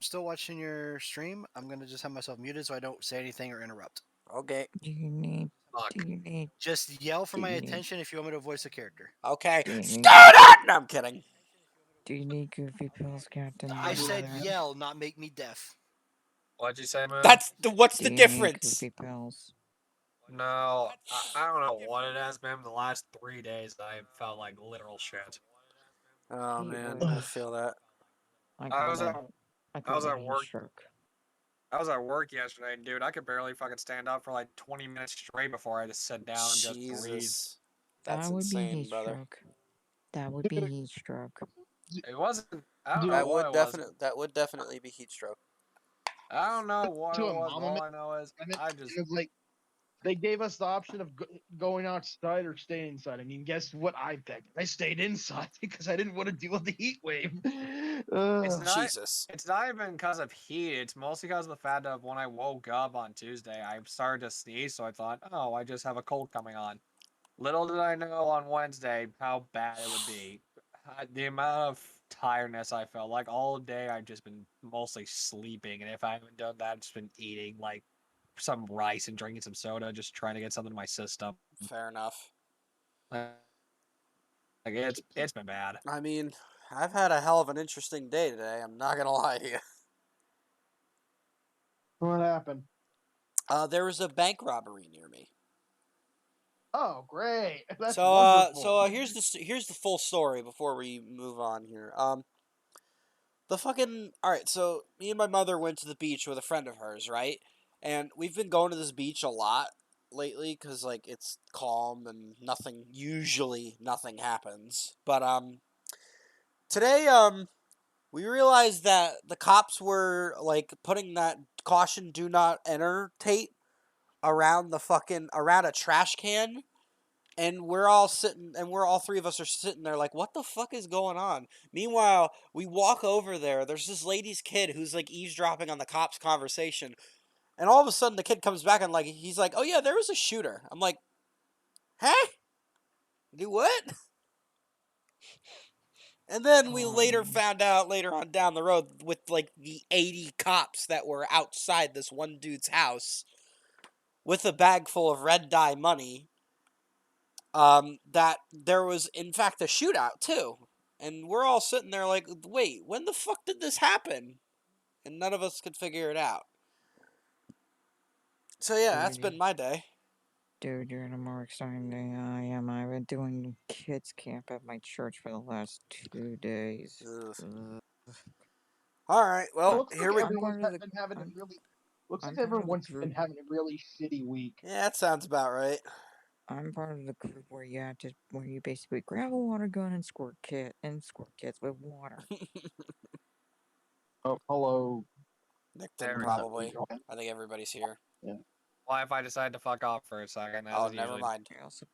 still watching your stream. I'm gonna just have myself muted so I don't say anything or interrupt. Okay. Do you need? Fuck. Do you need? Just yell for Do my you need? attention if you want me to voice a character. Okay. Do you need? Student! No, I'm kidding. Do you need goofy pills, Captain? I said Boomerang? yell, not make me deaf. What'd you say, man? What's Do the you need difference? goofy pills? No, I don't know what it has been. The last 3 days, I felt like literal shit. Oh Heat man, wave. I feel that. I I call was that. at I I call was that at heat work. stroke. I was at work yesterday, and dude, I could barely fucking stand up for like 20 minutes straight before I had to sit down and just breathe. Jesus, that's That would be insane, heat brother. stroke. That would be heat stroke. It wasn't. I don't know That what would it was. definitely be heat stroke. I don't know what it To a was. mama All man, I know is I mean, I just. it was like they gave us the option of going outside or staying inside. I mean, guess what I picked? I stayed inside because I didn't want to deal with the heat wave. It's not. Jesus. It's not even because of heat. It's mostly because of the fact of when I woke up on Tuesday, I started to sneeze, so I thought, oh, I just have a cold coming on. Little did I know on Wednesday how bad it would be. The amount of tiredness I felt, like all day I've just been mostly sleeping, and if I haven't done that, I've just been eating like some rice and drinking some soda, just trying to get something in my system. Fair enough. Like it's been bad. I mean, I've had a hell of an interesting day today. I'm not gonna lie to you. What happened? There was a bank robbery near me. Oh, great! That's So, wonderful. here's the full story before we move on here. The fucking all right. So me and my mother went to the beach with a friend of hers, right? And we've been going to this beach a lot lately because like it's calm and usually nothing happens. But today we realized that the cops were like putting that caution do not enter tape around around a trash can, and we're all three of us are sitting there like, what the fuck is going on? Meanwhile, we walk over there, there's this lady's kid who's like eavesdropping on the cops conversation, and all of a sudden the kid comes back and like he's like, oh yeah, there was a shooter. I'm like, huh? Do what? And then we later found out later on down the road with like the 80 cops that were outside this one dude's house with a bag full of red dye money, that there was in fact a shootout too. And we're all sitting there like, wait, when the fuck did this happen? And none of us could figure it out. So yeah, that's been my day. Dude, you're in a more exciting day than I am. I've been doing kids camp at my church for the last 2 days. Alright, well, Looks here like we everyone's part of been having a I'm- really. Looks I'm like part of the everyone's group. been having a really shitty week. Yeah, that sounds about right. I'm part of the group where you basically grab a water gun and squirt kids with water. Oh, hello. Nick There didn't we Not probably. really. I think everybody's here. Why if I decide to fuck off for a second? Oh, As never usually. mind. I also,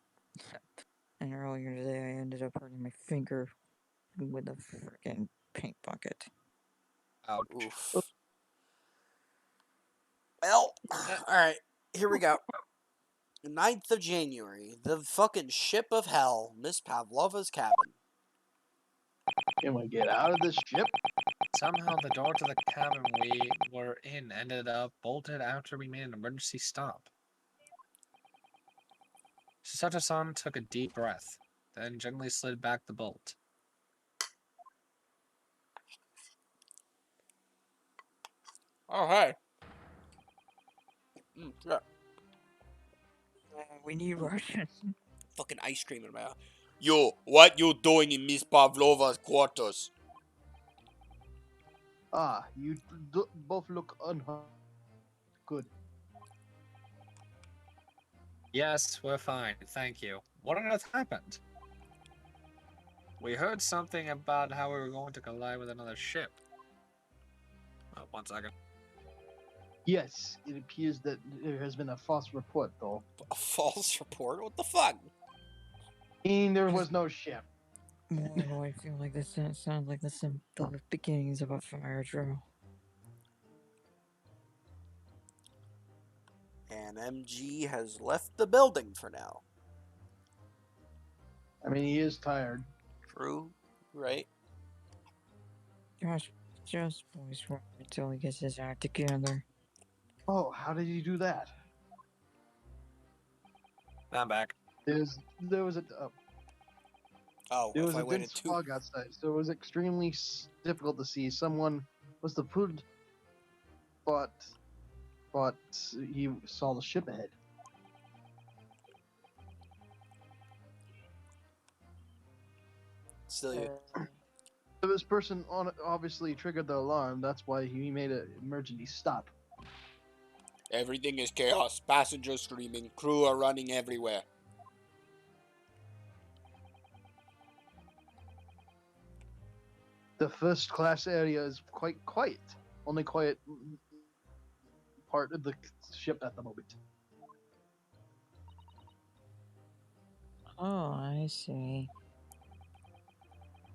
and earlier today I ended up hurting my finger with a freaking paint bucket. Ouch. Oof. Well, alright, here we go. 9th of January, the fucking ship of hell, Miss Pavlova's cabin. Can we get out of this ship? Somehow the door to the cabin we were in ended up bolted after we made an emergency stop. Susato-san took a deep breath, then gently slid back the bolt. Oh, hey. Yeah. We need Russian. Fucking ice cream in my mouth. Yo, what you doing in Miss Pavlova's quarters? Ah, you both look good. Yes, we're fine, thank you. What on earth happened? We heard something about how we were going to collide with another ship. Oh, 1 second. Yes, it appears that there has been a false report, though. A false report? What the fuck? There was no ship. Why do I feel like this sounds like the beginnings of a fire drill? And MG has left the building for now. I mean, he is tired. True, right? Josh, Just voice for him until he gets his act together. Oh, how did you do that? I'm back. There was a Oh, there if was I a went dense into fog outside, so it was extremely difficult to see. Someone was the food, but he saw the ship ahead. still you. So this person obviously triggered the alarm. That's why he made an emergency stop. Everything is chaos. Passengers screaming. Crew are running everywhere. The first class area is quite quiet. Only quiet part of the ship at the moment. Oh, I see.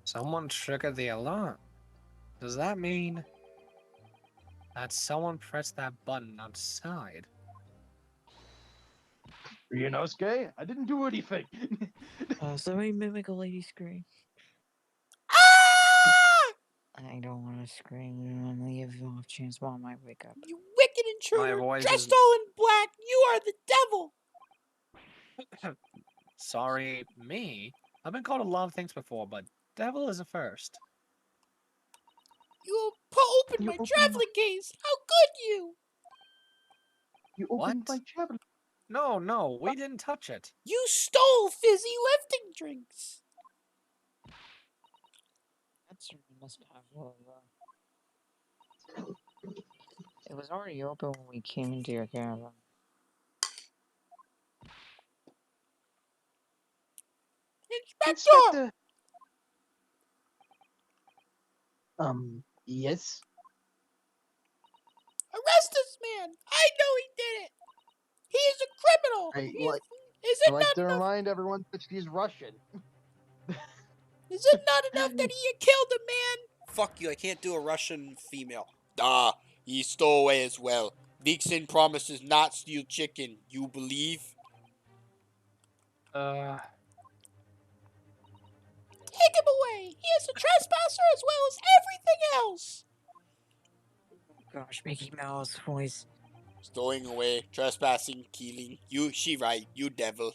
Someone triggered the alarm. Does that mean that someone pressed that button outside? Ryunosuke, I didn't do anything. Somebody mimic a lady scream. Ah! I don't want to scream on the off chance mom might wake up. You wicked My intruder! voice Dressed is- all in black, you are the devil! Sorry, me? I've been called a lot of things before, but devil is a first. You opened You my opened traveling case! How could you? You opened What? my traveling. No, we didn't touch it. You stole fizzy lifting drinks! That's must have It was already open when we came into your cabin. Inspector! Yes. Arrest this man! I know he did it! He is a criminal! Is I it like not to enough? remind everyone that she's Russian. Is it not enough that he killed a man? Fuck you, I can't do a Russian female. He stole away as well. Vixen promises not steal chicken. You believe? Take him away! He is a trespasser as well as everything else! Gosh, Mickey Mouse voice. Stowing away, trespassing, killing. She right, you devil.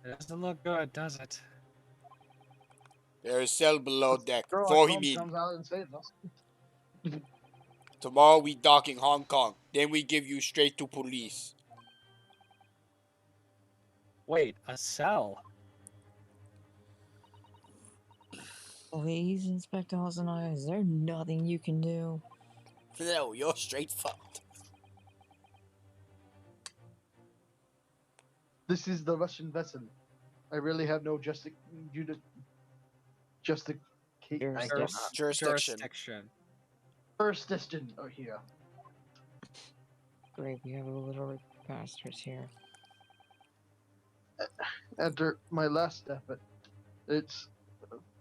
It doesn't look good, does it? There is cell below deck. Sherlock Throw him Holmes in. comes out and saves us. Tomorrow we dock in Hong Kong. Then we give you straight to police. Wait, a cell? Please, Inspector Hasanai, is there nothing you can do? No, you're straight fucked. This is the Russian vessel. I really have no Jurisdiction. jurisdiction here. Great, we have a little bastards here. After my last effort, it's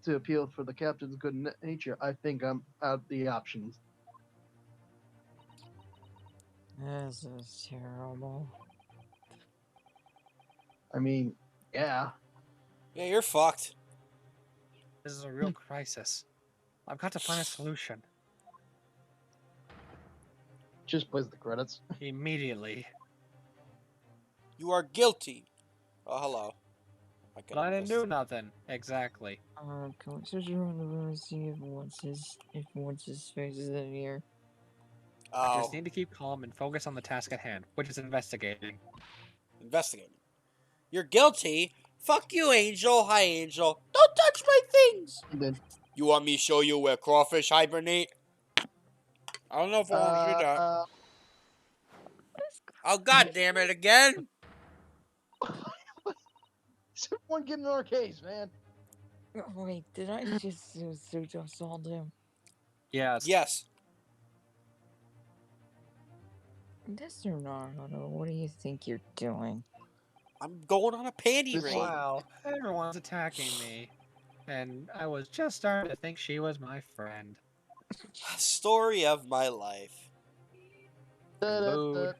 to appeal for the captain's good nature. I think I'm out the options. This is terrible. I mean, yeah. Yeah, you're fucked. This is a real crisis. I've got to find a solution. Just plays the credits. Immediately. You are guilty. Oh, hello. But I didn't do nothing. Exactly. Can we search around the room and see if what's his face is in here? I Oh, just need to keep calm and focus on the task at hand, which is investigating. investigating. You're guilty? Fuck you, Angel. Hi, Angel. Don't touch my things! And then, You want me to show you where crawfish hibernate? I don't know if I want to do that. Oh, god damn it, again? someone get in our case, man. Oh, wait, did I just assault him? Yes. Yes. Mr. Naruto, what do you think you're doing? I'm going on a panty This raid. Wow, everyone's attacking me. And I was just starting to think she was my friend. Story of my life. Mood.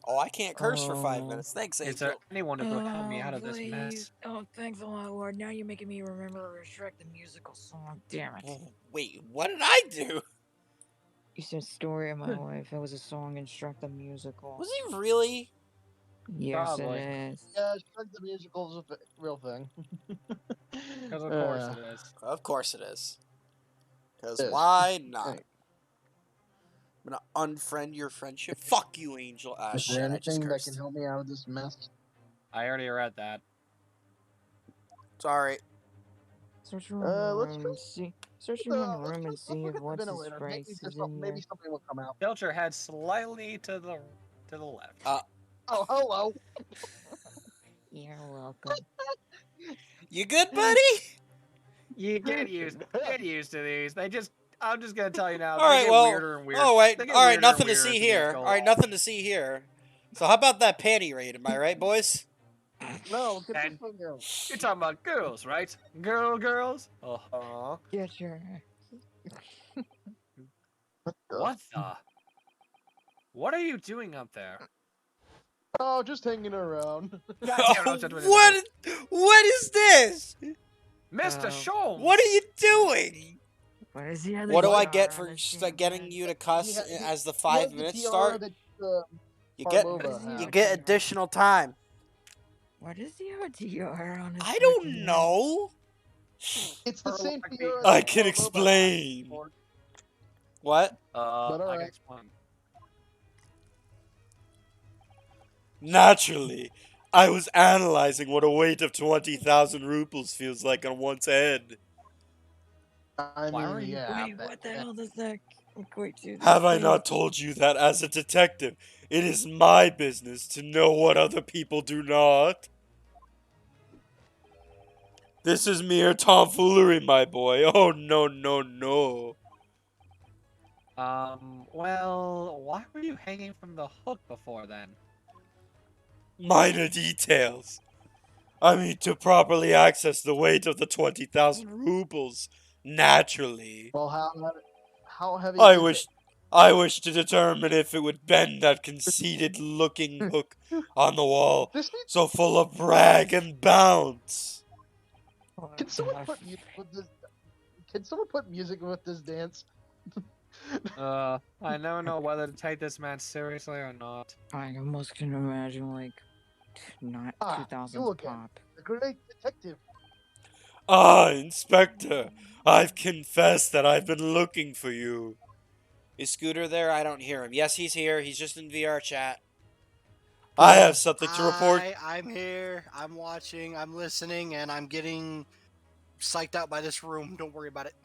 Oh, I can't curse for 5 Oh. minutes. Thanks, Is there Angel. anyone who could help me Oh, out of this please. mess? Oh, thanks a lot, Lord. Now you're making me remember Shrek the musical song. Damn it. Wait, what did I do? You said Story of My Life. It was a song in Shrek the musical. Was he really? Yes, Probably. it is. Yeah, Shrek the Musical is a real thing. Because of course it is. Of course it is. Because It is. why not? Right. I'm gonna unfriend your friendship. Fuck you, Angel. Ah, Is shit, there I just anything that cursed. can help me out of this mess? I already read that. Sorry. Search around the Let's room go. and see. Search around the room and see if Look at the what's his ventilator. Maybe, face is in there. maybe something will come out. Tilt your head slightly to the left. Oh, hello. You're welcome. You good, buddy? You get used to these. I'm just gonna tell you now. All They right, get well. weirder and weirder. Oh, wait. They get All right, weirder and nothing to weirder see as the games here. go All right, along. nothing to see here. So, how about that panty raid? Am I right, boys? No, get And- this thing out. You're talking about girls, right? Girls. Uh-huh. Get your. What the? What are you doing up there? Oh, just hanging around. God damn it, I was just doing What is this? Mr. Oh. Sholmes! What are you doing? What is the other What do I TR get on for this damn getting bed? you to cuss He- as the He 5 has the minutes tiara start? that, You get Parlova has. you has. get additional time. What is the other TR on his I fucking don't head? know. It's the same Parlova tiara. I that can Parlova explain. has. What? But I can alright. explain. Naturally, I was analyzing what a weight of 20,000 rubles feels like on one's head. I Why mean, are you- yeah. Wait, what the hell does that equate to? Have I Wait, not told you that as a detective, it is my business to know what other people do not? This is mere tomfoolery, my boy. Oh, no, no, no. Well, why were you hanging from the hook before then? Minor details. I mean, to properly access the weight of the 20,000 rubles, naturally. Well, how heavy I is wish to determine if it would bend that conceited-looking hook on the wall, it? This needs, so full of brag and bounce. what can someone the put music with this? Can someone put music with this dance? I never know whether to take this man seriously or not. I almost can imagine like not Ah, 2000s you again. pop. The great detective. Ah, Inspector, I've confessed that I've been looking for you. Is Scooter there? I don't hear him. Yes, he's here. He's just in VR chat. I have something to report. I'm here. I'm watching. I'm listening, and I'm getting psyched out by this room. Don't worry about it.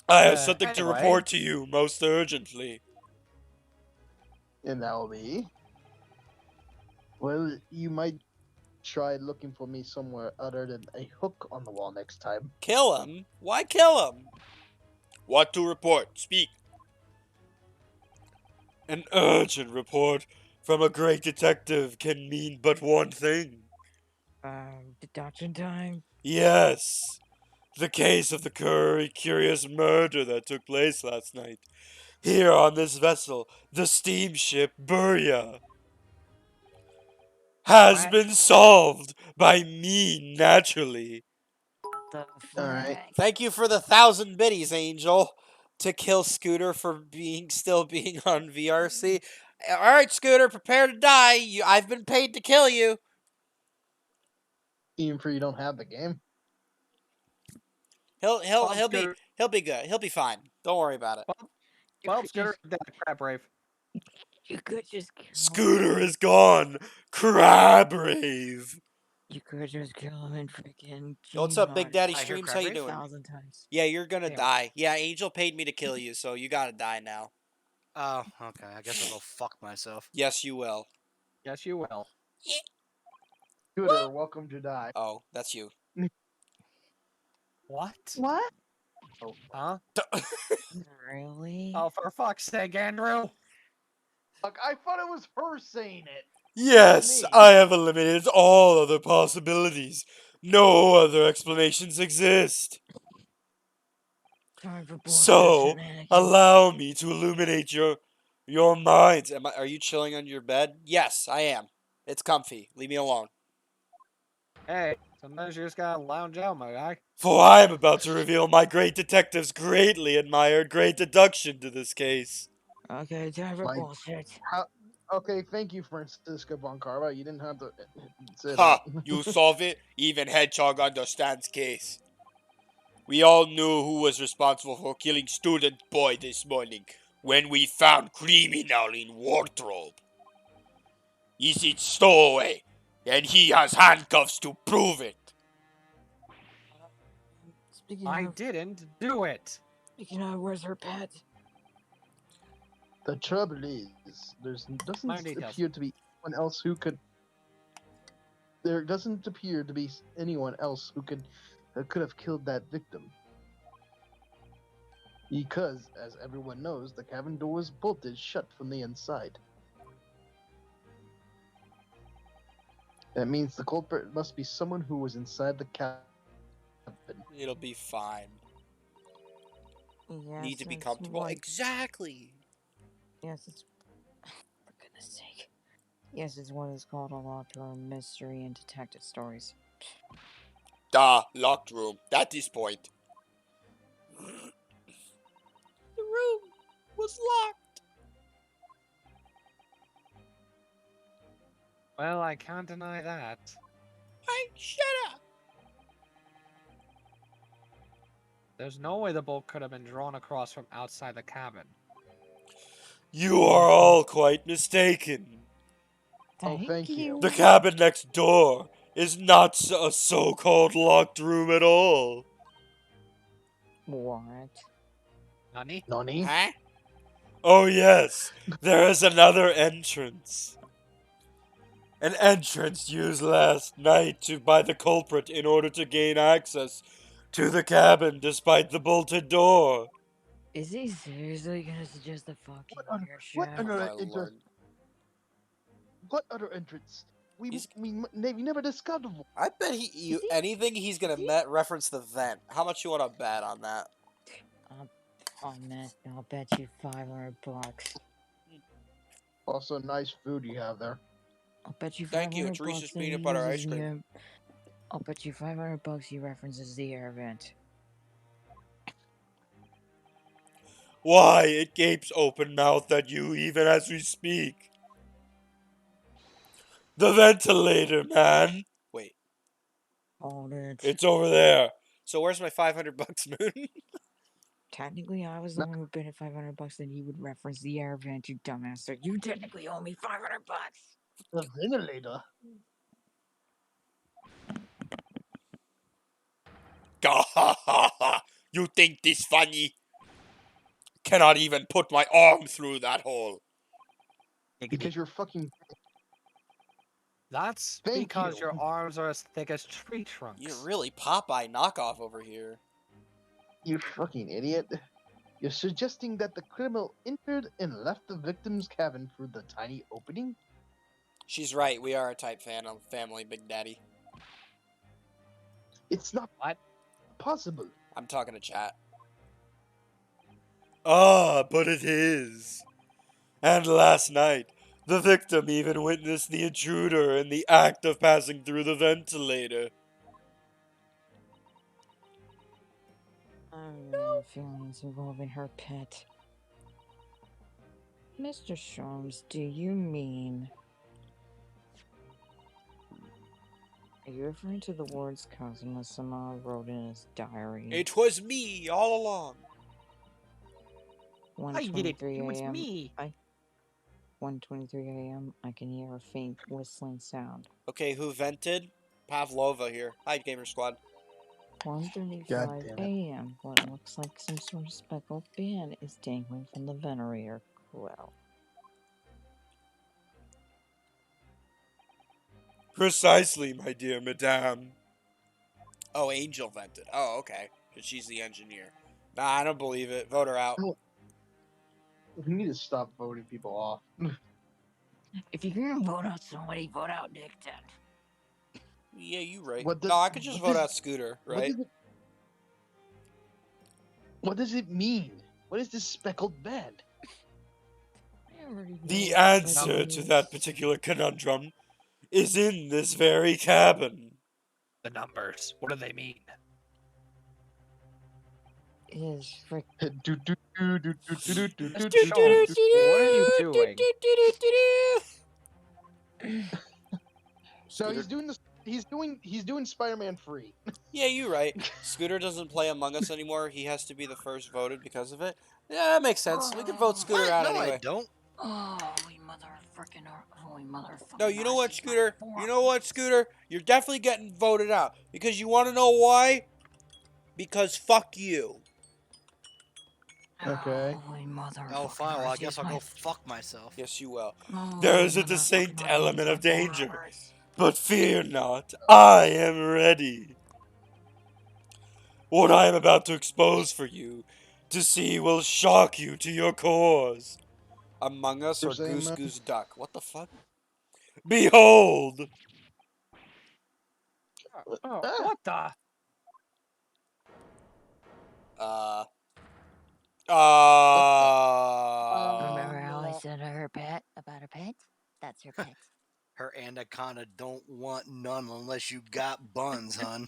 I have something to Anyway. report to you most urgently. And that will be. Well, you might try looking for me somewhere other than a hook on the wall next time. Kill him? Why kill him? What to report? Speak. An urgent report from a great detective can mean but one thing. Deduction time. Yes, the case of the curious murder that took place last night. Here on this vessel, the steamship Burya, has What? been solved by me, naturally. The Alright. frick? Thank you for the 1,000 biddies, Angel, to kill Scooter for still being on VRC. All right, Scooter, prepare to die. I've been paid to kill you. Even for you don't have the game. He'll be Scooter. good. He'll be fine. Don't worry about it. You Well, could Scooter, that crap brave. You could just kill Scooter is gone. Crab rave. You could just kill him and freaking. Yo, what's up, Big Gmod Daddy I hear Streams? crab How you rave? doing? 1,000 times. Yeah, you're gonna Yeah. die. Yeah, Angel paid me to kill you, so you gotta die now. Oh, okay. I guess I'll go fuck myself. Yes, you will. Yes, you will. Scooter, welcome to die. Oh, that's you. What? What? Huh? Really? Oh, for fuck's sake, Andrew! Look, I thought it was her saying it. Yes, Me. I have eliminated all other possibilities. No other explanations exist. Time for bullshit So, shenanigans. allow me to illuminate your minds. Are you chilling on your bed? Yes, I am. It's comfy. Leave me alone. Hey, sometimes you just gotta lounge out, my guy. For I am about to reveal my great detective's greatly admired great deduction to this case. Okay, time for Like, bullshit. how? Okay, thank you, Francisco Boncarva. You didn't have to say Ha! that. You solve it? Even Hedgehog understands case. We all knew who was responsible for killing student boy this morning when we found criminal in wardrobe. Is it stowaway? And he has handcuffs to prove it. I didn't do it. Speaking of, where's her pet? The trouble is, doesn't Minor details. appear to be anyone else who could. There doesn't appear to be anyone else who could have killed that victim. Because, as everyone knows, the cabin door was bolted shut from the inside. That means the culprit must be someone who was inside the cabin. It'll be fine. Yes, Need to be it's comfortable. what- Exactly. Yes, it's. For goodness sake. Yes, it's what is called a locked room mystery and detective stories. Da, locked room. That is point. The room was locked. Well, I can't deny that. Hey, shut up. There's no way the bolt could have been drawn across from outside the cabin. You are all quite mistaken. Oh, thank you. The cabin next door is not a so-called locked room at all. What? Nani? Nani? Huh? Oh yes, there is another entrance. An entrance used last night by the culprit in order to gain access to the cabin despite the bolted door. Is he seriously gonna suggest the fucking What other, weird shit? what Oh other my entrance? lord. What other entrance? We He's- never discovered one. I bet anything he's gonna reference the vent. How much you want to bet on that? Oh man, I'll bet you $500. Also, nice food you have there. I'll bet you Thank you, $500 it's Reese's that he peanut butter uses ice cream. I'll bet you $500 he references the air vent. Why, it gapes open-mouthed at you even as we speak. The ventilator, man. Wait, Hold it. it's over there. So where's my $500, Moon? Technically, I was the one who bet at $500 that he would reference the air vent, you dumbass. So you technically owe me $500. The ventilator. Ha ha ha! You think this funny? Cannot even put my arm through that hole. Because you're fucking. That's Thank because you. your arms are as thick as tree trunks. You're really Popeye knockoff over here. You fucking idiot. You're suggesting that the criminal entered and left the victim's cabin through the tiny opening? She's right. We are a type family, Big Daddy. It's not What? possible. I'm talking to chat. Ah, but it is. And last night, the victim even witnessed the intruder in the act of passing through the ventilator. I really have feelings involving her pet. Mr. Sholmes, do you mean... Are you referring to the words Kazuma-sama wrote in his diary? It was me all along. I did it. 1:23 It was a.m. me. 1:23 a.m. I can hear a faint whistling sound. Okay, who vented? Pavlova here. Hi, Gamer Squad. 1:35 God damn it. a.m. What looks like some sort of speckled band is dangling from the ventilator well. Precisely, my dear madame. Oh, Angel vented. Oh, okay. Because she's the engineer. Nah, I don't believe it. Vote her out. We need to stop voting people off. If you're gonna vote out somebody, vote out Nick then. Yeah, you right. What the- No, I could just what vote does- out Scooter, What right? does it- What does it mean? What is this speckled bed? I already know The what answer it to is. that particular conundrum is in this very cabin. The numbers. What do they mean? Is frick. Mr. Sholmes, what are you doing? So he's doing this. He's doing Spider-Man free. Yeah, you're right. Scooter doesn't play Among Us anymore. He has to be the first voted because of it. Yeah, that makes sense. We can vote Scooter What? out No, I anyway. don't. Holy motherfucking. No, you know what, Scooter? You know what, Scooter? You're definitely getting voted out. Because you want to know why? Because fuck you. Okay. Holy motherfucking. Oh, fine. Well, I guess I'll go fuck myself. Yes, you will. Holy There is a motherfucking distinct Archie's element my of danger. Ferraris. But fear not, I am ready. What I am about to expose for you to see will shock you to your cores. Among Us or You're saying, Goose man? Goose Duck? What the fuck? Behold! Oh, Ah. what the? Remember how I said her pet about her pet? That's her pet. Her anaconda don't want none unless you got buns, hun.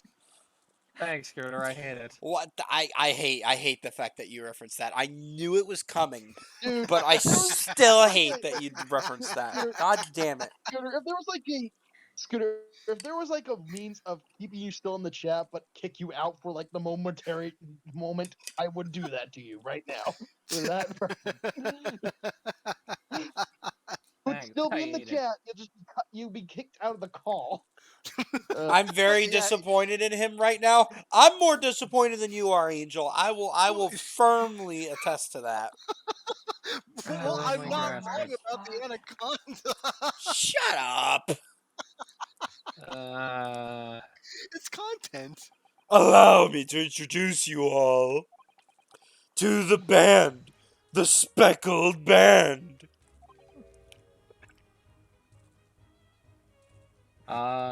Thanks, Scooter. I hate it. What? I hate the fact that you referenced that. I knew it was coming, Dude, but I if there was- still hate that you referenced that. God damn it. Scooter, if there was like a Scooter, if there was like a means of keeping you still in the chat but kick you out for like the momentary moment, I would do that to you right now. For that, would Thanks. still I be in the hate it. chat. You'd be kicked out of the call. I'm very Yeah. disappointed in him right now. I'm more disappointed than you are, Angel. I will firmly attest to that. Well, Oh I'm my not God. wrong about the anaconda. Shut up. It's content. Allow me to introduce you all to the band, the Speckled Band.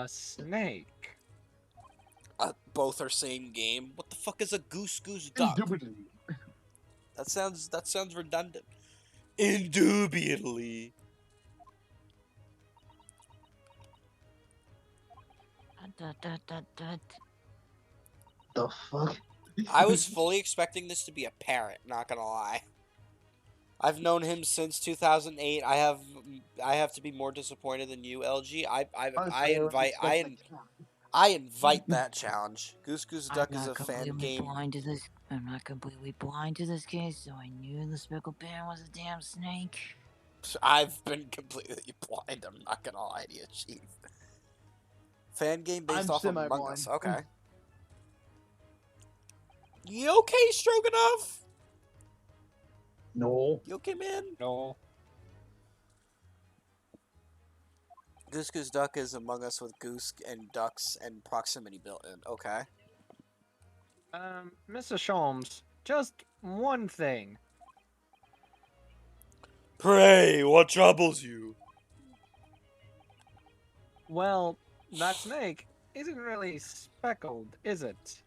Snake. Both are same game. What the fuck is a Goose Goose Duck? Indubitably. That sounds redundant. Indubitably. The fuck? I was fully expecting this to be a parrot, not gonna lie. I've known him since 2008. I have to be more disappointed than you, LG. I invite that challenge. Goose Goose Duck is a fan game. I'm not completely blind to this case, so I knew the speckled band was a damn snake. I've been completely blind. I'm not gonna lie to you, Chief. Fan game based I'm off of Among semi-blind. Us. Okay. You okay, Stroganoff? No. You okay, man? No. Goose Goose Duck is Among Us with goose and ducks and proximity built in. Okay. Mr. Sholmes, just one thing. Pray, what troubles you? Well, that snake isn't really speckled, is it?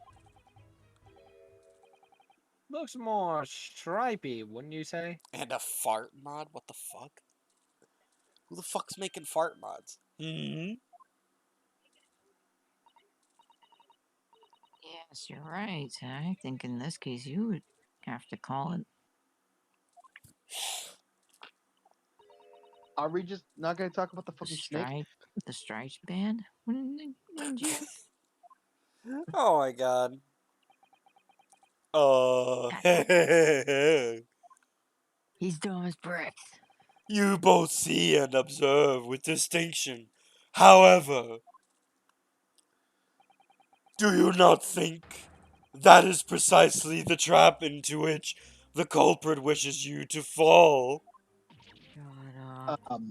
Looks more stripy, wouldn't you say? And a fart mod? What the fuck? Who the fuck's making fart mods? Hmm? Yes, you're right. I think in this case you would have to call it. Are we just not gonna talk about the fucking snake? The Stripes band? Wouldn't you? Oh my god. He's dumb as bricks. You both see and observe with distinction. However, do you not think that is precisely the trap into which the culprit wishes you to fall? Shut up.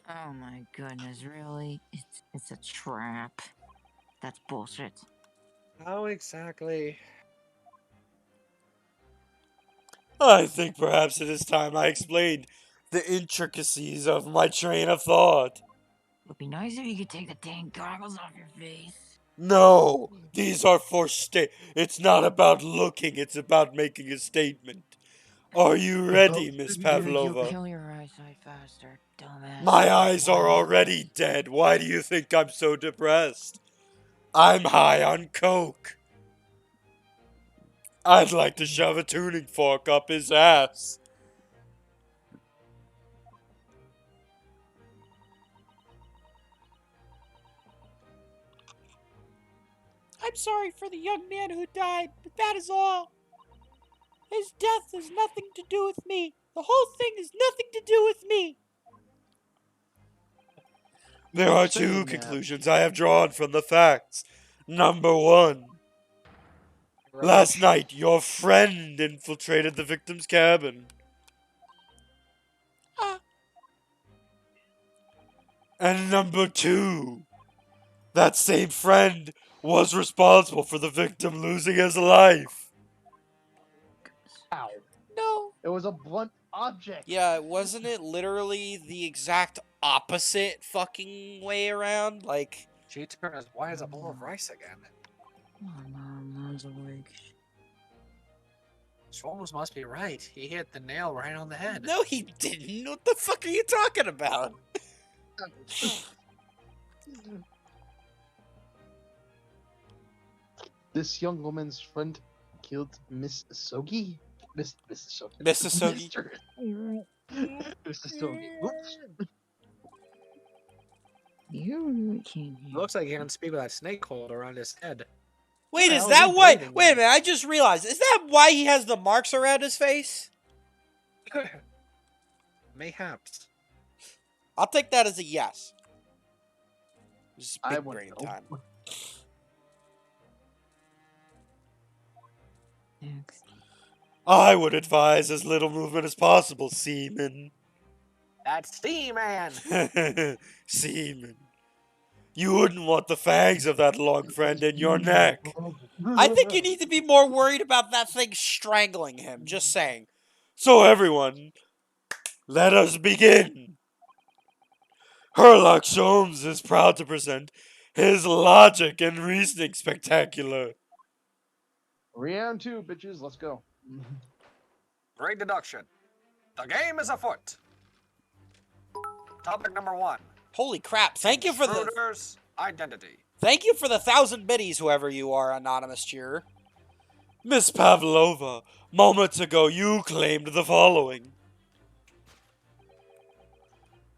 Oh my goodness, really? It's a trap. That's bullshit. How exactly? I think perhaps it is time I explained the intricacies of my train of thought. Would be nice if you could take the dang goggles off your face. No, these are for It's not about looking, it's about making a statement. Are you ready, Miss Pavlova? Kill your eyesight faster, dumbass. My eyes are already dead. Why do you think I'm so depressed? I'm high on coke. I'd like to shove a tuning fork up his ass. I'm sorry for the young man who died, but that is all. His death has nothing to do with me. The whole thing has nothing to do with me. There are two conclusions I have drawn from the facts. Number one, last night your friend infiltrated the victim's cabin. And number two, that same friend was responsible for the victim losing his life. Ow. No. It was a blunt object. Yeah, wasn't it literally the exact opposite fucking way around? Like, She turned as white as a bowl of rice again. Mom's awake. Sholmes must be right. He hit the nail right on the head. no, he didn't. What the fuck are you talking about? This young woman's friend killed Miss Sogi? Miss Sogi. Mrs. Sogi? Mr. Sogi. Oops. You can't It looks like he can speak with that snake hold around his head. Wait, the is hell is that he why? breathing Wait a then? minute, I just realized. Is that why he has the marks around his face? Mayhaps. I'll take that as a yes. This is I big would brain know. time. Next. I would advise as little movement as possible, Seaman. That's Seaman! Seaman. You wouldn't want the fangs of that long friend in your neck. I think you need to be more worried about that thing strangling him, just saying. So everyone, let us begin. Herlock Sholmes is proud to present his logic and reasoning spectacular. Round 2, bitches. Let's go. Great deduction. The game is afoot. Topic number 1. Holy crap, thank you for the Intruder's identity. 1,000 biddies, whoever you are, anonymous cheerer. Miss Pavlova, moments ago you claimed the following.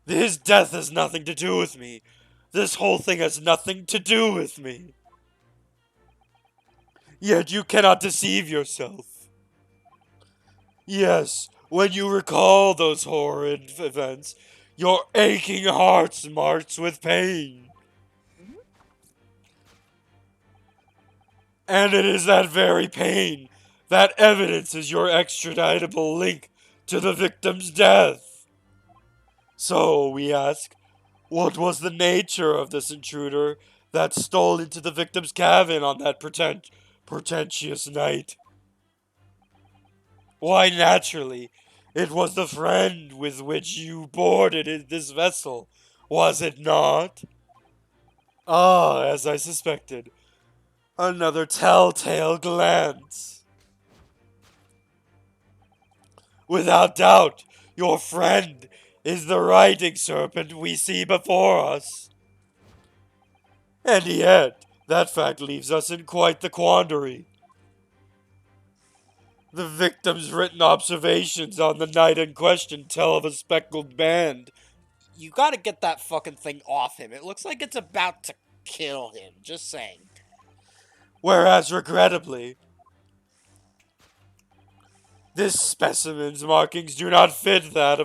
His death has nothing to do with me. This whole thing has nothing to do with me. Yet you cannot deceive yourself. Yes, when you recall those horrid events, your aching heart smarts with pain. And it is that very pain that evidences your extraditable link to the victim's death. So, we ask, what was the nature of this intruder that stole into the victim's cabin on that pretentious night? Why, naturally, it was the friend with which you boarded this vessel, was it not? Ah, as I suspected. Another telltale glance. Without doubt, your friend is the writing serpent we see before us. And yet, that fact leaves us in quite the quandary. The victim's written observations on the night in question tell of a speckled band. You gotta get that fucking thing off him. It looks like it's about to kill him, just saying. Whereas, regrettably, this specimen's markings do not fit that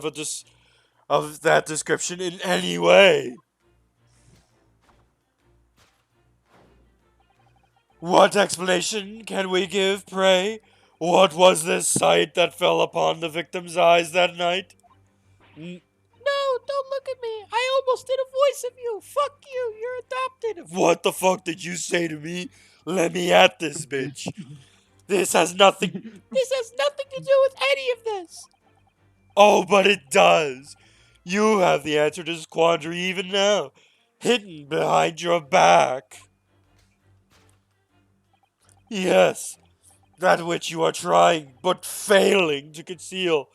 of that description in any way. What explanation can we give, pray? What was this sight that fell upon the victim's eyes that night? No, don't look at me. I almost did a voice of you. Fuck you. You're adopted. What the fuck did you say to me? Let me at this bitch. This has nothing to do with any of this. Oh, but it does. You have the answer to this quandary even now, hidden behind your back. Yes, that which you are trying, but failing to conceal,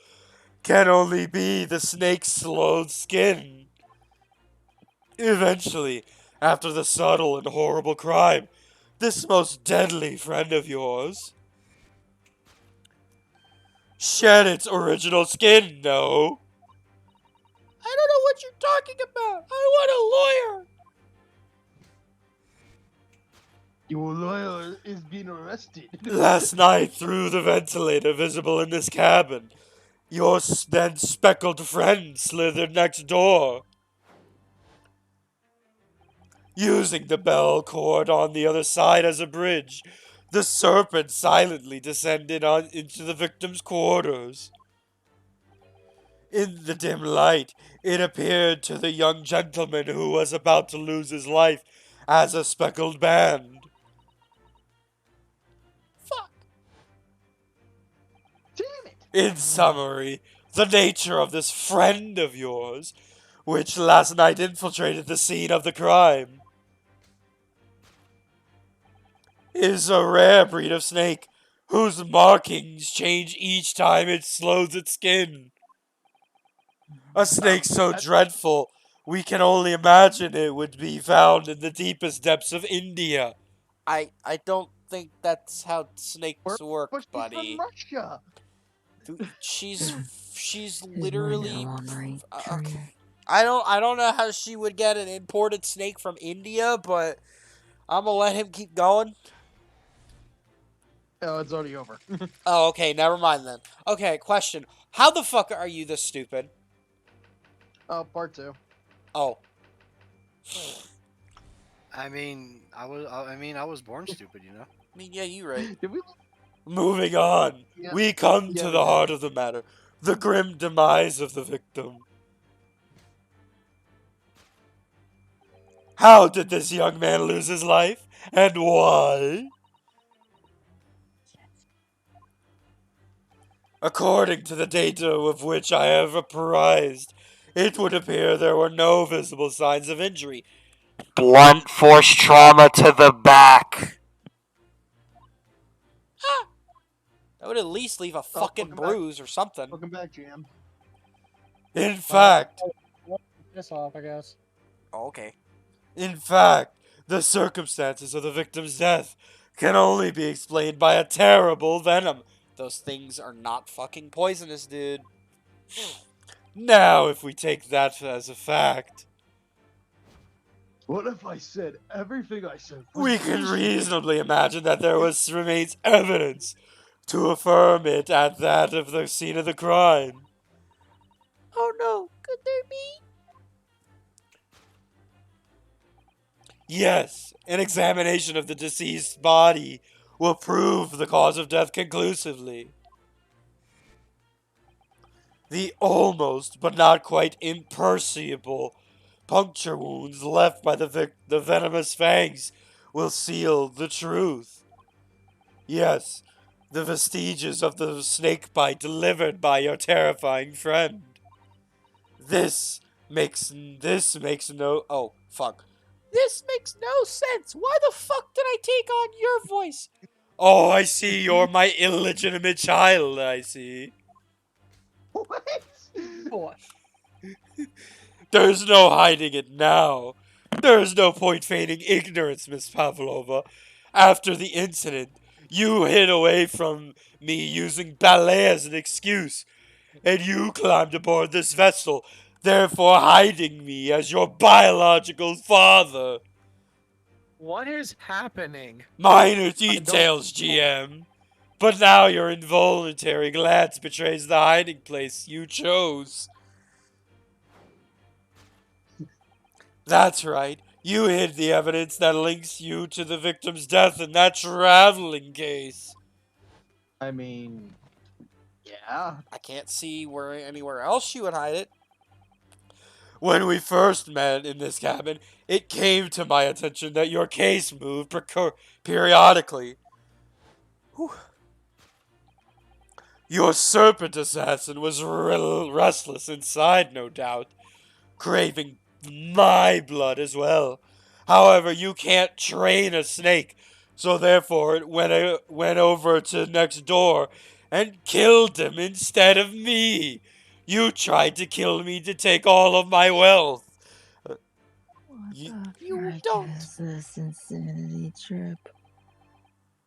can only be the snake's slow skin. Eventually, after the subtle and horrible crime, this most deadly friend of yours shed its original skin, no? I don't know what you're talking about. I want a lawyer. Your lawyer is being arrested. Last night, through the ventilator visible in this cabin, your then speckled friend slithered next door. Using the bell cord on the other side as a bridge, the serpent silently descended into the victim's quarters. In the dim light, it appeared to the young gentleman who was about to lose his life as a speckled band. Fuck. Damn it! In summary, the nature of this friend of yours, which last night infiltrated the scene of the crime, is a rare breed of snake whose markings change each time it slows its skin. A snake so dreadful, we can only imagine it would be found in the deepest depths of India. I don't think that's how snakes work, But she's buddy. from Russia. She's Is literally my name alright, okay. Trey? I don't know how she would get an imported snake from India, but I'm gonna let him keep going. Oh, it's already over. Oh, okay, never mind then. Okay, question. How the fuck are you this stupid? Oh, part 2. Oh. I mean, I was born stupid, you know. I mean, yeah, you right. Did we? Moving on, Yeah. we come Yeah, to we the did. heart of the matter. The grim demise of the victim. How did this young man lose his life? And why? According to the data of which I have apprised, it would appear there were no visible signs of injury. Blunt force trauma to the back. That would at least leave a fucking welcome back. bruise or something. Welcome back, Jam. In fact, Piss off, I guess. oh, okay. In fact, the circumstances of the victim's death can only be explained by a terrible venom. Those things are not fucking poisonous, dude. Now, if we take that as a fact, What if I said everything I said? was we can bullshit? reasonably imagine that there remains evidence to affirm it at that of the scene of the crime. Oh no, could there be? Yes, an examination of the deceased's body will prove the cause of death conclusively. The almost, but not quite imperceptible puncture wounds left by the venomous fangs will seal the truth. Yes, the vestiges of the snake bite delivered by your terrifying friend. This makes no... Oh, fuck. This makes no sense. Why the fuck did I take on your voice? Oh, I see. You're my illegitimate child, I see. What? What? There's no hiding it now. There's no point feigning ignorance, Miss Pavlova. After the incident, you hid away from me using ballet as an excuse, and you climbed aboard this vessel, therefore hiding me as your biological father. What is happening? Minor details, GM. But now your involuntary glance betrays the hiding place you chose. That's right. You hid the evidence that links you to the victim's death in that traveling case. I mean, yeah. I can't see anywhere else you would hide it. When we first met in this cabin, it came to my attention that your case moved periodically. Whew. Your serpent assassin was restless inside, no doubt, craving my blood as well. However, you can't train a snake So therefore it went over to next door and killed him instead of me. You tried to kill me to take all of my wealth. What You, the you frick don't. is this insanity trip?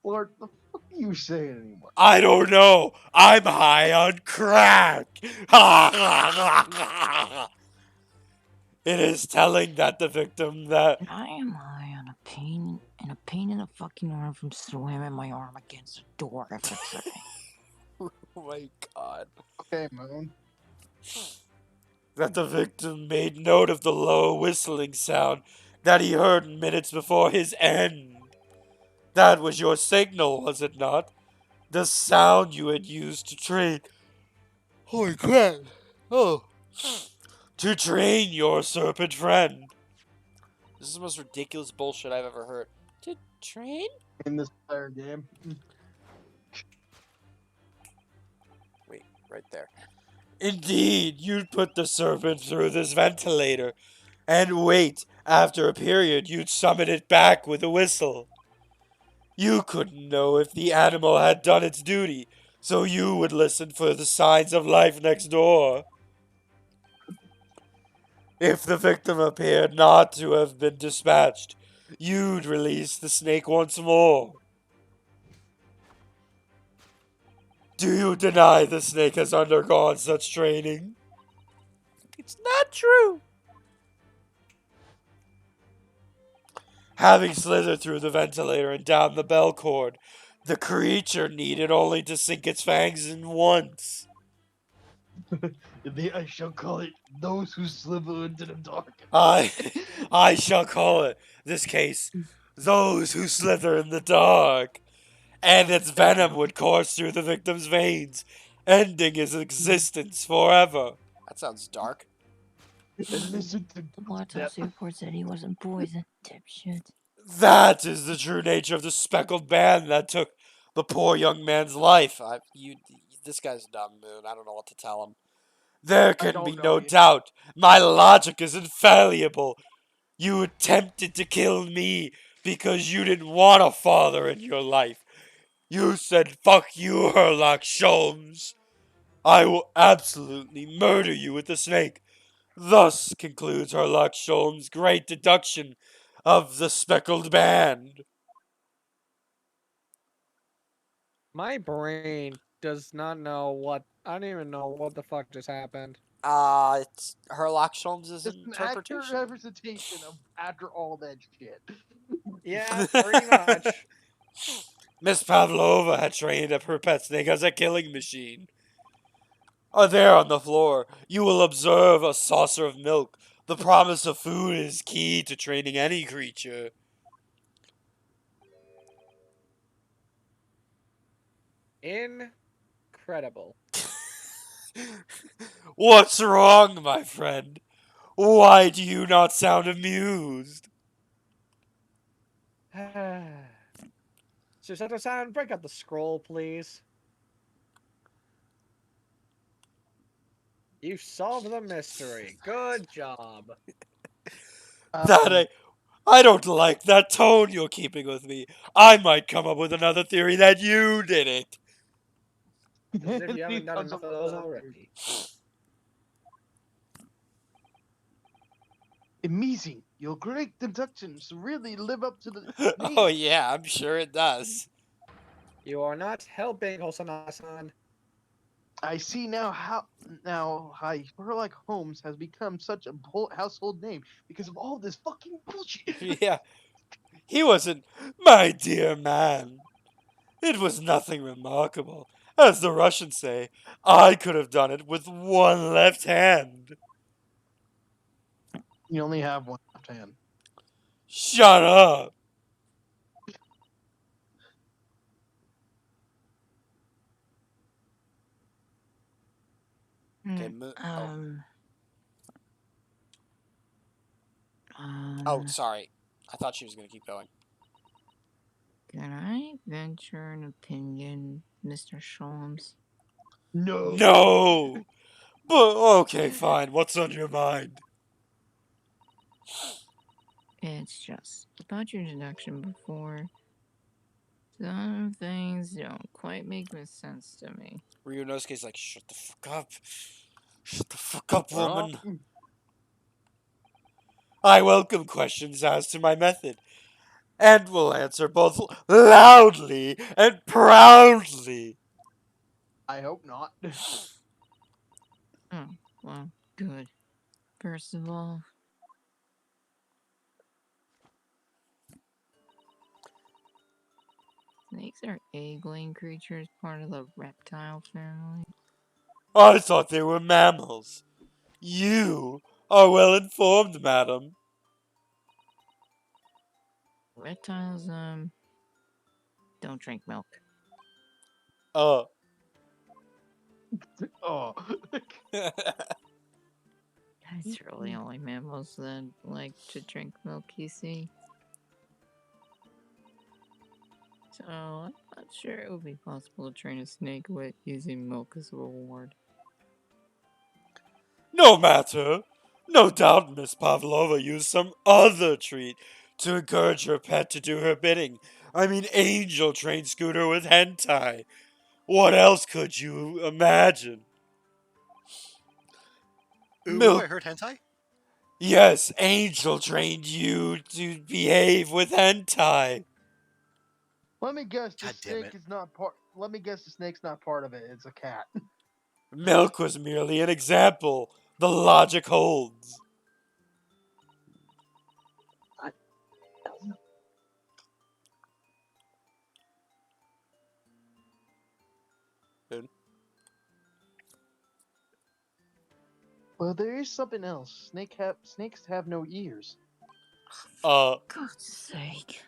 Lord, the fuck are you saying anymore? I don't know. I'm high on crack. It is telling that the victim that And I am high on a pain in the fucking arm from slamming my arm against a door after tripping. oh my god. Okay, Moon. That the victim made note of the low whistling sound that he heard minutes before his end. That was your signal, was it not? The sound you had used to train. Holy crap! Oh. To train your serpent friend. This is the most ridiculous bullshit I've ever heard. To train? In this entire game. Wait, right there. Indeed, you'd put the serpent through this ventilator, and wait, after a period, you'd summon it back with a whistle. You couldn't know if the animal had done its duty, so you would listen for the signs of life next door. If the victim appeared not to have been dispatched, you'd release the snake once more. Do you deny the snake has undergone such training? It's not true. Having slithered through the ventilator and down the bell cord, the creature needed only to sink its fangs in once. I shall call it those who slither into the dark. I shall call it, this case, those who slither in the dark. And its venom would course through the victim's veins, ending his existence forever. That sounds dark. And listen to The autopsy report said he wasn't poisoned, dipshit. That is the true nature of the speckled band that took the poor young man's life. This guy's dumb, Moon. I don't know what to tell him. There can be no doubt. My logic is infallible. You attempted to kill me because you didn't want a father in your life. You said, fuck you, Herlock Sholmes. I will absolutely murder you with the snake. Thus concludes Herlock Sholmes' great deduction of the speckled band. My brain does not know what. I don't even know what the fuck just happened. It's Herlock Sholmes' It's an accurate interpretation. representation of after all that shit. Yeah, pretty much. Miss Pavlova had trained up her pet snake as a killing machine. There on the floor, you will observe a saucer of milk. The promise of food is key to training any creature. Incredible. What's wrong, my friend? Why do you not sound amused? Susato-san, break up the scroll, please. You solved the mystery. Good job. I don't like that tone you're keeping with me. I might come up with another theory that you did it. As if you haven't done enough of those already. Amazing. Your great deductions really live up to the name. Oh yeah, I'm sure it does. You are not helping, Hosanna-san. I see now how Sherlock Holmes has become such a household name because of all this fucking bullshit. Yeah. He wasn't my dear man. It was nothing remarkable. As the Russians say, I could have done it with one left hand. You only have one left hand. Shut up. Okay, oh, sorry. I thought she was going to keep going. Can I venture an opinion, Mr. Sholmes? No. No! But, okay, fine. What's on your mind? It's just about your deduction before. Some things don't quite make sense to me. Ryunosuke's like, shut the fuck up. Shut the fuck up, woman. I welcome questions as to my method, and will answer both loudly and proudly. I hope not. Oh, well, good. First of all, snakes are egg-laying creatures, part of the reptile family. I thought they were mammals. You are well informed, madam. Reptiles, don't drink milk. Oh. Guys are really only mammals that like to drink milk, you see. So, I'm not sure it would be possible to train a snake with using milk as a reward. No matter. No doubt Miss Pavlova used some other treat to encourage her pet to do her bidding. I mean, Angel trained Scooter with hentai. What else could you imagine? Ooh, I Milk. heard hentai. Yes, Angel trained you to behave with hentai. Let me guess. The God damn snake it. is not part. Let me guess. The snake's not part of it. It's a cat. Milk was merely an example. The logic holds. Well, there is something else. Snakes have no ears. God's sake.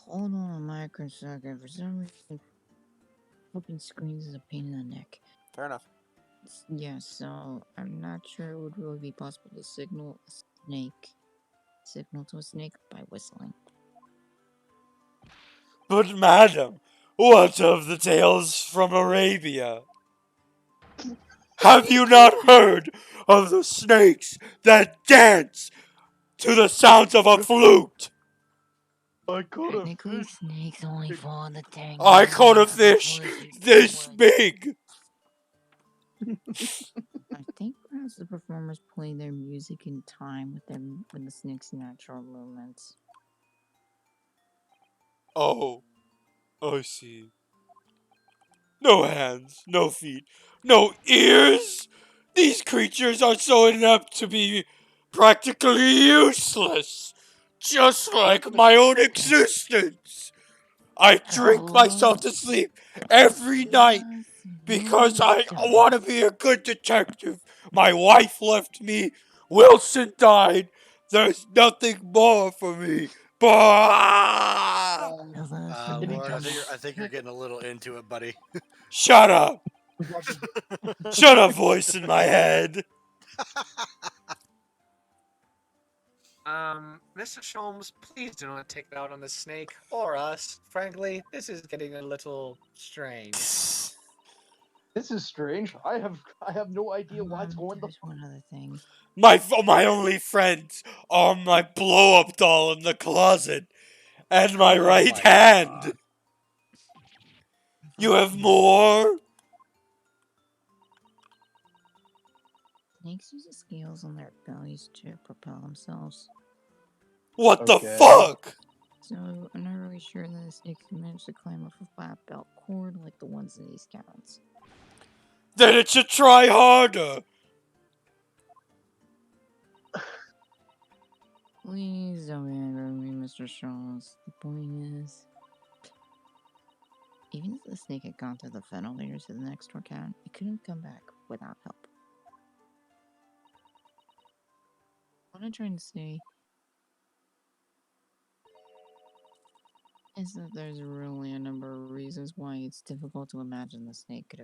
Hold on a microsecond. For some reason, flipping screens is a pain in the neck. Fair enough. Yeah, so I'm not sure it would really be possible to signal to a snake by whistling. But madam, what of the tales from Arabia? Have you not heard of the snakes that dance to the sounds of a flute? I caught a Technically, fish. snakes only fall in the tank. I caught a fish this big. I think perhaps the performers play their music in time with the snake's natural movements. Oh, I see. No hands, no feet, no ears? These creatures are so inept to be practically useless. Just like my own existence. I drink myself to sleep every night because I want to be a good detective. My wife left me. Wilson died. There's nothing more for me. Bah! Lord, I think you're getting a little into it, buddy. Shut up! Shut up, voice in my head. Mr. Sholmes, please do not take it out on the snake or us. Frankly, this is getting a little strange. This is strange. I have no idea what's going on. There's one other thing. My only friends are my blow up doll in the closet and my right my hand. God. You have more? Snakes use the scales on their bellies to propel themselves. What the Okay. fuck? So I'm not really sure that a snake can manage to climb up a flat belt cord like the ones in these cabins. Then it should try harder. Please don't anger me, Mr. Shaws. The point is, even if the snake had gone through the ventilators to the next door cabin, it couldn't come back without help. What I'm trying to say is that there's really a number of reasons why it's difficult to imagine the snake could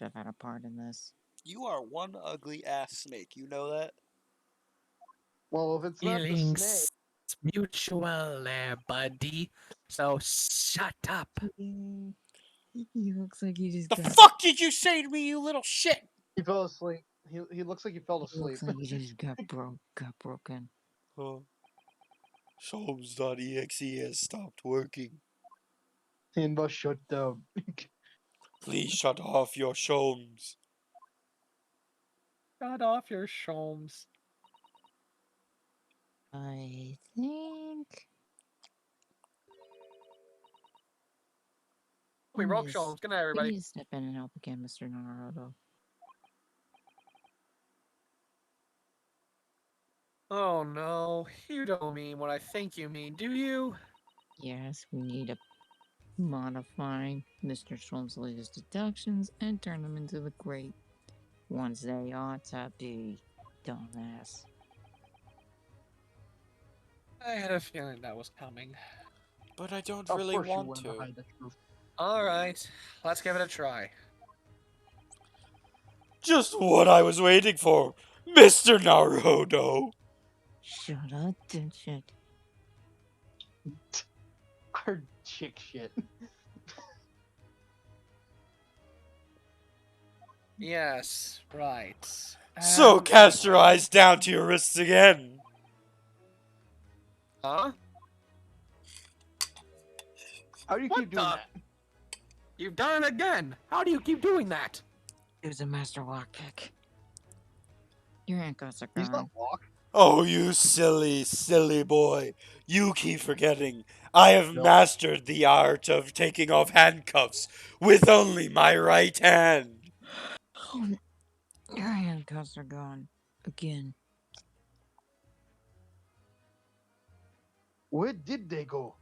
have had a part in this. You are one ugly ass snake. You know that? Well, if it's not the snake, Feelings mutual there, buddy. So shut up. He looks like he just The got. fuck did you say to me, you little shit? he fell asleep. He looks like he fell He asleep. looks like he just got broken. Huh. Sholmes.exe has stopped working. Inva shut down. Please shut off your Sholmes. Shut off your Sholmes. I think. We broke Yes. Sholmes. Good night, everybody. Please step in and help again, Mr. Naruto. Oh no, you don't mean what I think you mean, do you? Yes, we need to modify Mr. Sholmes' latest deductions and turn them into the great ones they ought to be. Dumbass. I had a feeling that was coming. But I don't Of really course you want wanted to to. hide the truth. Alright, let's give it a try. Just what I was waiting for, Mr. Naruto. Shut up, dipshit. Our chick shit. Yes, right. So cast your eyes down to your wrists again. Huh? How do you What keep doing the- that? You've done it again! How do you keep doing that? It was a master lock kick. Your handcuffs are He's not gone. walk. Oh, you silly, silly boy. You keep forgetting. I have No. mastered the art of taking off handcuffs with only my right hand. Oh, your handcuffs are gone. Again. Where did they go?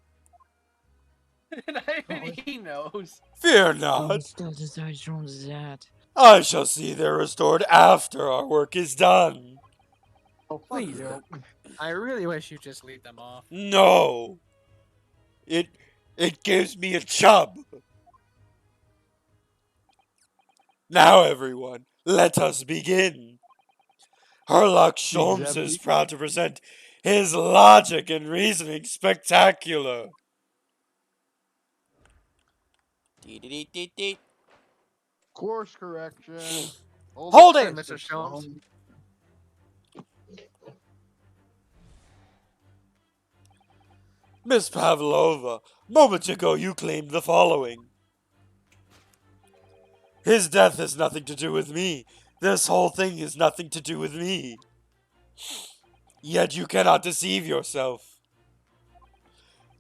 He knows. Fear Who not. still decides Sholmes is at? I shall see they're restored after our work is done. Oh, fuck Please you. don't. I really wish you'd just leave them off. No. It gives me a chub. Now, everyone, let us begin. Herlock Sholmes is proud to present his logic and reasoning spectacular. Course correction. Hold Sorry, it! Mr. Sholmes. Miss Pavlova, moments ago you claimed the following. His death has nothing to do with me. This whole thing has nothing to do with me. Yet you cannot deceive yourself.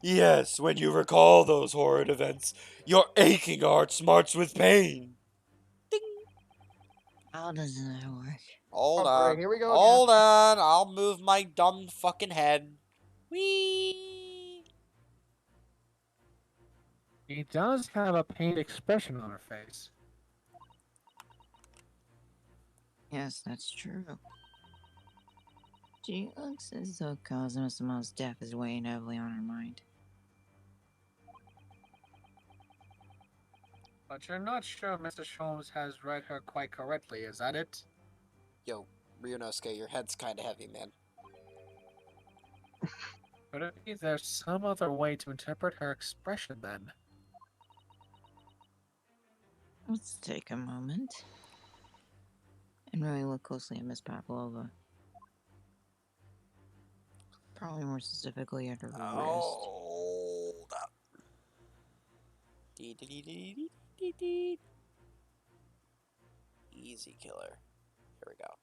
Yes, when you recall those horrid events, your aching heart smarts with pain. Ding. How does that work? Hold Oh, great, on. here we go Hold on. I'll move my dumb fucking head. Whee! She does have a pained expression on her face. Yes, that's true. She looks as though Cosmo's death is weighing heavily on her mind. But you're not sure Mr. Sholmes has read her quite correctly, is that it? Yo, Ryunosuke, your head's kinda heavy, man. Could it be there's some other way to interpret her expression then? Let's take a moment and really look closely at Miss Pavlova. Probably more specifically at her wrist. Hold up. Easy killer. Here we go.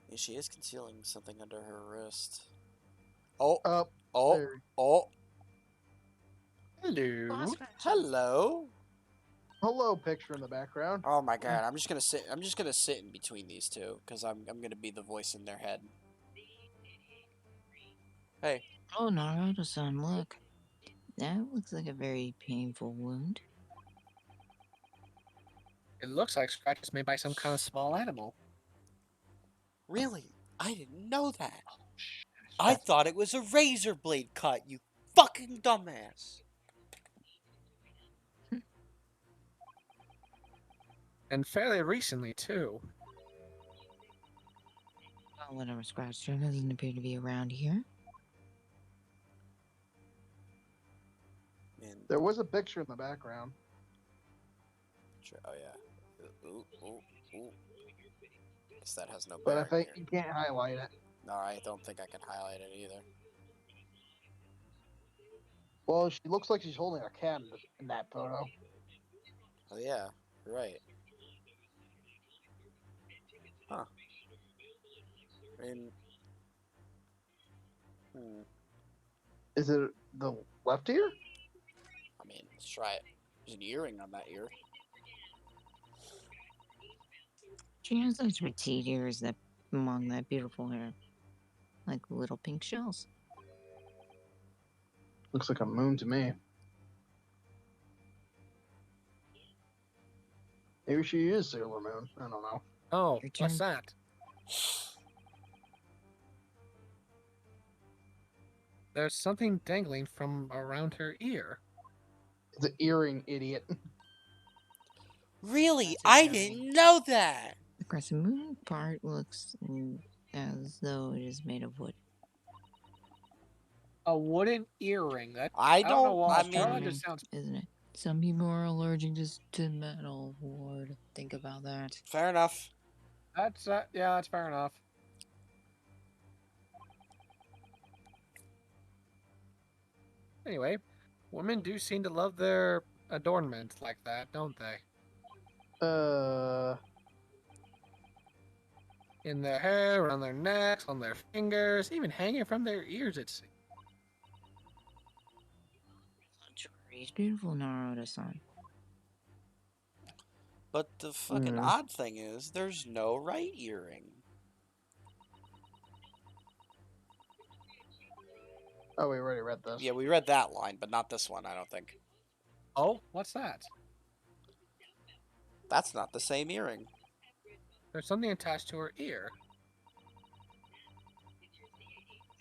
Yeah, she is concealing something under her wrist. Oh, oh, there. oh, Hello. hello. Hello, picture in the background. Oh my god, I'm just gonna sit in between these two, because I'm gonna be the voice in their head. Hey. Oh, Naruto-san, look. That looks like a very painful wound. It looks like scratches made by some kind of small animal. Really? I didn't know that. I thought it was a razor blade cut, you fucking dumbass. And fairly recently, too. Well, whatever scratched her doesn't appear to be around here. Man, There was a picture in the background. oh yeah. Ooh, ooh, ooh. guess that has no But I bearing think here. you can't highlight it. No, I don't think I can highlight it either. Well, she looks like she's holding a cat in that photo. Oh yeah, you're right. Huh. I mean, Is it the left ear? I mean, let's try it. There's an earring on that ear. She has those petite ears that among that beautiful hair, like little pink shells. Looks like a moon to me. Maybe she is Sailor Moon. I don't know. Oh, Your what's turn. that? There's something dangling from around her ear. It's an earring, idiot. Really? That's a I earring. didn't know that. The crescent moon part looks as though it is made of wood. A wooden earring. That I don't know don't. why. I That mean, just sounds. Isn't it? Some people are allergic to metal, Ward. Think about that. fair enough. That's yeah, that's fair enough. Anyway, women do seem to love their adornment like that, don't they? In their hair, around their necks, on their fingers, even hanging from their ears. It's It's beautiful, Naruto-san. But the fucking odd thing is, there's no right earring. Oh, we already read this. Yeah, we read that line, but not this one, I don't think. oh, what's that? That's not the same earring. There's something attached to her ear.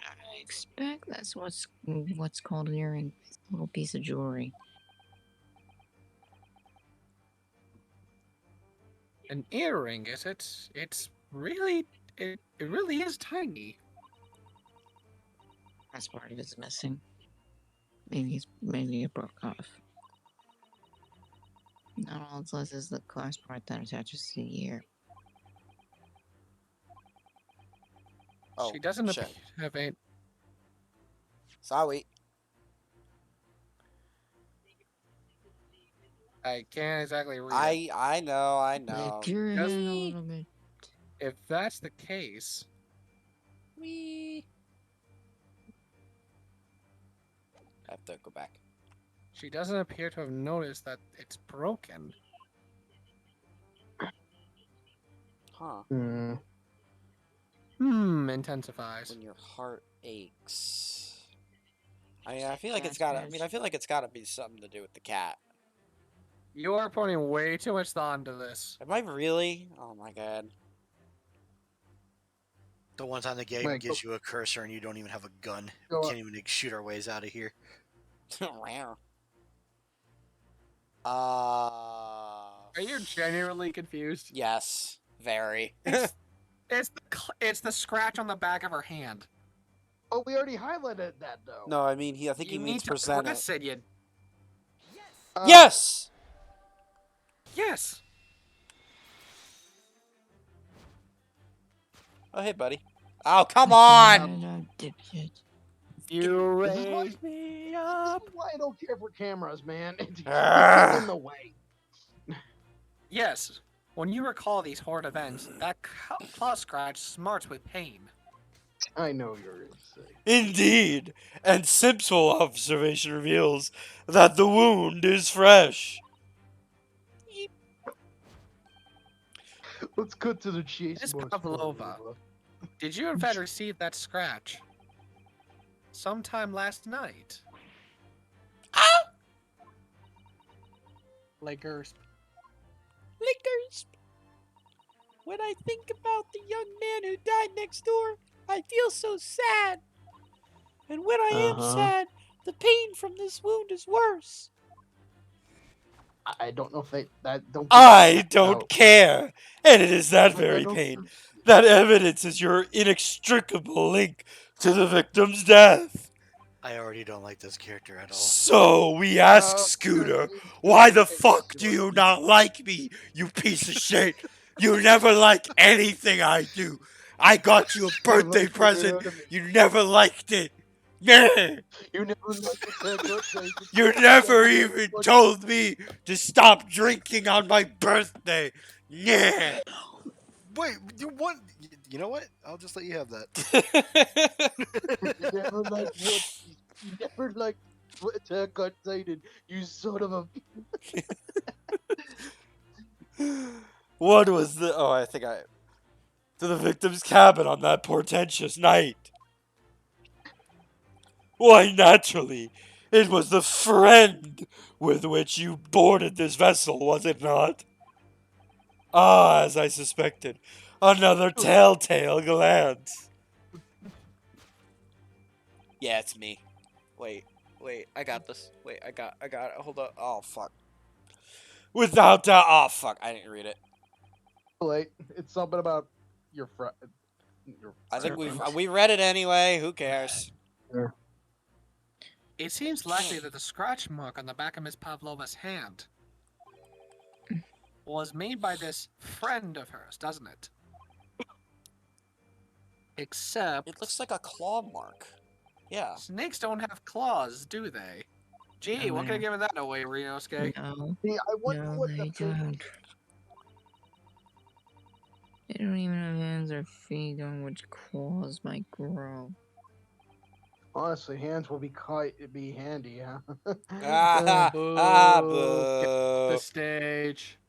I expect that's what's called an earring. It's a little piece of jewelry. An earring, is it? It's really it really is tiny. That's part of it's missing. Maybe it broke off. Not all it's left is the clasp part that attaches to the ear. Oh, She doesn't shit. appear to have a. Sorry. I can't exactly read it. I know. Lift your head a little bit. If that's the case, Wee. I have to go back. she doesn't appear to have noticed that it's broken. Huh. Intensifies. When your heart aches. I feel like it's gotta. I mean, I feel like it's gotta be something to do with the cat. You are putting way too much thought into this. Am I really? Oh my god. The one time the game Wait, gives you a cursor and you don't even have a gun. Go We on. can't even shoot our ways out of here. Wow. Are you genuinely confused? Yes, very. It's the scratch on the back of her hand. Oh, we already highlighted that though. No, I mean I think he You means need to present it. press it. You... Yes. Yes. Oh hey, buddy. Oh come on. You This is why- raised me This up. is why I don't care for cameras, man. It's Ah. in the way. Yes. When you recall these horrid events, that claw scratch smarts with pain. I know you're gonna say. Indeed, and Simpson's observation reveals that the wound is fresh. Let's cut to the chase. Miss Mark Pavlova. Did you in fact receive that scratch? Sometime last night. Lakers. Lickers. When I think about the young man who died next door, I feel so sad. And when I am sad, the pain from this wound is worse. I don't know if they that don't. I don't out. care. And it is that I very don't- pain that evidences your inextricable link to the victim's death. I already don't like this character at all. So we ask Uh, Scooter, uh, why the uh, fuck do you not like me, you piece of shit? You never like anything I do. I got you a birthday like present. anime. You never liked it. Nah. You never liked the Santa David. You never even told me to stop drinking on my birthday. Nah. Wait, you want? You know what? I'll just let you have that. You never liked what? You never liked what Attack on Titan. You son of a. What was the? Oh, I think I. To the victim's cabin on that portentous night. Why, naturally, it was the friend with which you boarded this vessel, was it not? Ah, as I suspected, another telltale glance. Yeah, it's me. Wait, I got this. Wait, I got it. Hold up. Oh, fuck. Without doubt. Oh, fuck. I didn't read it. Like, it's something about your friend. I think we read it anyway. Who cares? It seems likely that the scratch mark on the back of Miss Pavlova's hand was made by this friend of hers, doesn't it? Except It looks like a claw mark. Yeah. snakes don't have claws, do they? Gee, what could have given that away, Rinosuke? No, See, I wonder no, what they the fake. don't. They don't even have hands or feet on which claws might grow. Honestly, hands will be handy, huh? Ah, Boo, boo. the stage.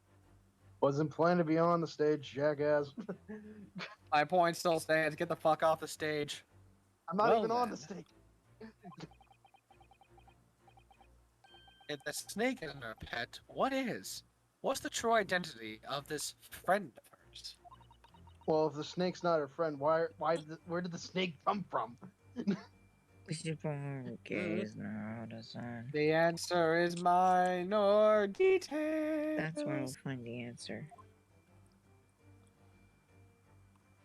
Wasn't planning to be on the stage, jackass. My point still stands. Get the fuck off the stage. I'm not Well, even on the then. stage. If the snake isn't her pet, what is? What's the true identity of this friend of hers? Well, if the snake's not her friend, where did the snake come from? Is not a sign. The answer is minor details. That's where we'll find the answer.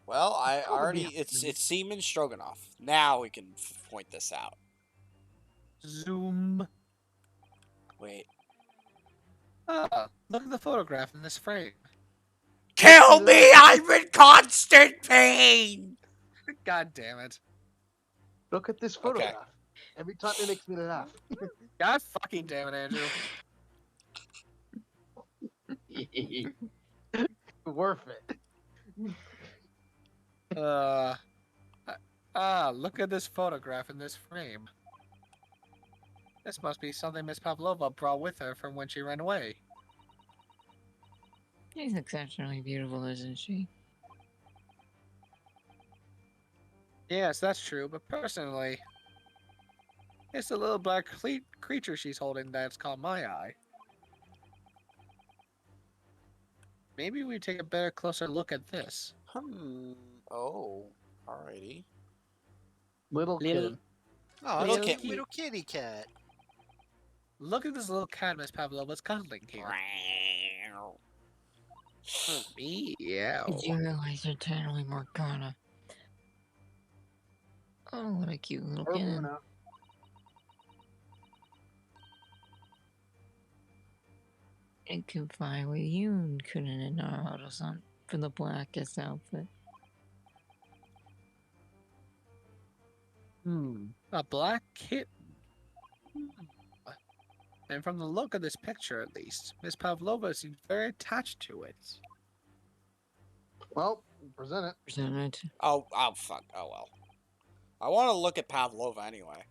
Well, I Probably already happening. it's semen stroganoff. Now we can point this out. Zoom. Wait. Ah, look at the photograph in this frame. Kill me! I'm in constant pain. God damn it. Look at this photograph. Every time it makes me laugh. God fucking damn it, Andrew. Worth it. Look at this photograph in this frame. This must be something Miss Pavlova brought with her from when she ran away. She's exceptionally beautiful, isn't she? Yes, that's true, but personally, it's the little black creature she's holding that's caught my eye. Maybe we take a better, closer look at this. Oh. Alrighty. Little kid. Oh, Little it's a kid. cute little kitty cat. Look at this little cat Miss Pavlova's cuddling here. Meow. Did you realize you're channeling Morgana? Oh, what a cute little Or kitten. Luna. It could fly with you, couldn't it, Naruto-san? For the blackest outfit. A black kitten. And from the look of this picture, at least, Miss Pavlova seems very attached to it. Well, present it. Present it. Oh, fuck. Oh, well. I want to look at Pavlova anyway.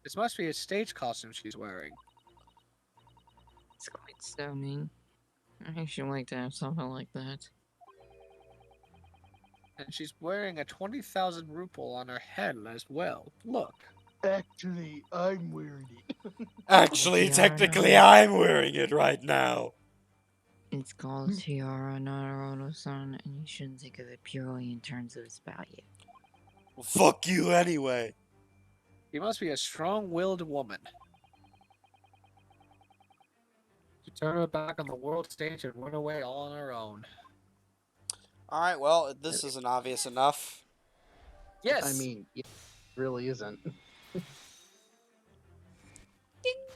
This must be a stage costume she's wearing. It's quite stunning. I actually like to have something like that. And she's wearing a 20,000 ruple on her head as well. Look. Actually, I'm wearing it. Actually, Tiara. technically, I'm wearing it right now. It's called Tiara, Naruto-san, and you shouldn't think of it purely in terms of its value. Well, fuck you anyway. She must be a strong-willed woman. To turn her back on the world stage and run away all on her own. Alright, well, this isn't obvious enough. Yes! I mean, it really isn't.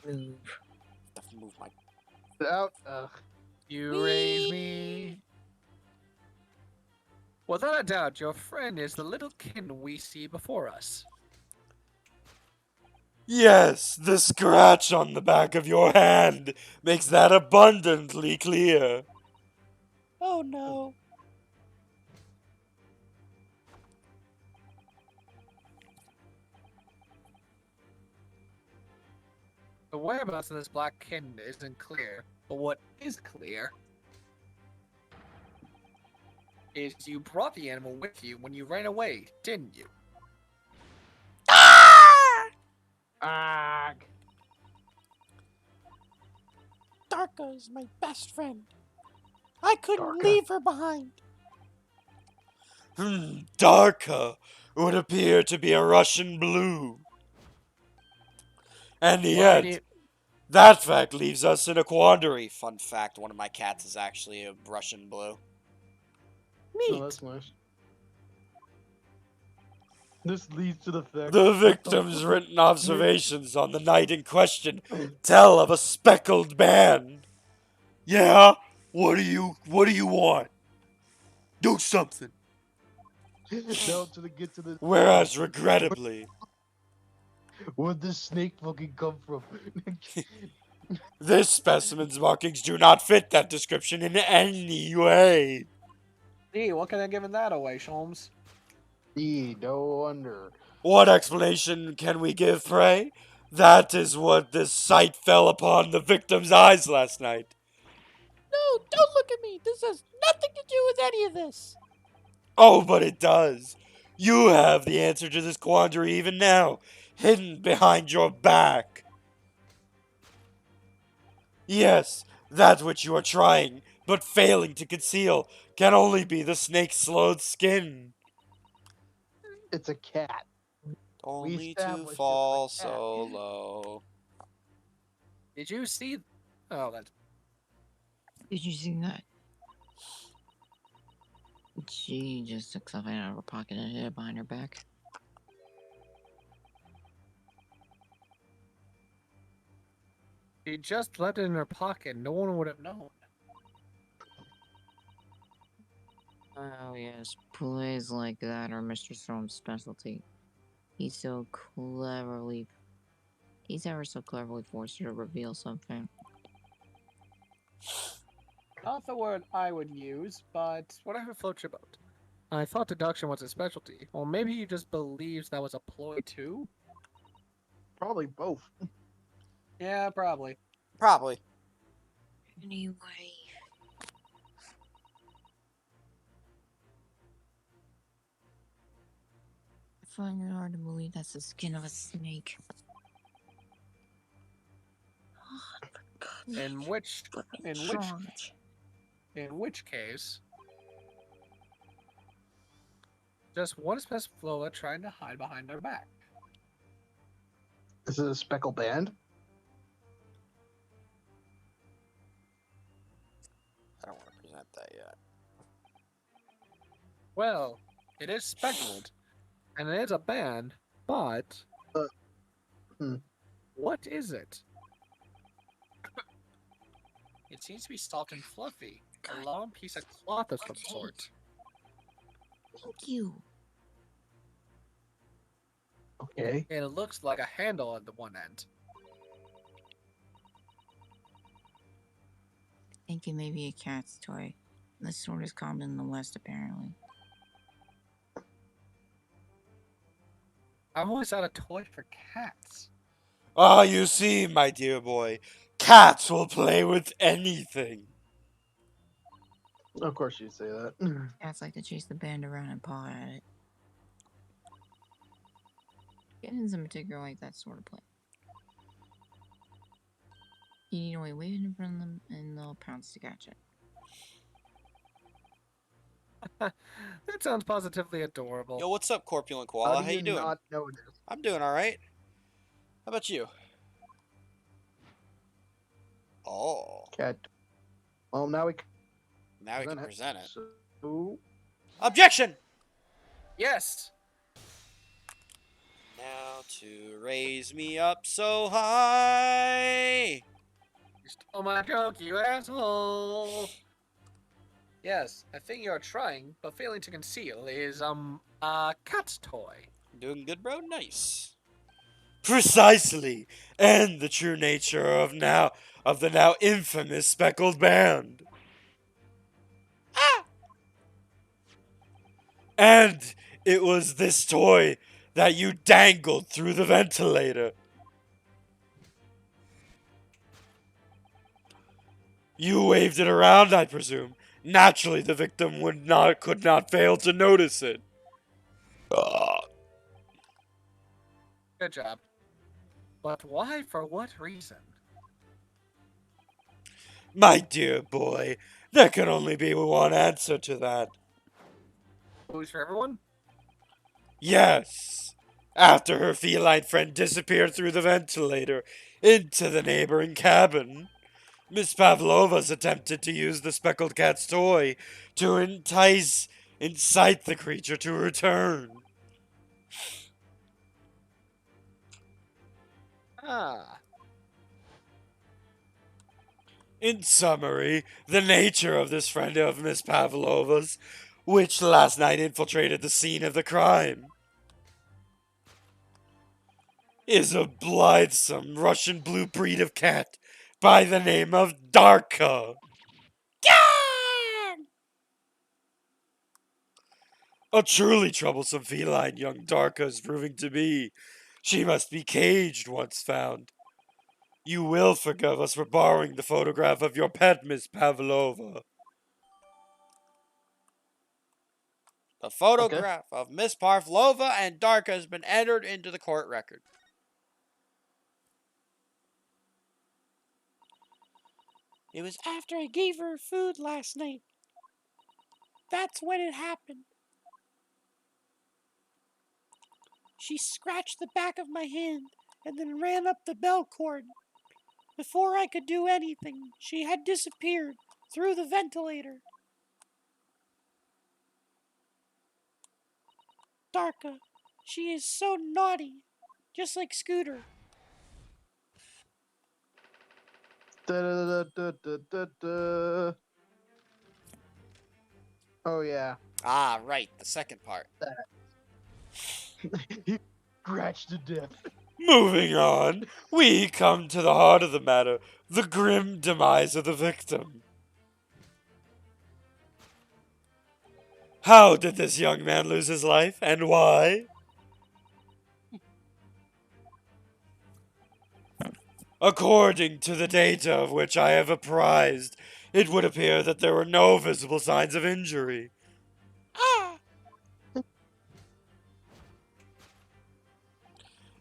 Move. Move my... Out. You raise me. Without a doubt, your friend is the little kitten we see before us. Yes, the scratch on the back of your hand makes that abundantly clear. Oh no. The whereabouts of this black kitten isn't clear, but what is clear is you brought the animal with you when you ran away, didn't you? Ah, Darka is my best friend. I couldn't Darka. leave her behind. Darka would appear to be a Russian blue. And Why yet, do you... that fact leaves us in a quandary. Fun fact, one of my cats is actually a Russian blue. Neat. Oh, that's nice. This leads to the fact The victim's written observations on the night in question tell of a speckled band. Yeah? What do you want? Do something. No, to the get to the. Whereas, regrettably, Where'd this snake fucking come from? this specimen's markings do not fit that description in any way. Gee, what could have given that away, Sholmes? No wonder. What explanation can we give, pray? That is what this sight fell upon the victim's eyes last night. No, don't look at me. This has nothing to do with any of this. Oh, but it does. You have the answer to this quandary even now, hidden behind your back. Yes, that which you are trying, but failing to conceal, can only be the snake sloth's skin. It's a cat. Only to established it's a fall cat. so low. Did you see... Oh, that's... Did you see that? She just took something out of her pocket and hid it behind her back. She just left it in her pocket. No one would have known. Oh yes, plays like that are Mr. Storm's specialty. He's so cleverly... He's ever so cleverly forced her to reveal something. Not the word I would use, but Whatever floats your boat. I thought deduction was a specialty. Or maybe he just believes that was a ploy too? Probably both. yeah, probably. Probably. Anyway... I find it hard to believe that's the skin of a snake. In which case, just one specific Flora trying to hide behind their back. Is it a speckle band? I don't want to present that yet. Well, it is speckled, and it is a band, but what is it? It seems to be soft and fluffy, a long piece of cloth of some sort. Thank you. Okay. And it looks like a handle at the one end. I think it may be a cat's toy. This sort is common in the West, apparently. I've always had a toy for cats. Ah, you see, my dear boy, cats will play with anything. Of course you'd say that. Cats like to chase the band around and paw at it. Kittens in particular like that sort of play. You need to wave it in front of them and they'll pounce to catch it. That sounds positively adorable. Yo, what's up, Corpulent Koala? How How do you doing? not know this? I'm doing alright. How about you? Oh, Cat. Well, now we now we can present it. So, Objection! Yes! Now to raise me up so high. You stole my joke, you asshole! Yes, a thing you're trying but failing to conceal is a cat's toy. Doing good, bro. Nice. Precisely, and the true nature of the now infamous speckled band. Ah! And it was this toy that you dangled through the ventilator. You waved it around, I presume. Naturally, the victim could not fail to notice it. Good job. But why? For what reason? My dear boy, there can only be one answer to that. Booze for everyone? Yes. After her feline friend disappeared through the ventilator into the neighboring cabin, Miss Pavlova's attempted to use the speckled cat's toy to incite the creature to return. Ah. In summary, the nature of this friend of Miss Pavlova's, which last night infiltrated the scene of the crime, is a blithesome Russian blue breed of cat by the name of Darka. A truly troublesome feline young Darka is proving to be. She must be caged once found. You will forgive us for borrowing the photograph of your pet, Miss Pavlova. The photograph of Miss Pavlova and Darka has been entered into the court record. It was after I gave her food last night. That's when it happened. She scratched the back of my hand and then ran up the bell cord. Before I could do anything, she had disappeared through the ventilator. Darka, she is so naughty, just like Scooter. Da-da-da-da-da-da-da. Oh yeah. Ah, right, the second part. He scratched to death. Moving on, we come to the heart of the matter, the grim demise of the victim. How did this young man lose his life, and why? According to the data of which I have apprised, it would appear that there were no visible signs of injury.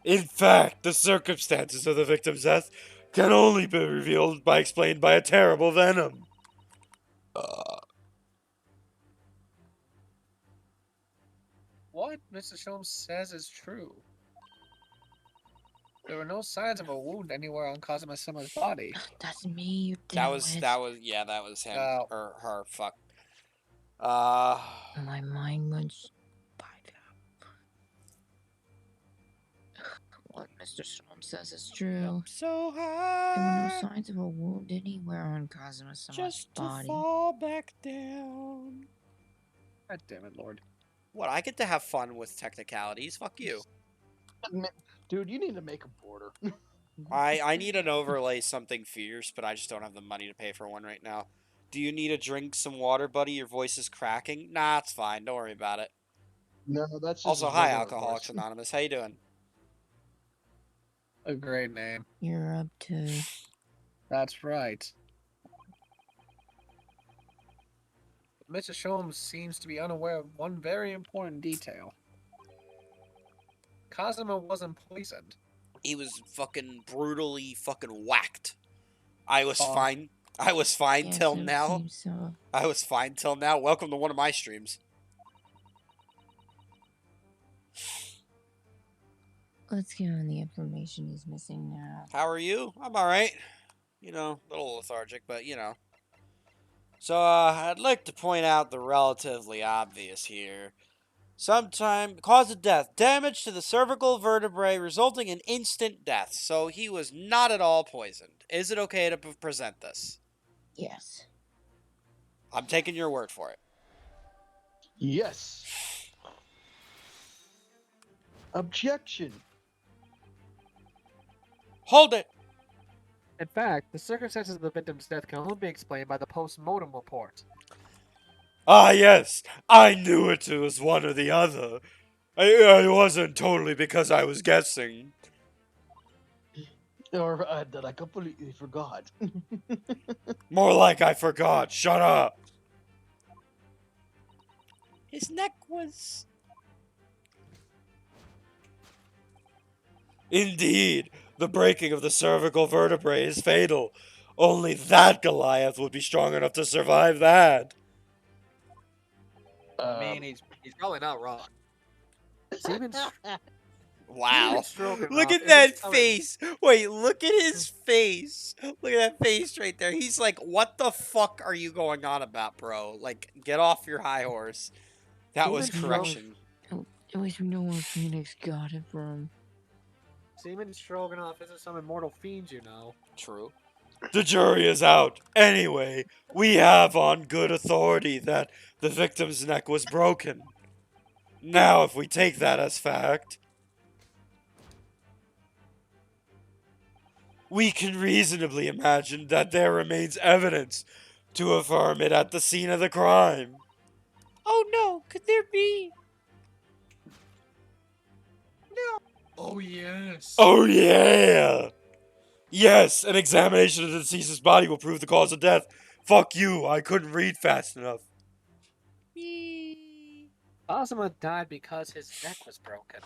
In fact, the circumstances of the victim's death can only be explained by a terrible venom. What Mr. Sholmes says is true. There were no signs of a wound anywhere on Kazuma-sama's body. That's me, you That dimwit. was him. Oh. Or her, fuck. My mind went by that. What Mr. Storm says is true. So There were high, no signs of a wound anywhere on Kazuma-sama's just to body. fall back down. God damn it, Lord. What, I get to have fun with technicalities, fuck you. Dude, you need to make a border. I need an overlay something fierce, but I just don't have the money to pay for one right now. Do you need a drink, some water, buddy? Your voice is cracking? Nah, it's fine. Don't worry about it. No, that's just Also, his hi, regular Alcoholics voice. Anonymous. How you doing? A great name. You're up to. That's right. Mr. Sholmes seems to be unaware of one very important detail. Kazuma wasn't poisoned. He was fucking brutally fucking whacked. I was Oh. fine. I was fine Yes, till it now. seems so. I was fine till now. Welcome to one of my streams. Let's give him the information he's missing now. How are you? I'm alright. You know, a little lethargic, but you know. So, I'd like to point out the relatively obvious here. Cause of death, damage to the cervical vertebrae resulting in instant death. So he was not at all poisoned. Is it okay to present this? Yes. I'm taking your word for it. Yes. Objection. Hold it! In fact, the circumstances of the victim's death can only be explained by the post-mortem report. Ah, yes! I knew it was one or the other. I wasn't totally because I was guessing. Or that I completely forgot. More like I forgot. Shut up! His neck was... Indeed, the breaking of the cervical vertebrae is fatal. Only that Goliath would be strong enough to survive that. I mean, he's probably not wrong. Seaman Wow. Stroganoff Look at isn't that telling- face. Wait, look at his face. Look at that face right there. He's like, what the fuck are you going on about, bro? Like, get off your high horse. That was Seaman correction. At least we know where Phoenix got it from. Seaman Stroganoff isn't some immortal fiend, you know. True. The jury is out. Anyway, we have on good authority that the victim's neck was broken. Now, if we take that as fact, we can reasonably imagine that there remains evidence to affirm it at the scene of the crime. Oh no, could there be? Oh yes. Oh yeah! Yes, an examination of the deceased's body will prove the cause of death. Fuck you, I couldn't read fast enough. Kazuma died because his neck was broken.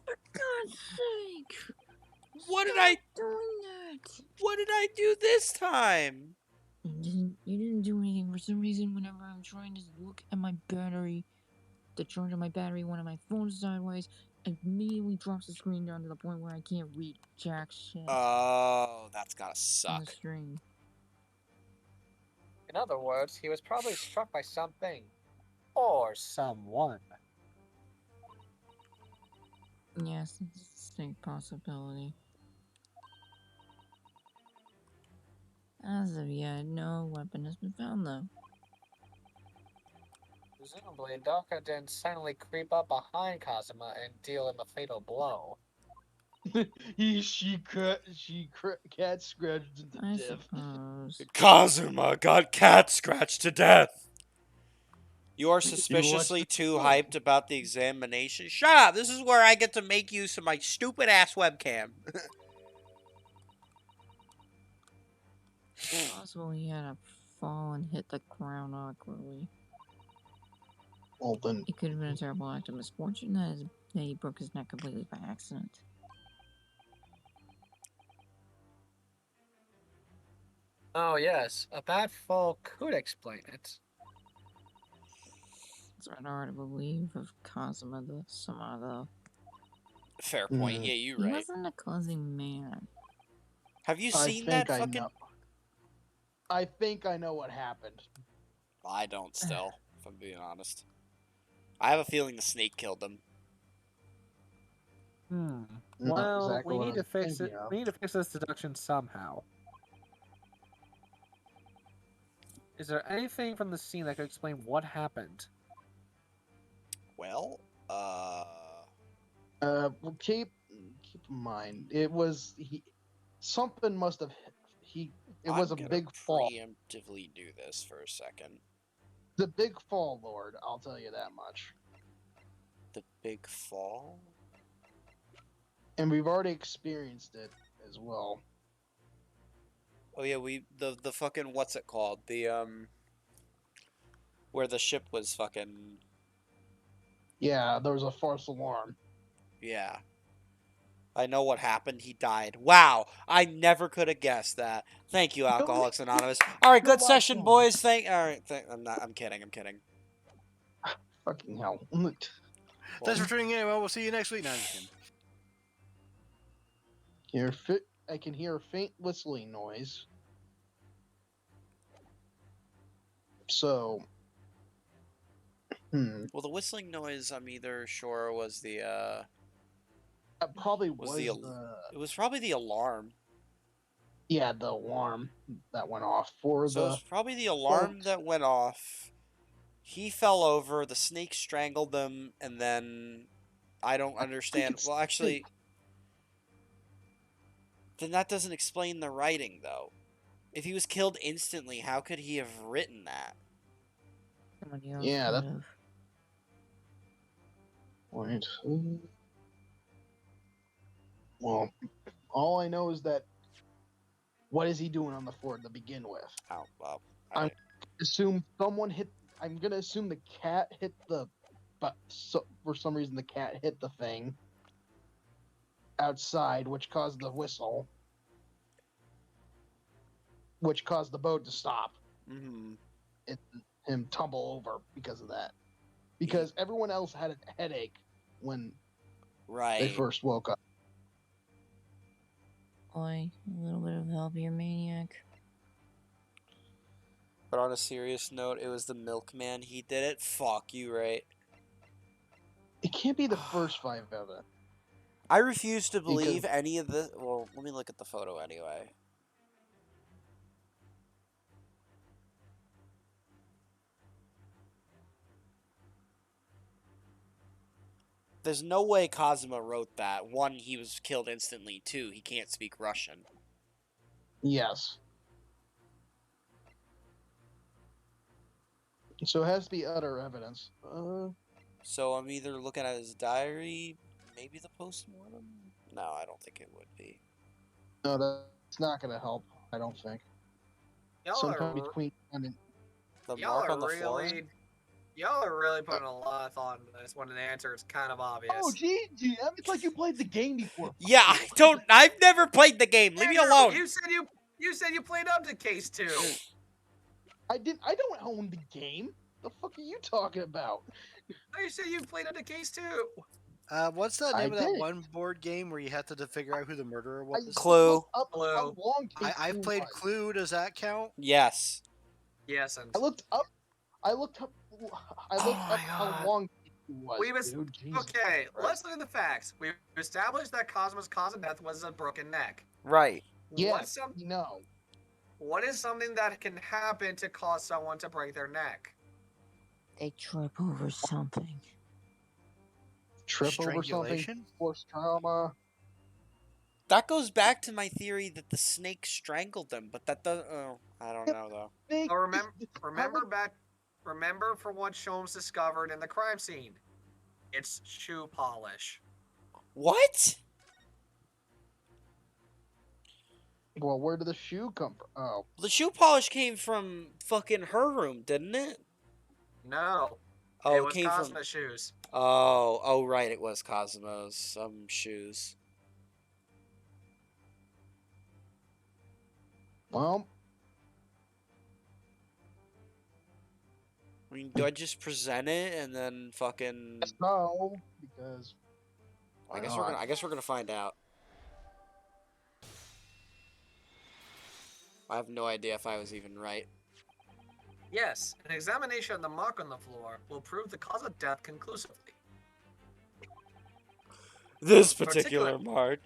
For God's sake! What did Stop I doing that? What did I do this time? You didn't do anything. For some reason, whenever I'm trying to look at my battery, the charge on my battery, one of my phones sideways, immediately drops the screen down to the point where I can't read jack shit Oh, that's gotta on suck. the screen. In other words, he was probably struck by something. Or someone. Yes, it's a distinct possibility. As of yet, no weapon has been found, though. Presumably, Doka didn't suddenly creep up behind Kazuma and deal him a fatal blow. she cat scratched into I death. suppose. Kazuma got cat scratched to death. You are watched suspiciously the too film. hyped about the examination. Shut up! This is where I get to make use of my stupid ass webcam. It's possible he had a fall and hit the ground awkwardly. Well then, It could have been a terrible act of misfortune that he broke his neck completely by accident. Oh yes, a bad fall could explain it. It's rather hard to believe of Kazuma the Sama, though. Fair point. Yeah, you're He right. wasn't a clumsy man. Have you I seen think that I fucking? know. I think I know what happened. I don't still, if I'm being honest. I have a feeling the snake killed him. Hmm. Not Well, exactly we what need I to was fix it. thinking of. We need to fix this deduction somehow. Is there anything from the scene that could explain what happened? Well, Well, keep in mind, it was something must have it was I'm a gonna big fall. preemptively do this for a second. The big fall, Lord. I'll tell you that much. The big fall? And we've already experienced it as well. Oh yeah, the fucking what's it called? The where the ship was fucking Yeah, there was a false alarm. yeah. I know what happened. He died. Wow, I never could have guessed that. Thank you, Alcoholics Anonymous. All right, good session, boys. All right, I'm kidding. I'm kidding. Fucking hell. Thanks for tuning in. Well, we'll see you next week. No, I'm just kidding. I can hear a faint whistling noise. So, Well, the whistling noise I'm either sure was the that probably Was was the the. it was probably the alarm. Yeah, the alarm that went off for So the it's probably the alarm folks. that went off. He fell over, the snake strangled him, and then I don't think understand. it's Well, actually, then that doesn't explain the writing, though. If he was killed instantly, how could he have written that? Someone else Yeah, could that's have. point. Well, all I know is that what is he doing on the floor to begin with? Oh, well, I'm I, assume someone hit. I'm gonna assume the cat hit the, but so, for some reason the cat hit the thing outside, which caused the whistle, which caused the boat to stop. mm-hmm. And him tumble over because of that. Because everyone else had a headache when they Right. first woke up. Oi, a little bit of help here, maniac. But on a serious note, it was the milkman. He did it. Fuck you, right? It can't be the first 5 ever. I refuse to Because- believe any of the. Well, let me look at the photo anyway. There's no way Kazuma wrote that. One, he was killed instantly. Two, he can't speak Russian. Yes. So it has to be other evidence. So I'm either looking at his diary, maybe the postmortem? No, I don't think it would be. No, that's not gonna help. I don't think. Y'all Sometime are, between. I mean, The y'all mark are on the floor? really, y'all are really putting a lot of thought into this when the answer is kind of obvious. oh, GM, it's like you played the game before. Yeah, I don't. I've never played the game. Leave me Andrew, alone. You said you played up to case 2. I don't own the game. The fuck are you talking about? You said you played up to case 2. What's the I name of that did. one board game where you had to figure out who the murderer was? Clue. Looked up Clue. how long case I've two played was. Clue. Does that count? Yes. Yes, and I looked up my how God. long case two was. We was- Dude, Jesus okay, Christ. let's look at the facts. We've established that Cosmo's cause of death was a broken neck. Right. Yes, no. What is something that can happen to cause someone to break their neck? They trip over something. Trip over something, Strangulation? force trauma. That goes back to my theory that the snake strangled them, but that doesn't. Oh, I don't know though. Think, Oh, remember for what Sholmes discovered in the crime scene. It's shoe polish. What? well, where did the shoe come from? Oh, The shoe polish came from fucking her room, didn't it? No, Oh, it was came Cosmo's from. shoes. Oh, right. It was Cosmo's shoes. well, I mean, do I just present it and then fucking? no, because I guess we're gonna find out. I have no idea if I was even right. Yes, an examination of the mark on the floor will prove the cause of death conclusively. This particular mark,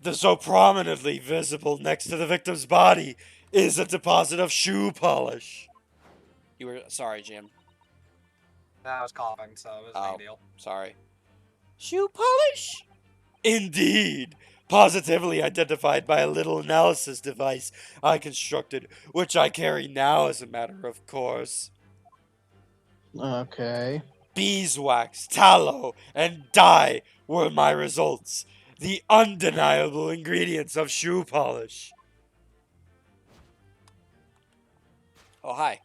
the so prominently visible next to the victim's body, is a deposit of shoe polish. You were sorry, Jim. I was coughing, so it was a Oh. big deal. Sorry. Shoe polish? Indeed. Positively identified by a little analysis device I constructed, which I carry now as a matter of course. okay. Beeswax, tallow, and dye were my results. The undeniable ingredients of shoe polish. Oh, hi.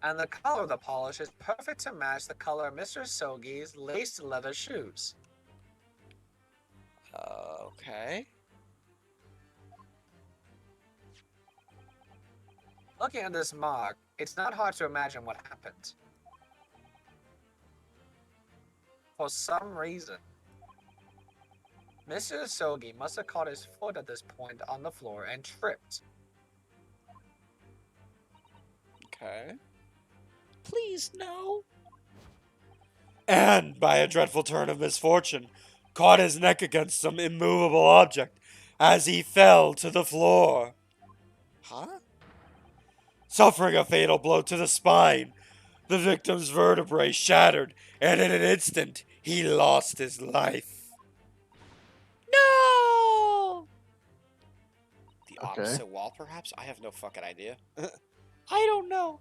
And the color of the polish is perfect to match the color of Mr. Sogi's laced leather shoes. Okay. Looking at this mark, it's not hard to imagine what happened. For some reason, Mr. Sogi must have caught his foot at this point on the floor and tripped. Okay. Please, no. And, by a dreadful turn of misfortune, caught his neck against some immovable object, as he fell to the floor. Huh? Suffering a fatal blow to the spine, the victim's vertebrae shattered, and in an instant, he lost his life. No! The Okay. opposite wall, perhaps? I have no fucking idea. I don't know.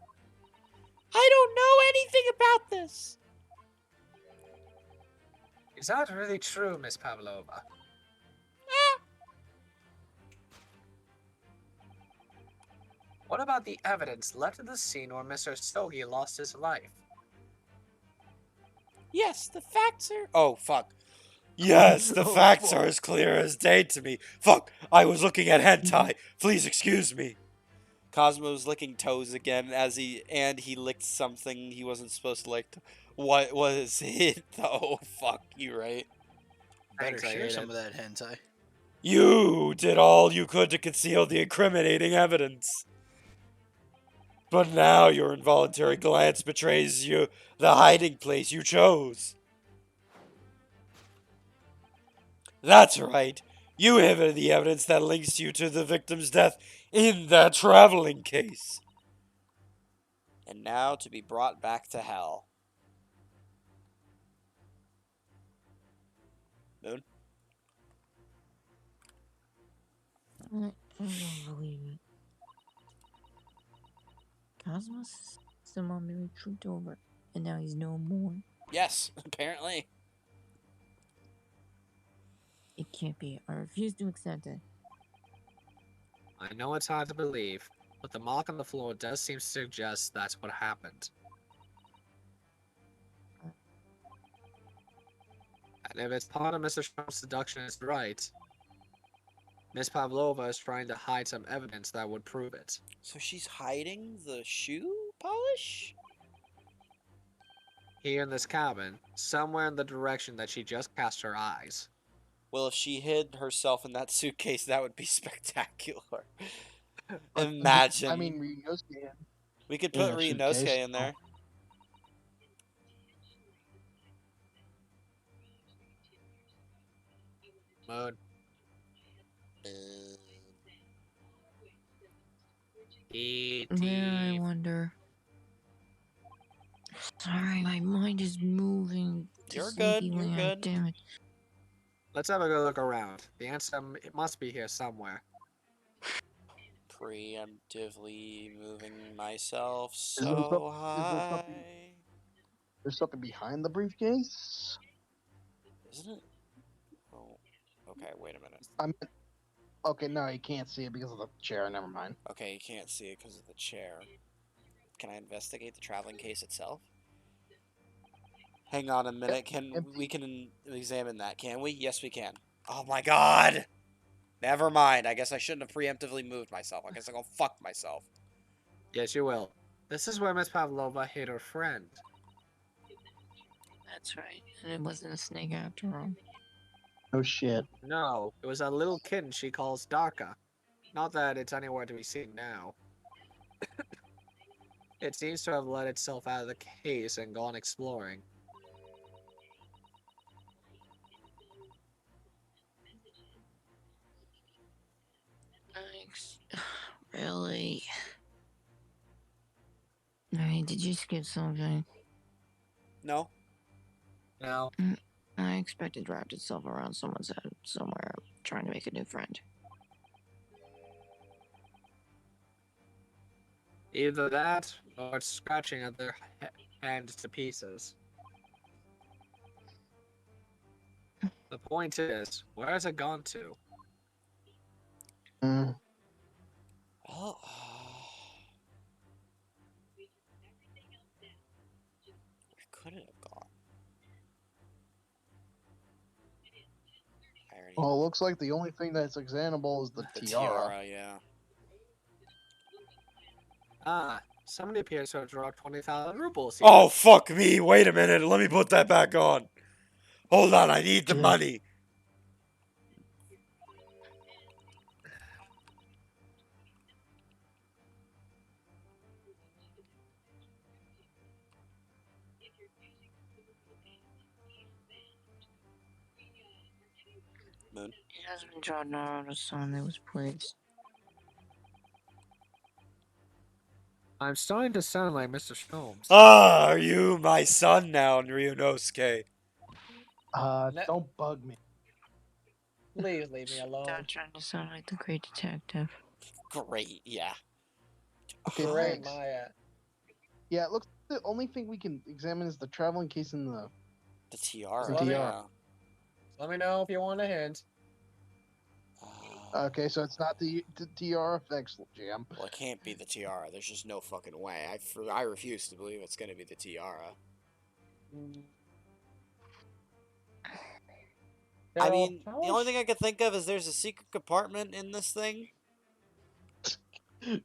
I don't know anything about this. Is that really true, Miss Pavlova? What about the evidence left at the scene where Mr. Stogie lost his life? Yes, the facts are. Oh, fuck. Yes, the Oh, facts fuck. are as clear as day to me. Fuck, I was looking at hentai. Please excuse me. Cosmo's licking toes again and he licked something he wasn't supposed to lick. What was it though? Fuck you, right? Better Thanks, I share ate some it. of that hentai. You did all you could to conceal the incriminating evidence. But now your involuntary glance betrays you the hiding place you chose. That's right. You hid the evidence that links you to the victim's death in that traveling case. And now to be brought back to hell. Moon? I don't believe it. Cosmos Samami trooped over, and now he's no more. Yes, apparently. It can't be. I refuse to accept it. I know it's hard to believe, but the mark on the floor does seem to suggest that's what happened. And if it's part of Mr. Trump's seduction is right, Miss Pavlova is trying to hide some evidence that would prove it. So she's hiding the shoe polish? Here in this cabin, somewhere in the direction that she just cast her eyes. Well, if she hid herself in that suitcase, that would be spectacular. But, Imagine. I mean, Ryunosuke we could in put a Ryunosuke suitcase. in there. Moon. Yeah, I wonder. Sorry, my mind is moving. to You're good, sleepy you're land, good. Damn it. Let's have a good look around. The answer it must be here somewhere. Preemptively moving myself there so something- high. There's something behind the briefcase. Isn't it? Oh, okay, wait a minute. Okay, no, you can't see it because of the chair. Never mind. Okay, you can't see it because of the chair. Can I investigate the traveling case itself? Hang on a minute. We can examine that, can we? Yes, we can. Oh my god! Never mind. I guess I shouldn't have preemptively moved myself. I guess I'll go fuck myself. Yes, you will. This is where Miss Pavlova hid her friend. That's right. And it wasn't a snake after all. Oh shit. No, it was a little kitten she calls Darka. Not that it's anywhere to be seen now. It seems to have let itself out of the case and gone exploring. Thanks. Really? Alright, did you skip something? No? Now, I expect it wrapped itself around someone's head somewhere, trying to make a new friend. either that, or it's scratching at their hand to pieces. The point is, where has it gone to? Mm. Well, where could it have gone? I already... Well, it looks like the only thing that's examinable is the tiara. Yeah. Ah, somebody appears to have dropped 20,000 rubles here. Oh, fuck me. Wait a minute. Let me put that back on. Hold on. I need the Yeah. money. Moon. It has been drawn Naruto's son that was placed. I'm starting to sound like Mr. Sholmes. Ah, are you my son now, Ryunosuke? No. Don't bug me. Please leave me alone. Stop trying to sound like the great detective. Great, yeah. Okay, Great thanks. Maya. Yeah, it looks like the only thing we can examine is the traveling case in the The tiara. Let me- Yeah. Let me know if you want a hint. Okay, so it's not the TRFX jam. Well, it can't be the tiara. There's just no fucking way. I refuse to believe it's gonna be the tiara. I Carol, mean, how the is- only thing I could think of is there's a secret compartment in this thing.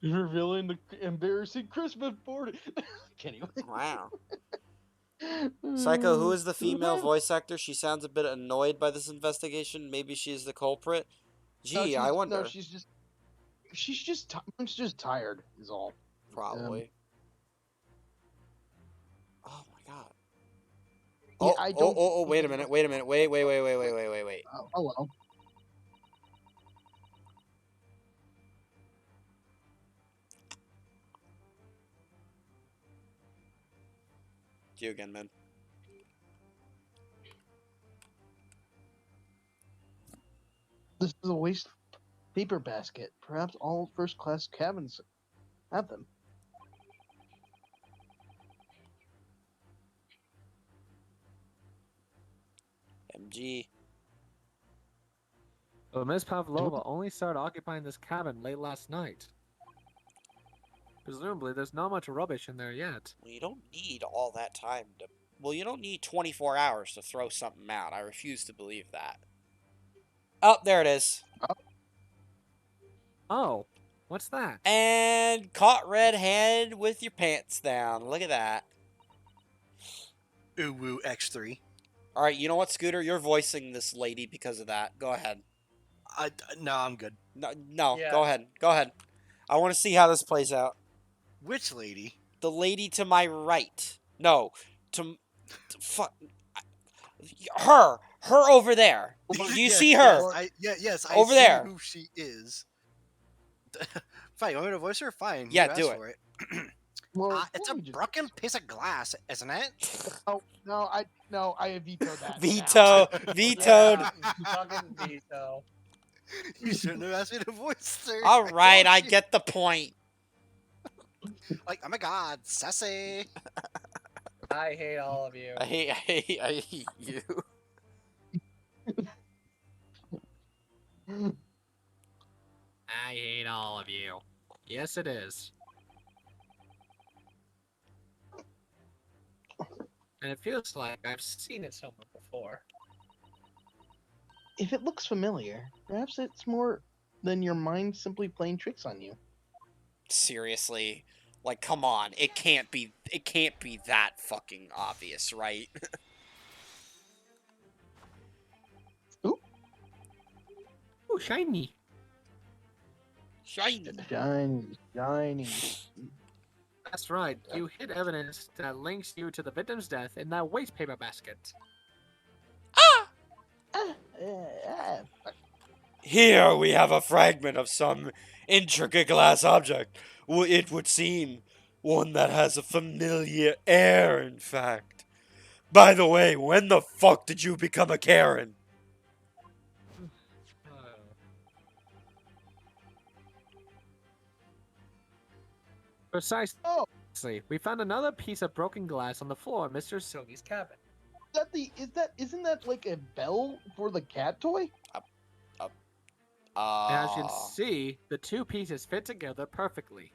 Revealing the embarrassing Christmas party. Anyway. Wow. Psycho, who is the female voice actor? She sounds a bit annoyed by this investigation. Maybe she's the culprit. Gee, I wonder. No, she's just tired. Is all. Probably. Oh my god. Yeah, Oh, wait a minute, wait. Hello. It's you again, man. This is a waste paper basket. Perhaps all first-class cabins have them. MG. But Miss Pavlova only started occupying this cabin late last night. Presumably, there's not much rubbish in there yet. Well, you don't need all that time to... Well, you don't need 24 hours to throw something out. I refuse to believe that. Oh, there it is. Oh, what's that? And caught red-handed with your pants down. Look at that. Ooh woo X3. All right, you know what, Scooter? You're voicing this lady because of that. Go ahead. No, I'm good. No, Yeah. go ahead. Go ahead. I want to see how this plays out. Which lady? The lady to my right. No, fuck. Her over there. Do you Yes, see her? Yes, I Over see there. who she is. Fine, you want me to voice her? Fine. Yeah, you do asked it. for it. Well, It's a let me just- broken piece of glass, isn't it? Oh no, I vetoed that. Vetoed. Yeah, fucking veto. You shouldn't have asked me to voice her. All right, told I you. get the point. Like, oh my god, sassy. I hate all of you. I hate you. I hate all of you. Yes, it is. And it feels like I've seen it somewhere before. If it looks familiar, perhaps it's more than your mind simply playing tricks on you. Seriously, like, come on. It can't be that fucking obvious, right? Ooh, shiny. Shiny. Shiny. That's right. You hid evidence that links you to the victim's death in that waste paper basket. Here we have a fragment of some intricate glass object. It would seem one that has a familiar air, in fact. By the way, when the fuck did you become a Karen? Precisely. Oh. We found another piece of broken glass on the floor of Mr. Silvy's cabin. Isn't that like a bell for the cat toy? As you can see, the two pieces fit together perfectly.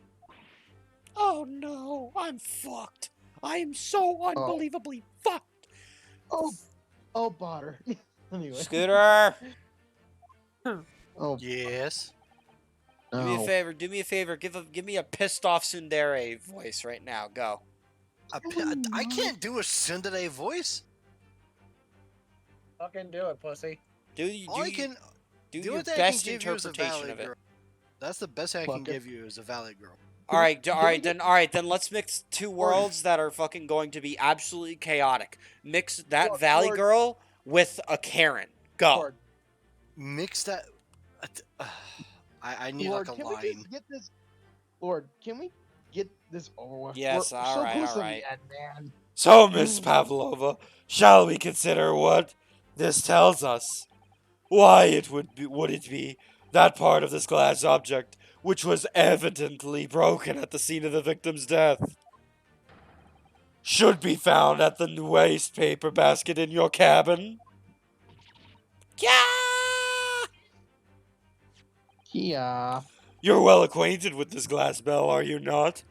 Oh no, I'm fucked. I am so unbelievably fucked. Oh, Potter. Anyway. Scooter, Oh, Yes. do me a favor. Do me a favor. Give me a pissed off tsundere voice right now. Go. I can't do a Cinderella voice. Fucking do it, pussy. Do you All I can do the your only thing I can best give you is a interpretation valid of it? girl. That's the best I can Fuck it. give you is a valid girl. All right, then let's mix two worlds that are fucking going to be absolutely chaotic. Mix that Lord, Valley Lord. girl with a Karen. Go. Lord. Mix that. I need Lord, like a can we line. just get this? Lord, can we get this over with? Yes, We're so alright, close to alright. the end, man. So, Miss Pavlova, shall we consider what this tells us? Why would it be that part of this glass object which was evidently broken at the scene of the victim's death should be found at the waste paper basket in your cabin? Yeah! Yeah. You're well acquainted with this glass bell, are you not?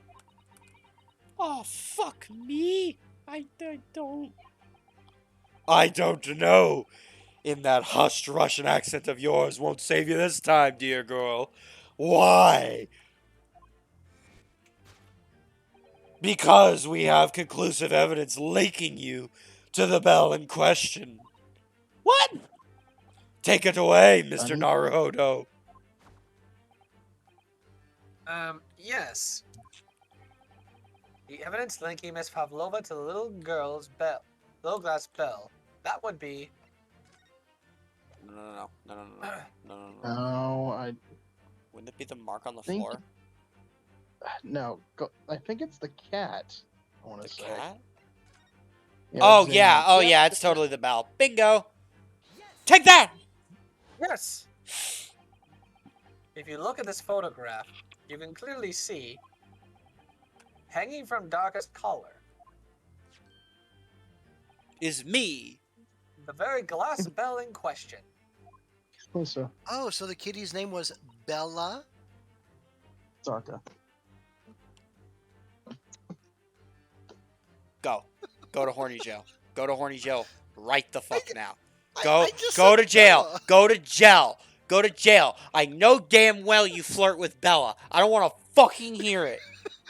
Oh, fuck me. I don't. I don't know. In that hushed Russian accent of yours won't save you this time, dear girl. Why? Because we have conclusive evidence linking you to the bell in question. What? Take it away, Mr. Honey? Naruhodo. Yes. The evidence linking Miss Pavlova to the little girl's bell, little glass bell. That would be. No. No, I Wouldn't it be the mark on the think floor? no. I think it's the cat. I want The to say. cat? Yeah, Oh, it's in yeah. there. Oh, Yep, yeah. It's totally the bell. Bingo. Take that! Yes. If you look at this photograph, you can clearly see, hanging from Darka's collar, Is me. the very glass bell in question. So Oh, so the kitty's name was Bella? Zarka. Go. Go to horny jail. Go to horny jail right the fuck now. I Go just go said to jail. Bella. Go to jail. Go to jail. I know damn well you flirt with Bella. I don't want to fucking hear it.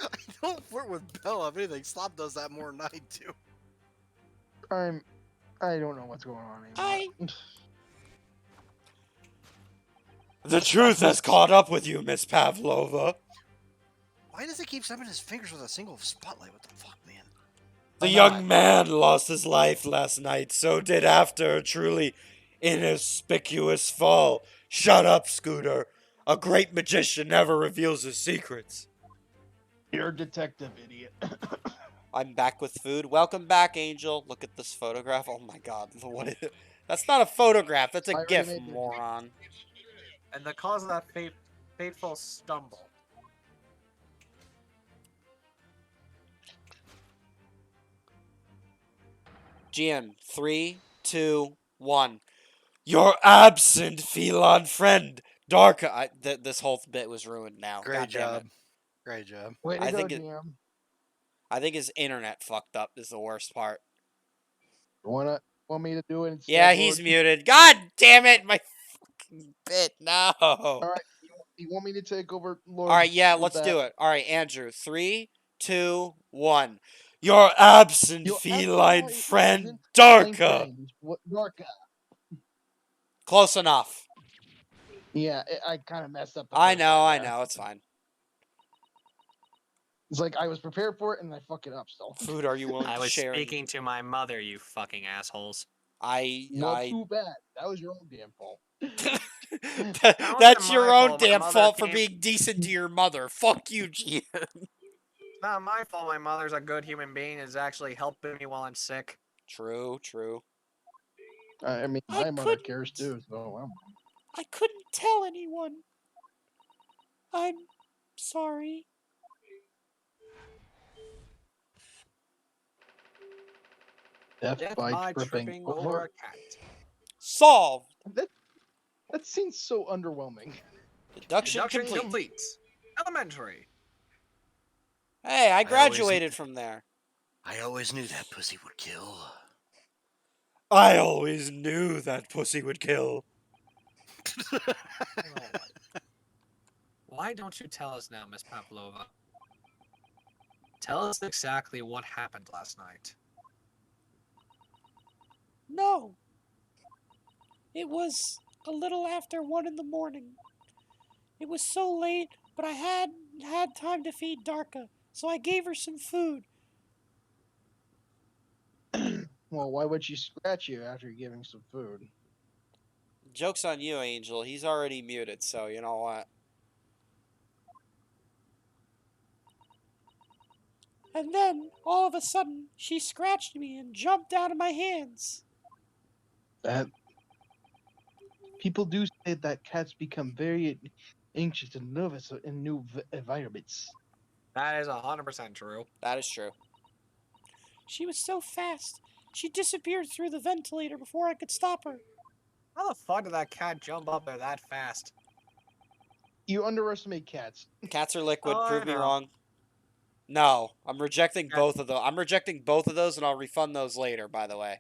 I don't flirt with Bella. If anything, Slop does that more than I do. I don't know what's going on anymore. The truth has caught up with you, Miss Pavlova. Why does he keep snapping his fingers with a single spotlight? What the fuck, man? The young man lost his life last night, so did after a truly inconspicuous fall. Shut up, Scooter. A great magician never reveals his secrets. You're a detective, idiot. I'm back with food. Welcome back, Angel. Look at this photograph. Oh my god. What is it? That's not a photograph. That's I a already GIF, made the- moron. And the cause of that fateful stumble. GM, 3, 2, 1. Your absent feline friend, Darka. This whole bit was ruined now. Great God damn job. it. Great job. Way to I go, think it- GM. I think his internet fucked up is the worst part. Want me to do it instead? Yeah, he's Lord? muted. God damn it, my fucking bit. No. All right. You want me to take over, Lord? All right, yeah, let's do it. All right, Andrew. 3, 2, 1. Your absent Your feline absent friend, feline Darka. What, Darka? Close enough. Yeah, I kind of messed up. The I first know, time I there. know. It's fine. It's like I was prepared for it and I fuck it up still. Food, are you willing I to was share? speaking to my mother, you fucking assholes. Not too bad. That was your own damn fault. That's my your own fault. My damn mother fault for came- being decent to your mother. Fuck you, Gian. It's not my fault my mother's a good human being and is actually helping me while I'm sick. True, true. I mean, I my mother couldn't- cares too. So I couldn't tell anyone. I'm sorry. death by tripping over over. a cat. Solved. That seems so underwhelming. Deduction Deduction complete. complete. Elementary. Hey, I always- graduated from there. I always knew that pussy would kill. I always knew that pussy would kill. Why don't you tell us now, Miss Pavlova? Tell us exactly what happened last night. No. It was a little after 1 in the morning. It was so late, but I hadn't had time to feed Darka, so I gave her some food. Well, why would she scratch you after giving some food? Joke's on you, Angel. He's already muted, so you know what? And then, all of a sudden, she scratched me and jumped out of my hands. That people do say that cats become very anxious and nervous in new environments. That is 100% true. That is true. She was so fast. She disappeared through the ventilator before I could stop her. How the fuck did that cat jump up there that fast? You underestimate cats. Cats are liquid. Oh, I Prove me know. wrong. No, I'm rejecting Cat- both of those. I'm rejecting both of those, and I'll refund those later, by the way.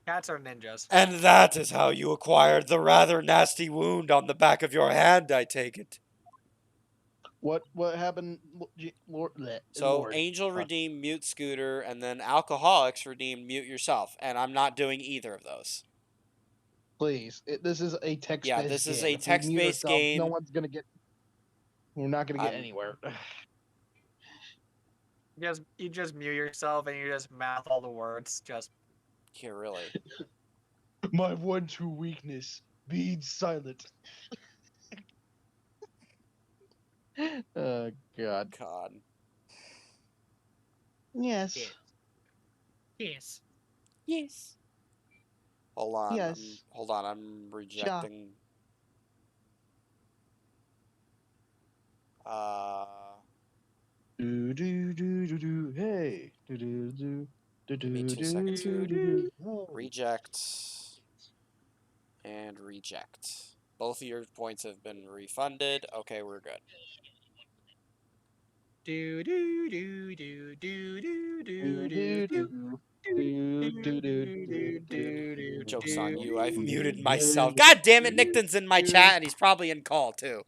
Cats are ninjas. And that is how you acquired the rather nasty wound on the back of your hand, I take it. What happened, Lord? So Lord. Angel redeemed Mute Scooter, and then Alcoholics redeemed Mute Yourself, and I'm not doing either of those. Please, this is a text-based Yeah, this is game. a If we mute text-based ourselves, game. No one's gonna get. We're not gonna get I'm- anywhere. You just mute yourself and you just mouth all the words. Just Here, really. My one true weakness: being silent. Oh God. God. Yes. Yes. Yes. Hold on. Yes. Hold on. I'm rejecting. Do do do do do. Hey. Do do do. Do Give me do 2 do seconds do here. do do. Reject. And reject. Both of your points have been refunded. Okay, we're good. do do do do do do Do do do do do do do do. Joke's on you. I've do. muted myself. God damn it, Nickton's in my chat and he's probably in call too.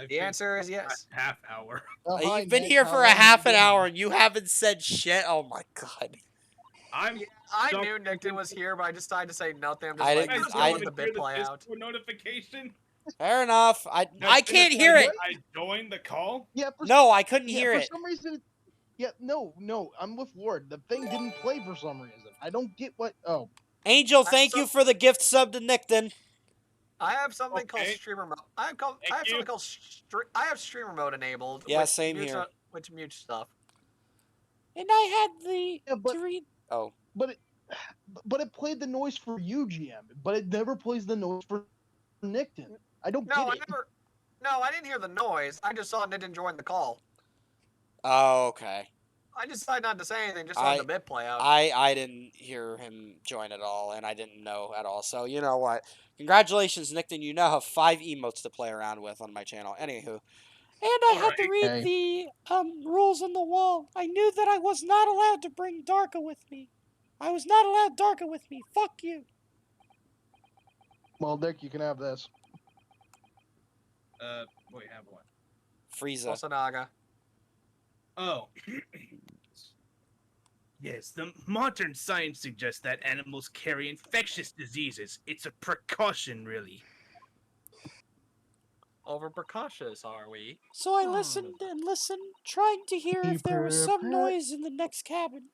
The answer is yes. Half hour. Oh, hi, You've been Nick. here How for a long have you half an been? hour and you haven't said shit. Oh my god. I'm. I so knew Nickton was here, but I decided to say nothing. I'm just I like, didn't- just I letting the hear bit play out. Discord notification. Fair enough. I That can't signifies hear it. that I joined the call. Yeah. No, I couldn't Yeah, hear for it. some reason. Yeah, no, I'm with Ward. The thing didn't play for some reason. I don't get what. Oh, Angel, I thank saw- you for the gift sub to Nickton. I have something called Okay. streamer mode. I have Thank something you. called I have streamer mode enabled. Yeah, which same mutes here. Which mutes stuff. And I had the yeah, but to read. Oh, it played the noise for you, GM, but it never plays the noise for Nickton. I don't No, get it. No, I didn't hear the noise. I just saw Nickton join the call. oh, okay. I decided not to say anything, just let the bit play out. I didn't hear him join at all, and I didn't know at all. So you know what? Congratulations, Nickton. You now have 5 emotes to play around with on my channel. Anywho, and I had to read the rules on the wall. I knew that I was not allowed to bring Darka with me. I was not allowed Darka with me. Fuck you. Well, Nick, you can have this. Wait, have what? Frieza. Osanaga. Oh. Yes, the modern science suggests that animals carry infectious diseases. It's a precaution, really. Over precautious, are we? So I listened and listened, trying to hear if there was some noise in the next cabin.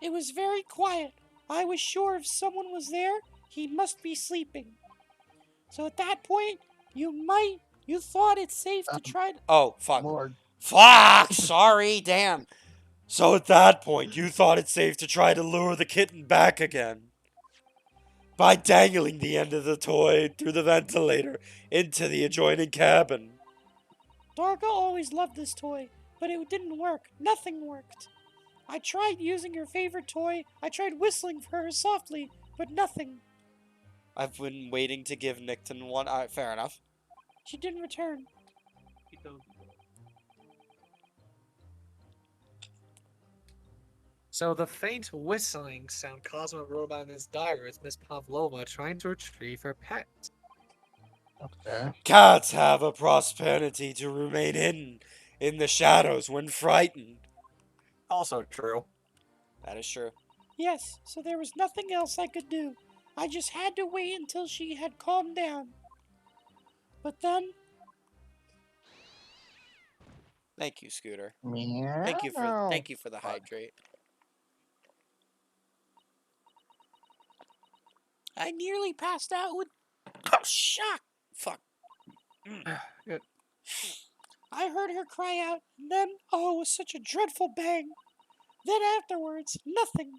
It was very quiet. I was sure if someone was there, he must be sleeping. So at that point, you thought it's safe to try to... Oh, fuck. Lord. Fuck! Sorry, damn. So at that point, you thought it safe to try to lure the kitten back again. By dangling the end of the toy through the ventilator into the adjoining cabin. Darka always loved this toy, but it didn't work. Nothing worked. I tried using your favorite toy. I tried whistling for her softly, but nothing. I've been waiting to give Nickton one. Fair enough. She didn't return. So the faint whistling sound Kazuma wrote about in his diary is Miss Pavlova trying to retrieve her pet. Okay. Cats have a prosperity to remain hidden in the shadows when frightened. Also true. That is true. Yes, so there was nothing else I could do. I just had to wait until she had calmed down. But then... Thank you, Scooter. Meow. Thank you for the hydrate. I nearly passed out with shock. Fuck. Good. I heard her cry out, and then, oh, it was such a dreadful bang. Then afterwards, nothing.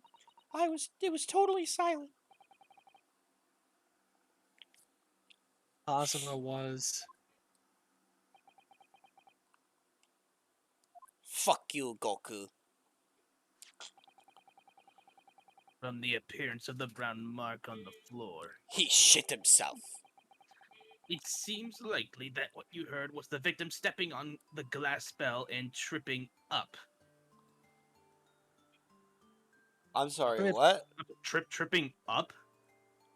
It was totally silent. Kazuma was. Fuck you, Goku. From the appearance of the brown mark on the floor, He shit himself. it seems likely that what you heard was the victim stepping on the glass spell and tripping up. I'm sorry, Wait. what? Tripping up?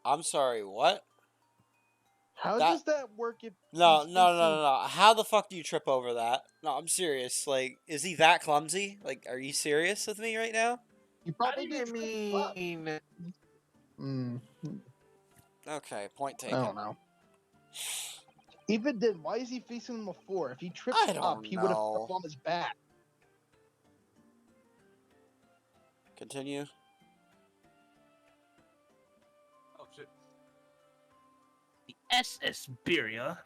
I'm sorry, what? How That- does that work if No, he's no, no, facing- no, no. How the fuck do you trip over that? No, I'm serious. Like, is he that clumsy? Like, are you serious with me right now? You How probably do you did trip up. mean? Okay, point I taken. don't know. Even then, why is he facing on the floor? If he tripped I don't up, he would have know. flipped on his back. Continue. Oh shit! The SS Burial,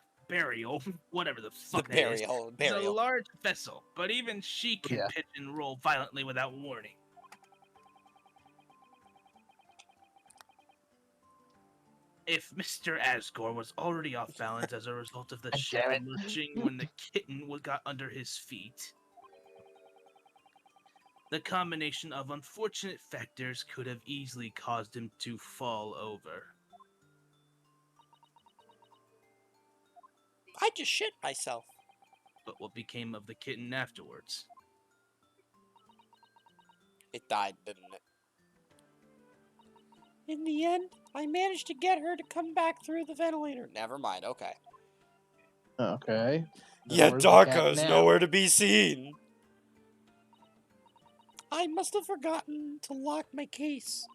whatever the The fuck that is, burial. is a Burial. large vessel, but even she can Yeah. pitch and roll violently without warning. If Mr. Asgore was already off balance as a result of the God ship damn it. lurching when the kitten got under his feet, the combination of unfortunate factors could have easily caused him to fall over. I just shit myself. But what became of the kitten afterwards? It died, didn't it? In the end, I managed to get her to come back through the ventilator. Never mind, okay. Okay. Then Yet where's the cat Darko's now? nowhere to be seen. I must have forgotten to lock my case.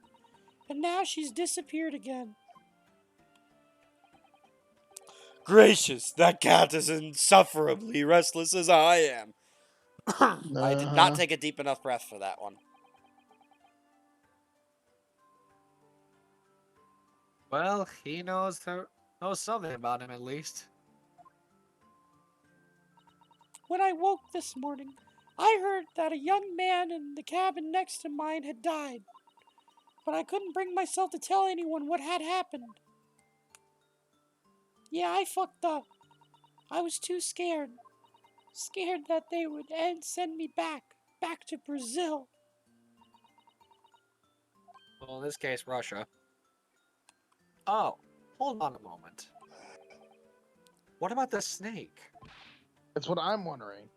And now she's disappeared again. Gracious, that cat is insufferably restless as I am. I did not take a deep enough breath for that one. Well, he knows something about him at least. When I woke this morning, I heard that a young man in the cabin next to mine had died. But I couldn't bring myself to tell anyone what had happened. Yeah, I fucked up. I was too scared. Scared that they would send me back to Brazil. Well, in this case, Russia. Oh, hold on a moment. What about the snake? That's what I'm wondering.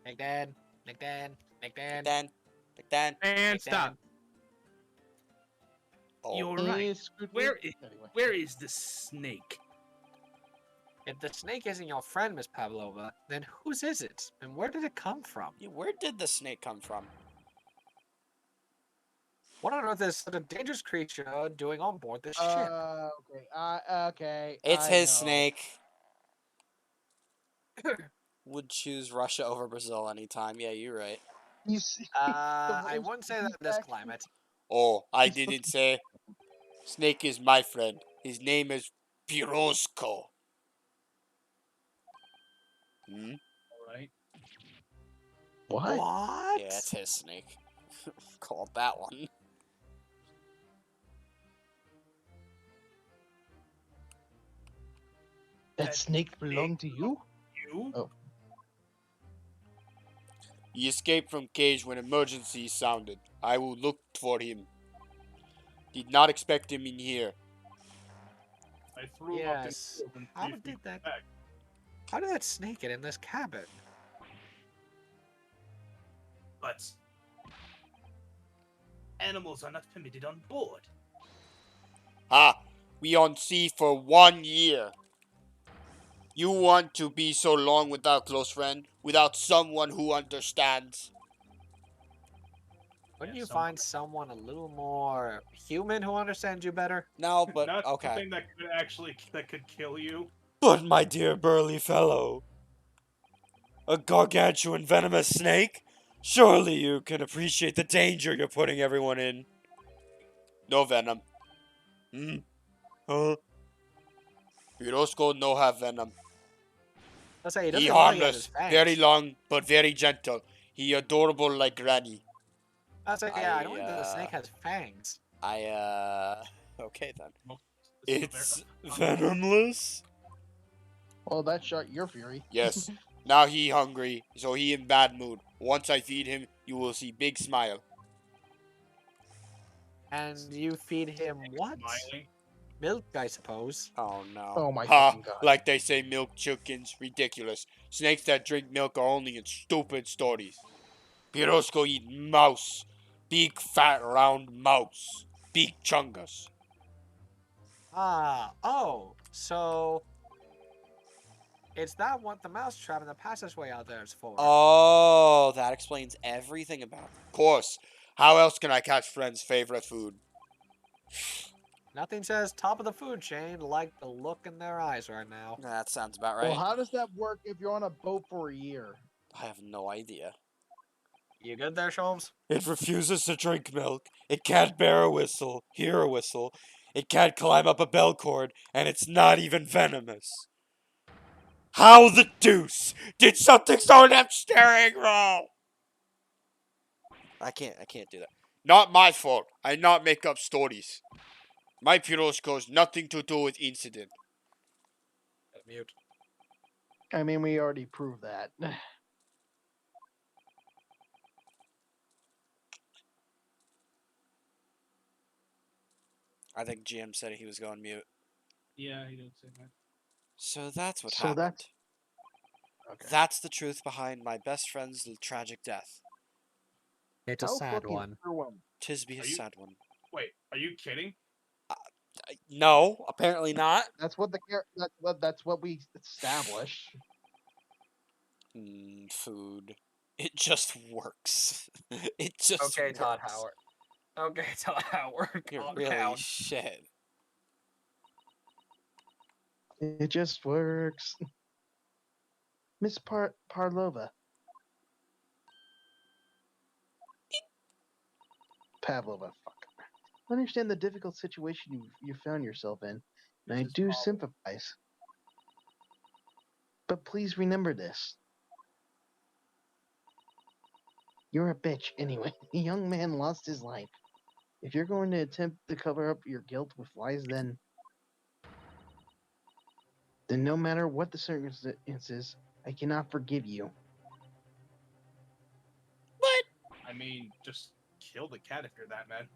McDad. Dan. And stop. Oh. You're right. Eh, Scoot- Where Anyway. Where is the snake? If the snake isn't your friend, Miss Pavlova, then whose is it? And where did it come from? Yeah, where did the snake come from? What on earth is such a dangerous creature doing on board this ship? Okay. Okay. It's I his know. snake. Would choose Russia over Brazil anytime. Yeah, you're right. You see, I most wouldn't say that in this actually- climate. Oh, I He's didn't fucking- say. Snake is my friend. His name is Pirosco. Hmm? Right. What? What? Yeah, it's his snake. Called that one. That snake belonged to you? You? He escaped from cage when emergency sounded. I will look for him. Did not expect him in here. I threw Yes. How did that snake get in this cabin? But animals are not permitted on board. Ah, we on sea for 1 year. You want to be so long without close friend? Without someone who understands? Wouldn't Yeah, you someone- find someone a little more human who understands you better? No, but Not okay. something that could kill you. But my dear burly fellow, a gargantuan venomous snake? Surely you can appreciate the danger you're putting everyone in. No venom. Hmm? Huh? Pirosco no have venom. I say he He doesn't look like he has his harmless, very fangs. long, but very gentle. He adorable like Granny. I say yeah, I don't think that the snake has fangs. Okay then. Well, It's venomless? Well, that shot your fury. Yes. Now he hungry, so he in bad mood. Once I feed him, you will see big smile. And you feed him what? Smiling. Milk, I suppose. Oh no. Oh my Ha! fucking god. Like they say milk chickens. Ridiculous. Snakes that drink milk are only in stupid stories. Pirosco eat mouse. Big fat round mouse. Big chungus. Oh, so it's that what the mousetrap in the passageway out there is for. Oh, that explains everything about it. Of course. How else can I catch friends' favorite food? Nothing says top of the food chain like the look in their eyes right now. That sounds about right. Well, how does that work if you're on a boat for a year? I have no idea. You good there, Sholmes? It refuses to drink milk. It can't bear a whistle, hear a whistle. It can't climb up a bell cord, and it's not even venomous. How the deuce did something so damn staring wrong? I can't do that. Not my fault. I not make up stories. My Pirosco's nothing to do with incident. Mute. I mean, we already proved that. I think GM said he was going mute. Yeah, he did say that. So that's what So happened. that's- Okay. That's the truth behind my best friend's tragic death. It's a How sad fucking one. thorough. Tis be a Are you- sad one. Wait, are you kidding? No, apparently not. That's what that's what we established. Food. It just works. It just Okay, works. Todd Howard. Okay, Todd Howard. You're Calm really down. shit. It just works. Miss Parlova. Pavlova, fuck. I understand the difficult situation you found yourself in, and I Mrs. do Paul. sympathize. But please remember this. You're a bitch anyway. The young man lost his life. If you're going to attempt to cover up your guilt with lies, then no matter what the circumstances, I cannot forgive you. I mean, just kill the cat if you're that mad.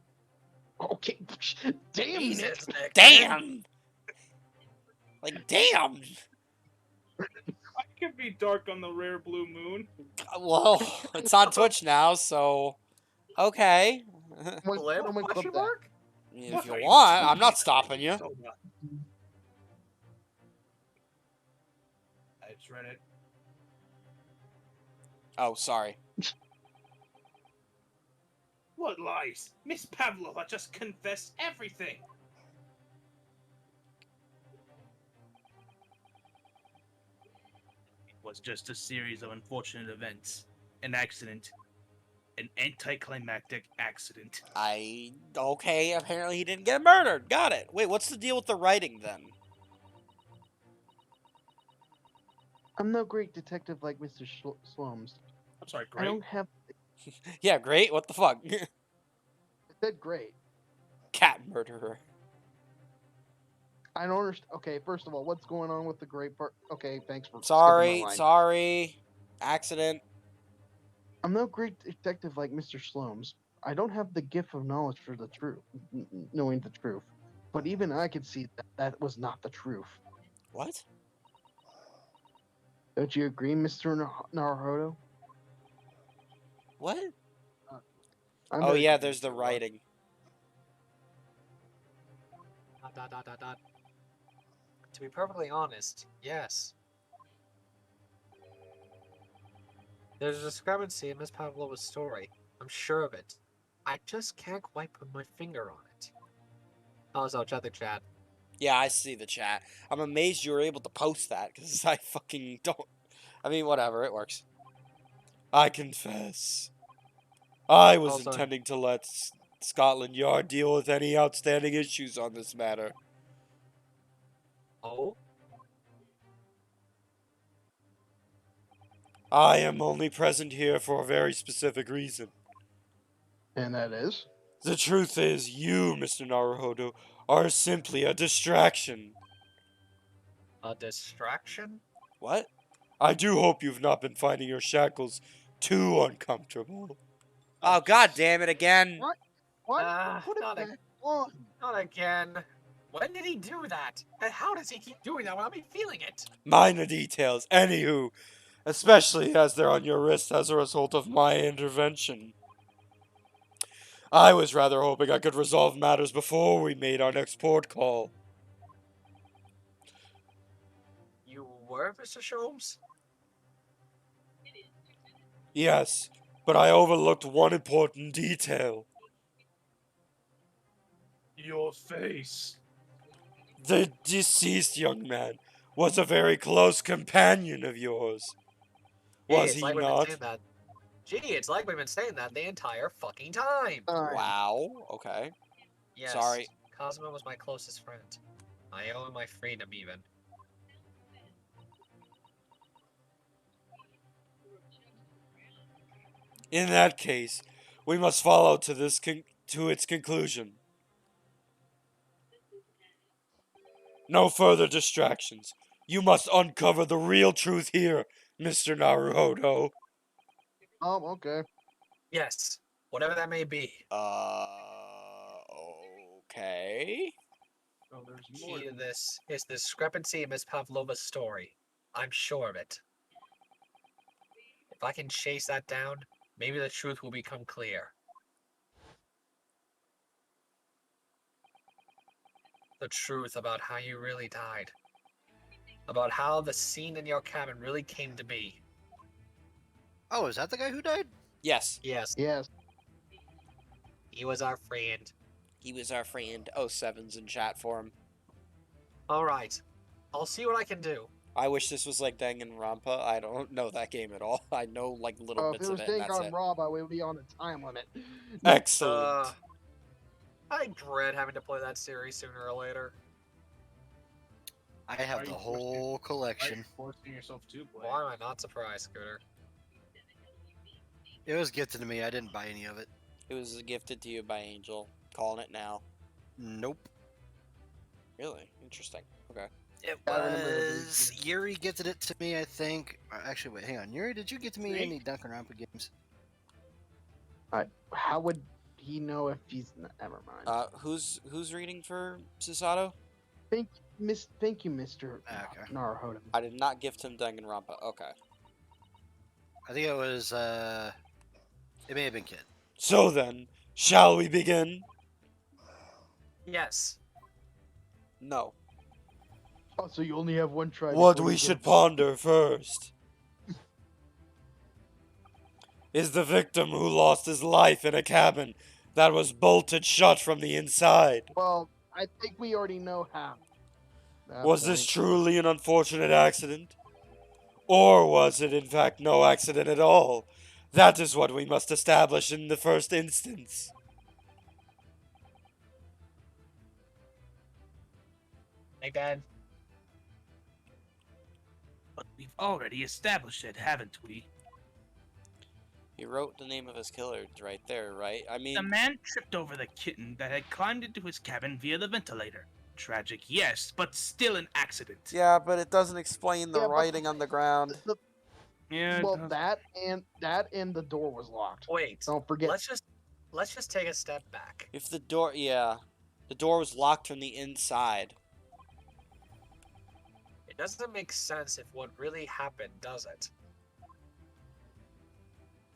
Okay, damn Nick. Jesus, Nick. Damn! Like, damn! I can be dark on the rare blue moon. Well, it's on Twitch now, so... Okay. Someone- Flip? someone clip Question that. mark? I mean, What if you are you want, I'm talking not stopping you. So much. I just read it. Oh, sorry. What lies? Miss Pavlova just confessed everything. It was just a series of unfortunate events. An accident. An anticlimactic accident. Okay, apparently he didn't get murdered. Got it. Wait, what's the deal with the writing, then? I'm no great detective like Mr. Slomes. I'm sorry, I great. don't have. Yeah, great. What the fuck? I said great. Cat murderer. I don't understand. Okay, first of all, what's going on with the great part? Okay, thanks for. skipping Sorry, my line. sorry. Accident. I'm no great detective like Mr. Slomes. I don't have the gift of knowledge for the truth, knowing the truth. But even I could see that that was not the truth. What? Don't you agree, Mr. Naruhodo? What? I'm Oh very yeah, confused there's the by what. writing. ... To be perfectly honest, yes. There's a discrepancy in Miss Pavlova's story. I'm sure of it. I just can't quite put my finger on it. Also, check the chat. Yeah, I see the chat. I'm amazed you were able to post that, because I fucking don't... I mean, whatever, it works. I confess. I was Also- intending to let Scotland Yard deal with any outstanding issues on this matter. Oh? I am only present here for a very specific reason. And that is? The truth is, you, Mr. Naruhodo, are simply a distraction. A distraction? What? I do hope you've not been finding your shackles too uncomfortable. Oh, god damn it again! What? What? Ah, Put it not, back on. not again. When did he do that? And how does he keep doing that when I'm feeling it? Minor details, anywho, especially as they're on your wrist as a result of my intervention. I was rather hoping I could resolve matters before we made our next port call. You were, Mr. Sholmes? Yes, but I overlooked one important detail. Your face. The deceased young man was a very close companion of yours. Was it's he like we've been not? saying that. Gee, it's like we've been saying that the entire fucking time. Wow, okay. Yes, Sorry. Kazuma was my closest friend. I owe him my freedom, even. In that case, we must follow to its conclusion. No further distractions. You must uncover the real truth here, Mr. Naruhodo. Okay. Yes, whatever that may be. Okay. Oh, there's Key more. to this is the discrepancy in Miss Pavlova's story. I'm sure of it. If I can chase that down, maybe the truth will become clear. The truth about how you really died. About how the scene in your cabin really came to be. Oh, is that the guy who died? Yes, Yes, Yes. he was our friend. he was our friend. Oh, Seven's in chat for him. Alright, I'll see what I can do. I wish this was like Danganronpa. I don't know that game at all. I know like little If bits it of was it, and that's it. Danganronpa, we would be on a time limit. Excellent. I dread having to play that series sooner or later. I have the whole collection. Forcing yourself to play. Why am I not surprised, Scooter? It was gifted to me. I didn't buy any of it. It was gifted to you by Angel. Calling it now. Nope. Really? Interesting. Okay. It I remember the was Yuri gifted it to me, I think. Actually, wait, hang on. Yuri, did you get to me Me? any Danganronpa games? How would he know if he's never mind? Who's reading for Susato? Thank you, Mr. Okay. Naruhodo. I did not gift him Danganronpa. Okay. I think it was, it may have been Kid. So then, shall we begin? Yes. No. Oh, so you only have one try. What before we you should go. ponder first is the victim who lost his life in a cabin that was bolted shut from the inside. Well, I think we already know how. Was this truly an unfortunate accident? Or was it in fact no accident at all? That is what we must establish in the first instance. Hey, Dad. But we've already established it, haven't we? He wrote the name of his killer right there, right? I mean, The man tripped over the kitten that had climbed into his cabin via the ventilator. Tragic, yes, but still an accident. yeah, but it doesn't explain the Yeah, but- writing on the ground. Yeah. Well, that and the door was locked. Wait. Don't forget. Let's just take a step back. If the door, yeah, the door was locked from the inside. It doesn't make sense if what really happened, does it?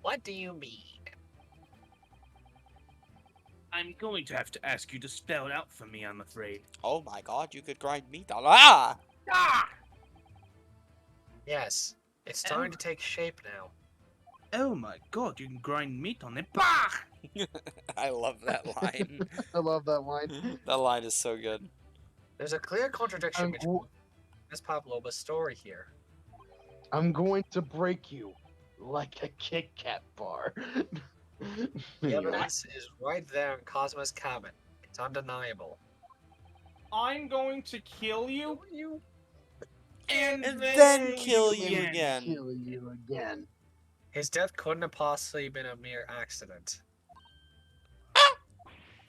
What do you mean? I'm going to have to ask you to spell it out for me, I'm afraid. Oh my god, you could grind meat on. Ah! Ah! Yes, it's starting to take shape now. Oh my god, you can grind meat on it. Bah! I love that line. I love that line. That line is so good. There's a clear contradiction I'm, between Miss Pavlova's story here. I'm going to break you like a Kit Kat bar. The evidence is right there in Kazuma's cabin. It's undeniable. I'm going to kill you And and then kill you you again. again. Kill you again. His death couldn't have possibly been a mere accident.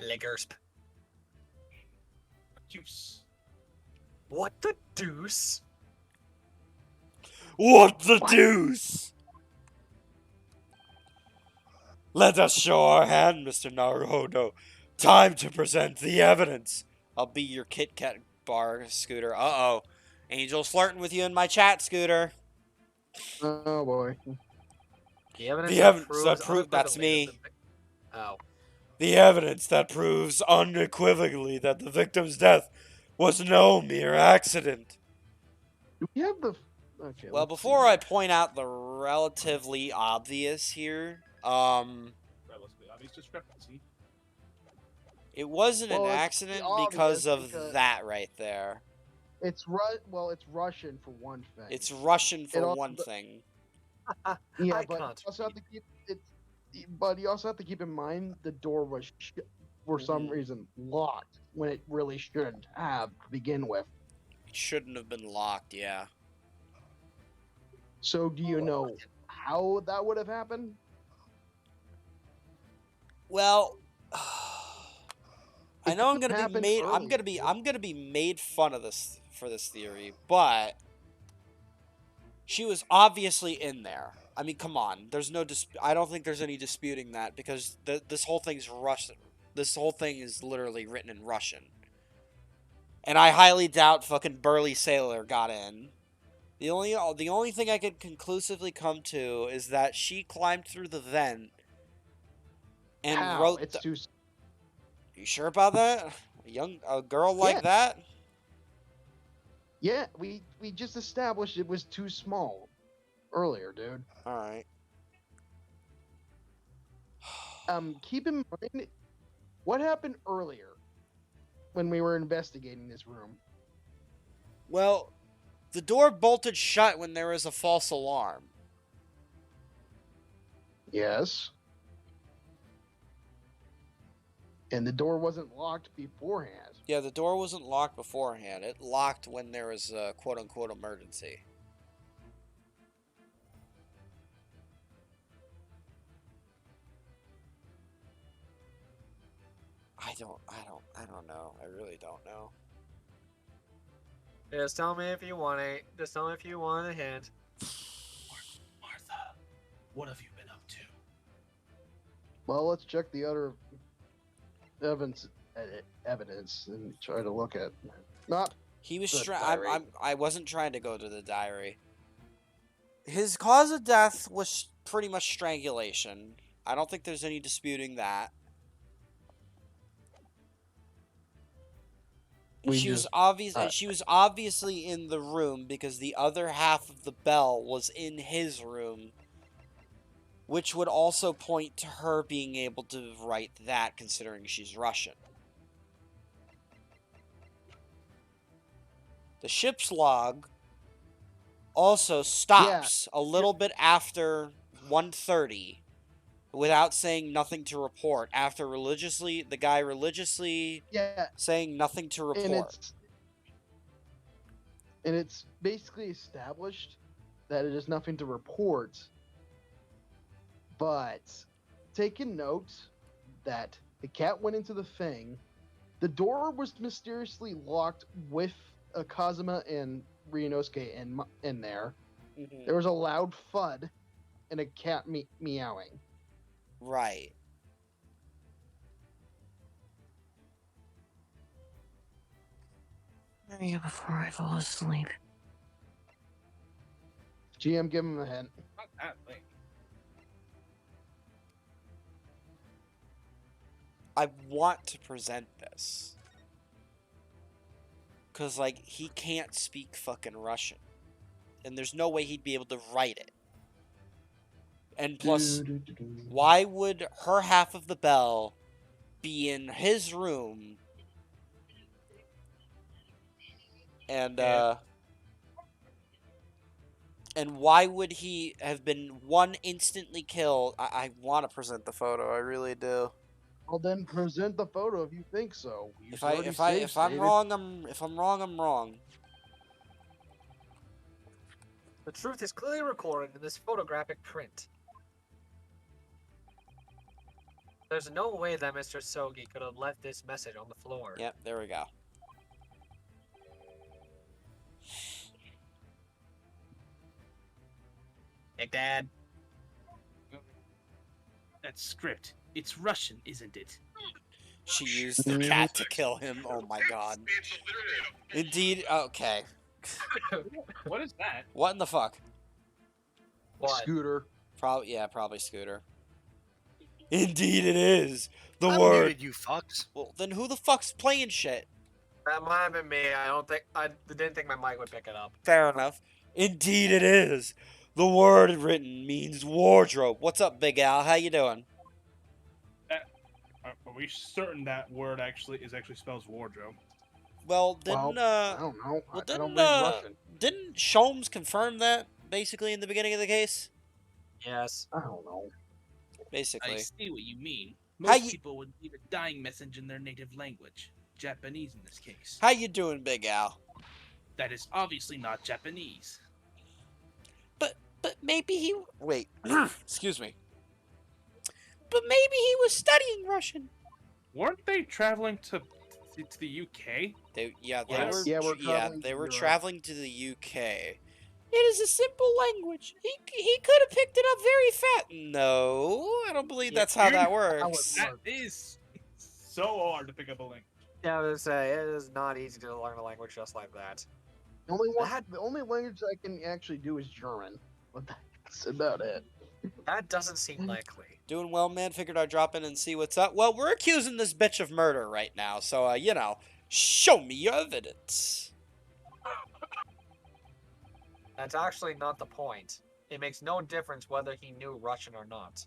Liggersp. Juice. What the deuce? What the deuce? Let us show our hand, Mr. Naruhodo. Time to present the evidence. I'll be your Kit Kat bar, Scooter. Uh-oh. Angel's flirting with you in my chat, Scooter. Oh boy. The evidence The that evidence proves that proves that's unequivocally me. Oh. The evidence that proves unequivocally that the victim's death was no mere accident. Do we have the? Okay. Well, let's before see. I point out the relatively obvious here, Relatively obvious discrepancy. it wasn't an Well, it's accident obvious because of because- that right there. It's Well, it's Russian for one thing. It's Russian for It also- one thing. Yeah, I but can't. you also have to keep it. But you also have to keep in mind the door was for some Mhm. reason locked when it really shouldn't have to begin with. It shouldn't have been locked, yeah. So do you know how that would have happened? Well, I It know I'm could gonna be happen made. earlier. I'm gonna be made fun of this for this theory, but she was obviously in there. I mean, come on. There's no I don't think there's any disputing that because this whole thing's Russian. This whole thing is literally written in Russian, and I highly doubt fucking Burly Sailor got in. The only thing I could conclusively come to is that she climbed through the vent and How? wrote. It's too. You sure about that? A girl like Yeah. that? Yeah, we just established it was too small earlier, dude. All right. Keep in mind what happened earlier when we were investigating this room. Well, the door bolted shut when there was a false alarm. Yes. And the door wasn't locked beforehand. Yeah, the door wasn't locked beforehand. It locked when there was a quote-unquote emergency. I don't know. I really don't know. Just tell me if you want it. Just tell me if you want a hint. Martha, what have you been up to? Well, let's check the other evidence and try to look at. Not He was The trying. diary. I wasn't trying to go to the diary. His cause of death was pretty much strangulation. I don't think there's any disputing that. We She was just- obvious, and she was obviously in the room because the other half of the bell was in his room, which would also point to her being able to write that, considering she's Russian. The ship's log also stops a little bit after 1:30 without saying nothing to report, after the guy religiously yeah, saying nothing to report. and it's basically established that it is nothing to report. But taking note that the cat went into the thing, the door was mysteriously locked with a Kazuma and Ryunosuke in there. Mhm. There was a loud thud and a cat meowing. Right. Hurry up before I fall asleep. GM, give him a hint. Not that late. I want to present this. Because, like, he can't speak fucking Russian. And there's no way he'd be able to write it. And plus, why would her half of the bell be in his room? And, Yeah. And why would he have been one instantly killed? I want to present the photo. I really do. Well, then present the photo if you think so. If I'm wrong, I'm wrong. The truth is clearly recorded in this photographic print. There's no way that Mr. Sogi could have left this message on the floor. Yep, there we go. Hey, Dad. That script. It's Russian, isn't it? She used the cat to kill him. Oh my god. Indeed. Okay. What is that? What in the fuck? What? Scooter. Probably Scooter. Indeed it is. The I word. muted you fucks. Well, then who the fuck's playing shit? That might have been me. I didn't think my mic would pick it up. Fair enough. Indeed it is. The word written means wardrobe. What's up, Big Al? How you doing? Are we certain that word actually spells wardrobe? Well, Well, didn't I don't know. well, I don't didn't read Russian. didn't Sholmes confirm that basically in the beginning of the case? Yes. I don't know. Basically. I see what you mean. How Most you- people would leave a dying message in their native language. Japanese in this case. How you doing, Big Al? That is obviously not Japanese. But maybe he wait. Excuse me. But maybe he was studying Russian. Weren't they traveling to the UK? They Yes. were Yeah, we're traveling they to were Europe. traveling to the UK. It is a simple language. He could have picked it up very fast. No, I don't believe Yeah, that's how that How it works. That works. is so hard to pick up a link. Yeah, I was gonna say, it is not easy to learn a language just like that. The only language I can actually do is German. But that's about it. That doesn't seem likely. Doing well, man. Figured I'd drop in and see what's up. Well, we're accusing this bitch of murder right now, so show me your evidence. That's actually not the point. It makes no difference whether he knew Russian or not.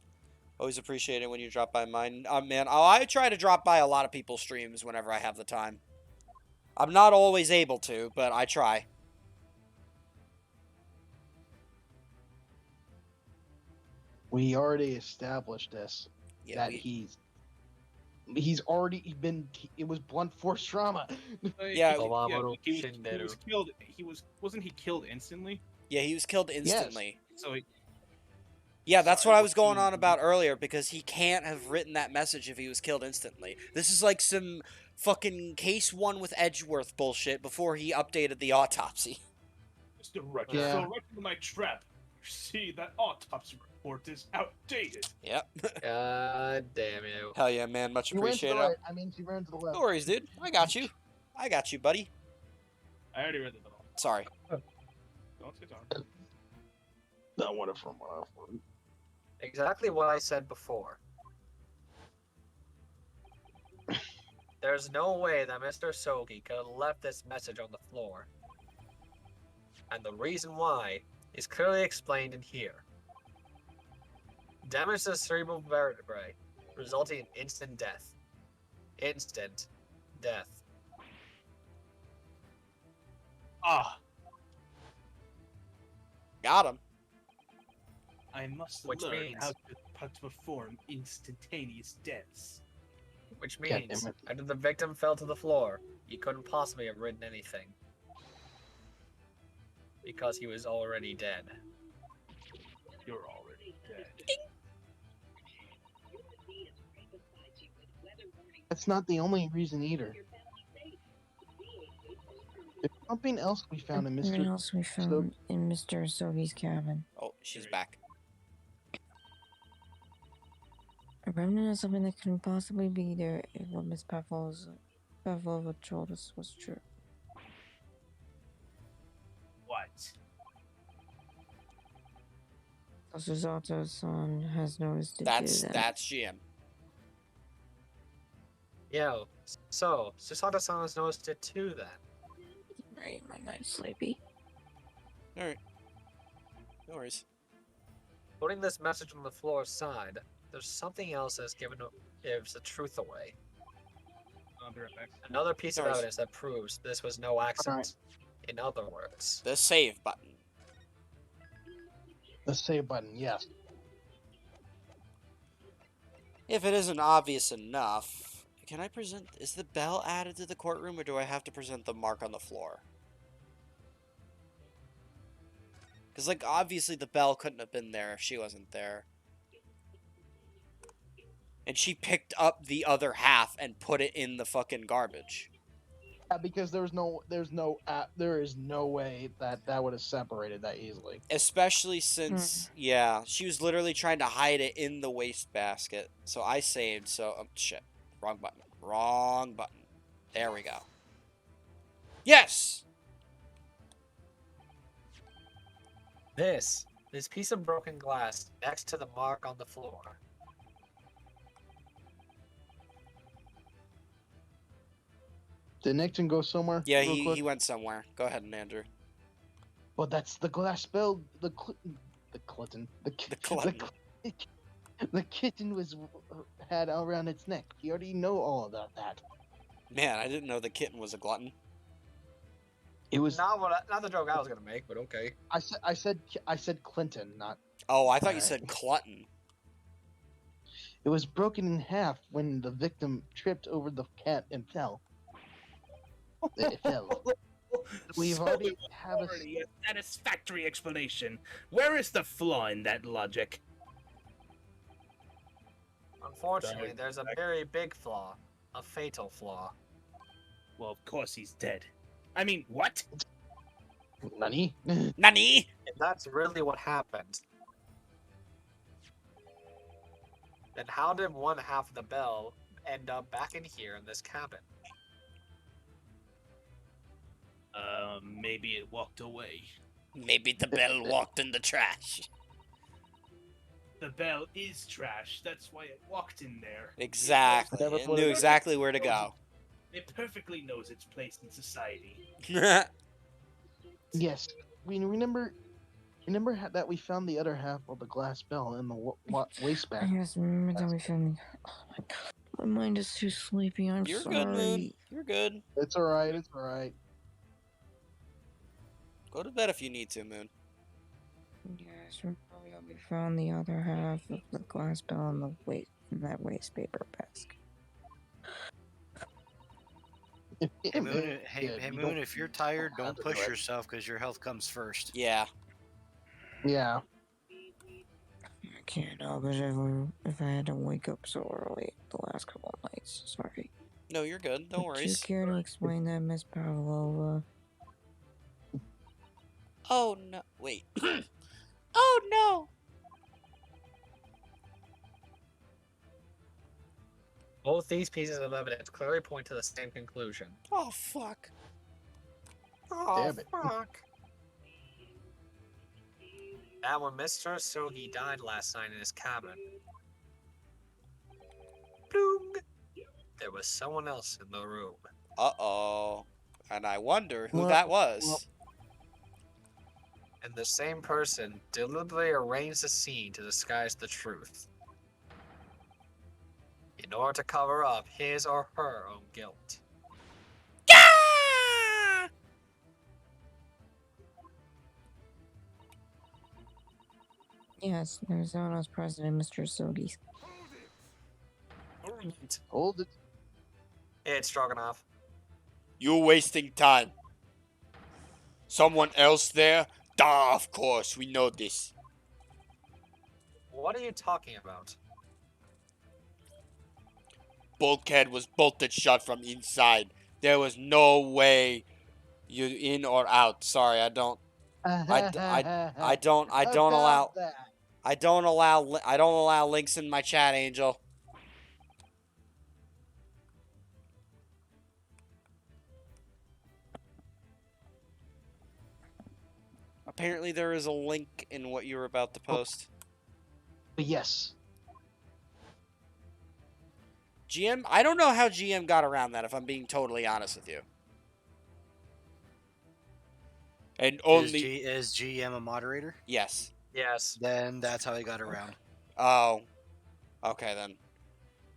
Always appreciate it when you drop by mine. Man, I try to drop by a lot of people's streams whenever I have the time. I'm not always able to, but I try. We already established this. Yeah, That he's already been. It was blunt force trauma. Yeah, Wasn't he killed instantly? he was killed instantly. So Yeah, that's Sorry, what I was going he- on about earlier, because he can't have written that message if he was killed instantly. This is like some fucking case one with Edgeworth bullshit before he updated the autopsy. Mr. Rucker Yeah. fell right into my trap. You see, that autopsy report is outdated. Yep. God damn you. Hell yeah, man. Much She ran to the appreciated. right. I mean, she ran to the left. No worries, dude. I got you. I got you, buddy. I already read the middle. Sorry. Don't say sorry. That one from what I've heard. Exactly what I said before. There's no way that Mr. Sogi could have left this message on the floor. And the reason why is clearly explained in here. Damage to the cerebral vertebrae, resulting in instant death. Instant death. Ah, Got him. I must Which learn means- how to perform instantaneous deaths. Which God damn means, it. after the victim fell to the floor, he couldn't possibly have written anything. Because he was already dead. You're already dead. That's not the only reason either. There's something else we found in What Mr. else we found in Mr. Sogi's cabin? Oh, she's back. A remnant of something that couldn't possibly be there if what Miss Pavlova told us was true. What? Susato-san has noticed it That's do that. that's GM. Yo, so, Susato-san has noticed it too then. Right, my night's sleepy. Alright. No worries. Putting this message on the floor aside, there's something else that's gives the truth away. I'll be right back. Another piece of Nice. evidence that proves this was no accident. In other words, The save button. The save button, yes. If it isn't obvious enough, can I present... Is the bell added to the courtroom, or do I have to present the mark on the floor? Because, like, obviously the bell couldn't have been there if she wasn't there. And she picked up the other half and put it in the fucking garbage. Yeah, because there is no way that would have separated that easily. Especially since, yeah, she was literally trying to hide it in the wastebasket. So I saved, so, shit. Wrong button. Wrong button. There we go. Yes! This piece of broken glass next to the mark on the floor. Did Nixon go somewhere? Yeah, real quick? he went somewhere. Go ahead, Andrew. Well, that's the glass bell. The Clinton. The Clinton. The kitten had around its neck. You already know all about that. Man, I didn't know the kitten was a glutton. It was. Not the joke I was gonna make, but okay. I said Clinton, not. Oh, I thought you said Clutton. It was broken in half when the victim tripped over the cat and fell. It fell. We've already have a satisfactory explanation. Where is the flaw in that logic? Unfortunately, there's a very big flaw. A fatal flaw. Well, of course he's dead. I mean, what? Nani? Nani? And that's really what happened. Then how did one half of the bell end up back in here in this cabin? Maybe it walked away. Maybe the bell walked in the trash. The bell is trash. That's why it walked in there. Exactly. Never It put knew it- exactly where to go. It perfectly knows its place in society. Yes. We remember that we found the other half of the glass bell in the wastebasket. Yes, remember that we found. Oh my god, my mind is too sleepy. I'm You're sorry. good, Moon. You're good. It's alright. It's alright. Go to bed if you need to, Moon. Yes, remember that we found the other half of the glass bell in that waste paper basket. Hey Moon, if you're tired, don't push yourself because your health comes first. Yeah. Yeah. I can't help it if I had to wake up so early the last couple of nights. Sorry. No, you're good. No Would you worries. care to explain that, Miss Pavlova? Oh, no. Wait. Oh, no. Both these pieces of evidence clearly point to the same conclusion. Oh, fuck. Oh, Damn it. fuck. That when Mr. Sogi died last night in his cabin, bloom, there was someone else in the room. Uh-oh. And I wonder who Well, that was. well- And the same person deliberately arranged the scene to disguise the truth, in order to cover up his or her own guilt. Ah! Yes, there's someone else present in Mr. Sogi's. Hold it. It's Stroganoff. You're wasting time. Someone else there? Duh, of course, we know this. What are you talking about? Bulkhead was bolted shut from inside. There was no way you're in or out. Sorry, I don't allow that. I don't allow links in my chat, Angel. Apparently there is a link in what you were about to post. Yes. GM, I don't know how GM got around that, if I'm being totally honest with you. And only... Is GM a moderator? Yes. Yes. Then that's how he got around. Oh. Okay, then.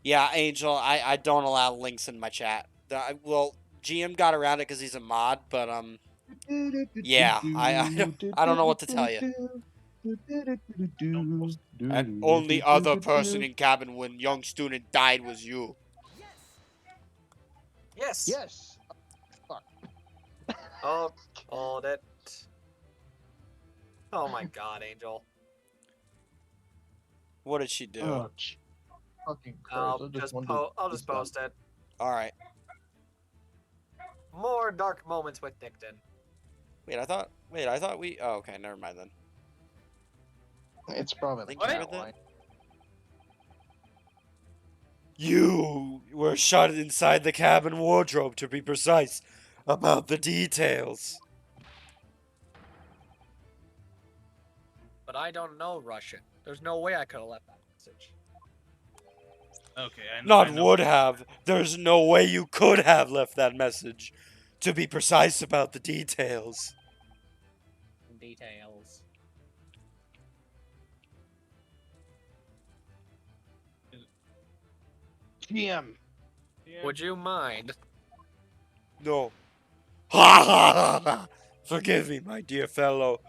Yeah, Angel, I don't allow links in my chat. Well, GM got around it because he's a mod, but, yeah, I don't know what to tell you. And only other person in cabin when young student died was you. Yes. Yes. Fuck. Oh, hold it. Oh my god, Angel. What did she do? Oh, fucking Christ! I just wanted to I'll just this post it. All right. More dark moments with Nickton. Wait, I thought we. Oh, okay. Never mind then. It's probably the Think you cat read that? line. You were shut inside the cabin wardrobe, to be precise, about the details. But I don't know Russian. There's no way I could have left that message. Okay, I Not know. would have. There's no way you could have left that message. To be precise about the details. Details. GM. Yeah. Would you mind? No. Ha ha ha ha! Forgive me, my dear fellow.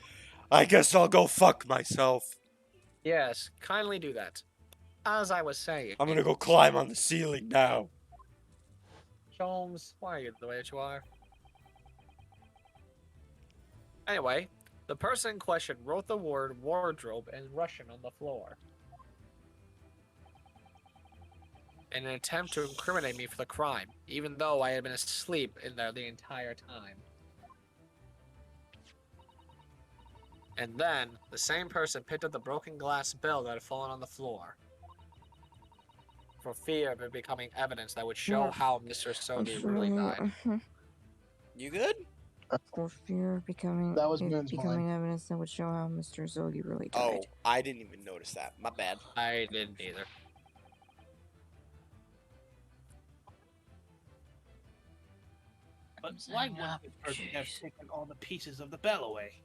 I guess I'll go fuck myself. Yes, kindly do that. As I was saying. I'm gonna go climb on the ceiling now. Holmes, why are you the way that you are? Anyway, the person in question wrote the word wardrobe in Russian on the floor. In an attempt to incriminate me for the crime, even though I had been asleep in there the entire time. And then, the same person picked up the broken glass bell that had fallen on the floor. For fear of it becoming evidence that would show Yeah. how Mr. Sogi really died. You good? For fear of becoming That was it Moon's becoming mind. evidence that would show how Mr. Zogi really died. Oh, I didn't even notice that. My bad. I didn't either. But why Hang would up, this person have jeez. taken all the pieces of the bell away?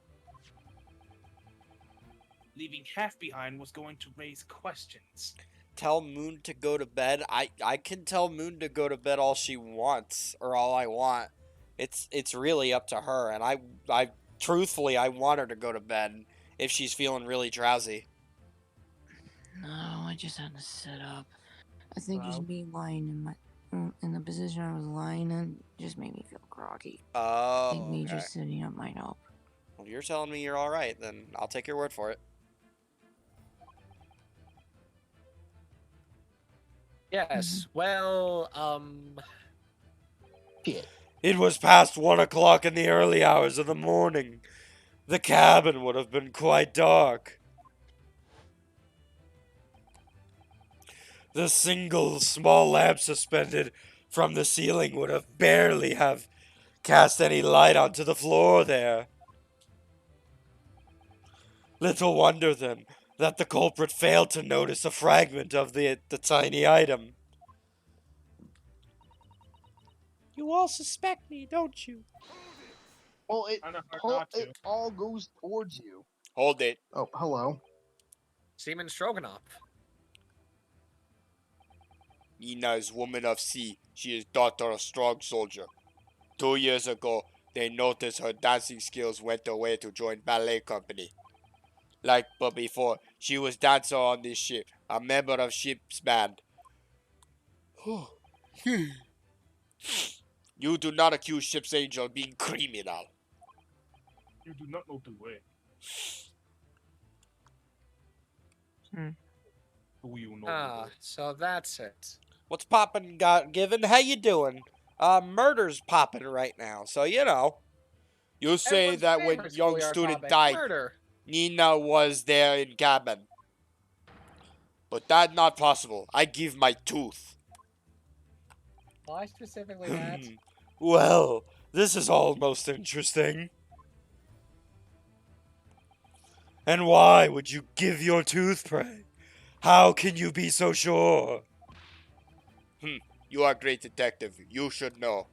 Leaving half behind was going to raise questions. Tell Moon to go to bed. I can tell Moon to go to bed all she wants, or all I want. It's really up to her, and I truthfully I want her to go to bed if she's feeling really drowsy. No, I just had to sit up. I think Wow. just me lying in the position I was lying in just made me feel groggy. I think Oh, me okay. just sitting up might help. Well, you're telling me you're all right, then I'll take your word for it. Yes, well, Shit. It was past 1 o'clock in the early hours of the morning. The cabin would have been quite dark. The single small lamp suspended from the ceiling would have barely have cast any light onto the floor there. Little wonder, then, that the culprit failed to notice a fragment of the tiny item. You all suspect me, don't you? Well, Kinda hard not to. it all goes towards you. Hold it. Oh, hello. Seaman Stroganoff. Nina is woman of sea. She is daughter of strong soldier. 2 years ago, they noticed her dancing skills went away to join ballet company. But before, she was dancer on this ship, a member of ship's band. You do not accuse ship's angel of being criminal. You do not know the way. Hmm. Do you know Ah, the way? so that's it. What's poppin', God given? How you doing? Murder's poppin' right now, so you know. You say Everyone's that when favorite young schoolyard student topic, died, murder. Nina was there in cabin. But that not possible. I give my tooth. Why specifically that? Well, this is almost interesting. And why would you give your tooth, pray? How can you be so sure? You are a great detective. You should know.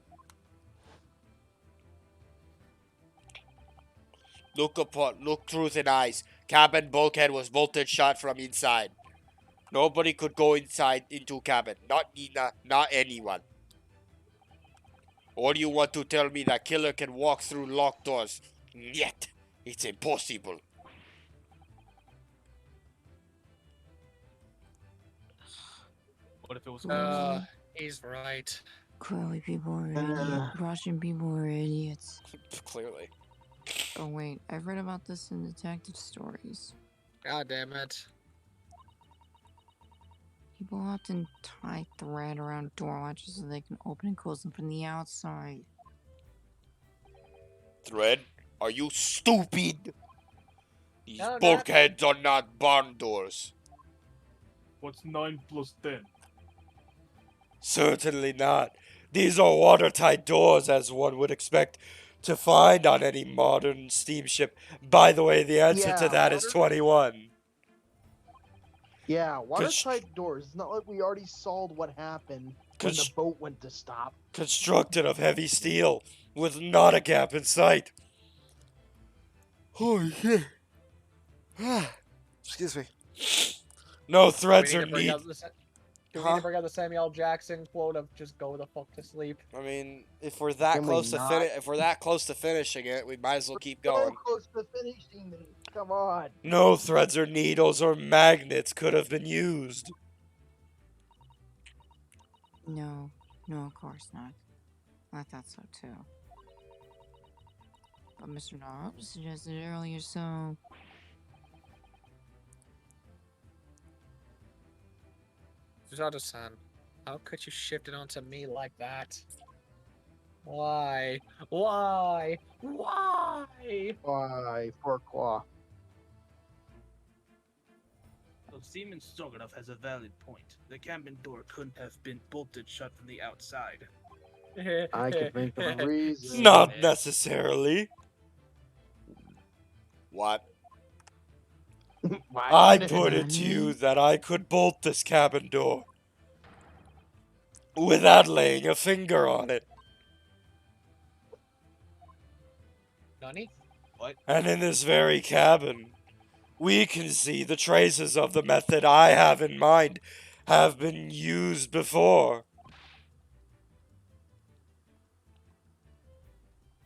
Look truth in eyes. Cabin bulkhead was bolted shut from inside. Nobody could go inside into cabin. Not Nina, not anyone. Or you want to tell me that killer can walk through locked doors? Yet, it's impossible. What if it was Clearly, He's right. clearly people are idiots. Russian people are idiots. Clearly. Oh wait, I've read about this in detective stories. God damn it. People often tie thread around door latches so they can open and close them from the outside. Thread? Are you stupid? These No, not. bulkheads are not barn doors. What's 9 plus 10? Certainly not. These are watertight doors, as one would expect to find on any modern steamship. By the way, the answer to Yeah, that is 21. Yeah, watertight doors. It's not like we already saw what happened when the boat went to stop. Constructed of heavy steel, with not a gap in sight. Holy shit. Excuse me. No Do we threads need are to bring neat. out the Do we need to bring out the Samuel Jackson quote of "just go the fuck to sleep"? I mean, if we're that Can we close to not? if we're that close to finishing it, we might as well keep So going. close to finishing this. Come on. No threads or needles or magnets could have been used. No, of course not. I thought so too. But Mr. Knob suggested earlier, so Susato-san, how could you shift it onto me like that? Why? Why? Why? Why, Pourquoi? So Seaman Stroganoff has a valid point. The cabin door couldn't have been bolted shut from the outside. I can think of a reason. Not necessarily. What? I put it to you that I could bolt this cabin door without laying a finger on it. Nani? And in this very cabin, we can see the traces of the method I have in mind have been used before.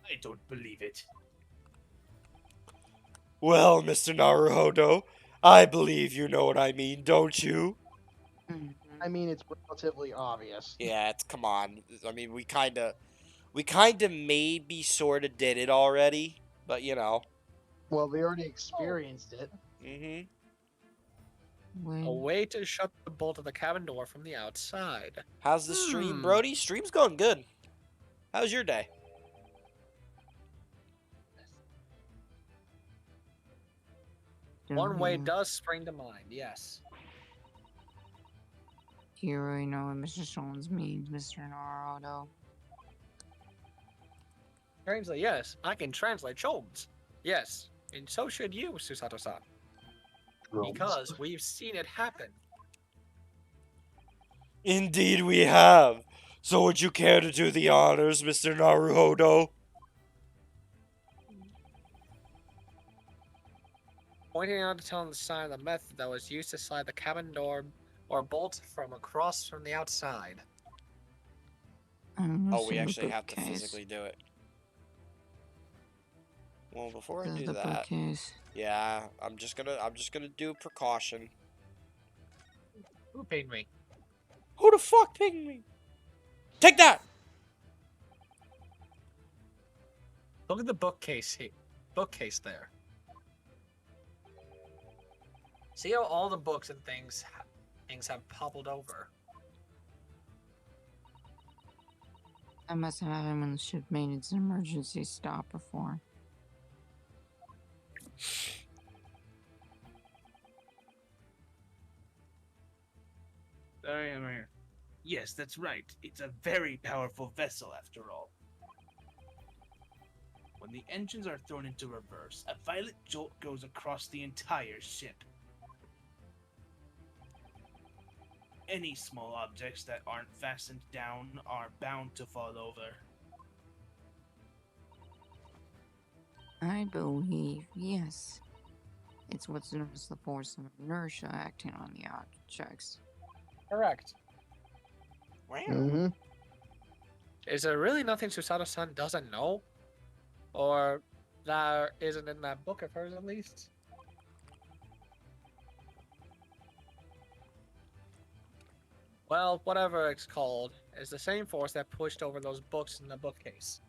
I don't believe it. Well, Mr. Naruhodo, I believe you know what I mean, don't you? I mean, it's relatively obvious. Yeah, come on. I mean, we kind of maybe sort of did it already, but you know. Well, we already experienced it. Mm-hmm. A way to shut the bolt of the cabin door from the outside. How's the stream, Brody? Stream's going good. How's your day? One way does spring to mind, yes. Do you really know what Mr. Stones means, Mr. Naruto? Translate, yes. I can translate Jones. Yes. And so should you, Susato-san. Because we've seen it happen. Indeed we have. So would you care to do the honors, Mr. Naruhodo? Pointing out to telling the sign of the method that was used to slide the cabin door or bolt from across from the outside. Oh, we actually have to physically do it. Well, before I do that, yeah, I'm just gonna do precaution. Who pinged me? Who the fuck pinged me? Take that! Look at the bookcase here. Bookcase there. See how all the books and things have poppled over. That must have happened when the ship made its emergency stop before. Sorry, I'm here. Yes, that's right. It's a very powerful vessel after all. When the engines are thrown into reverse, a violent jolt goes across the entire ship. Any small objects that aren't fastened down are bound to fall over. I believe, yes. It's what's known as the force of inertia acting on the objects. Correct. Wow. Mm-hmm. Is there really nothing Susato-san doesn't know? Or that isn't in that book of hers at least? Well, whatever it's called, is the same force that pushed over those books in the bookcase.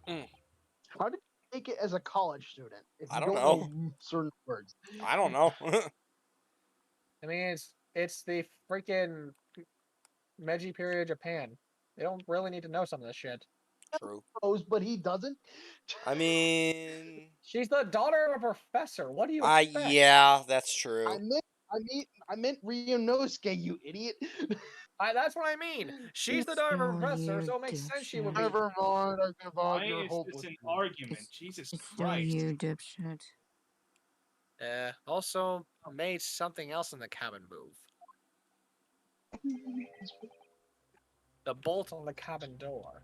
How did you take it as a college student if I you don't don't know. know certain words? I don't know. I mean, it's the freaking Meiji period Japan. They don't really need to know some of this shit. True. But he doesn't. I mean, She's the daughter of a professor. What do you expect? yeah, that's I true. meant Ryunosuke, you idiot. That's what I mean. She's the It's daughter of a still professor, you, so it makes sense she would be. dipshit. Never mind, I give up. Why You're is this hopeless. an argument? Jesus It's still Christ. you, dipshit. Also made something else in the cabin move. The bolt on the cabin door.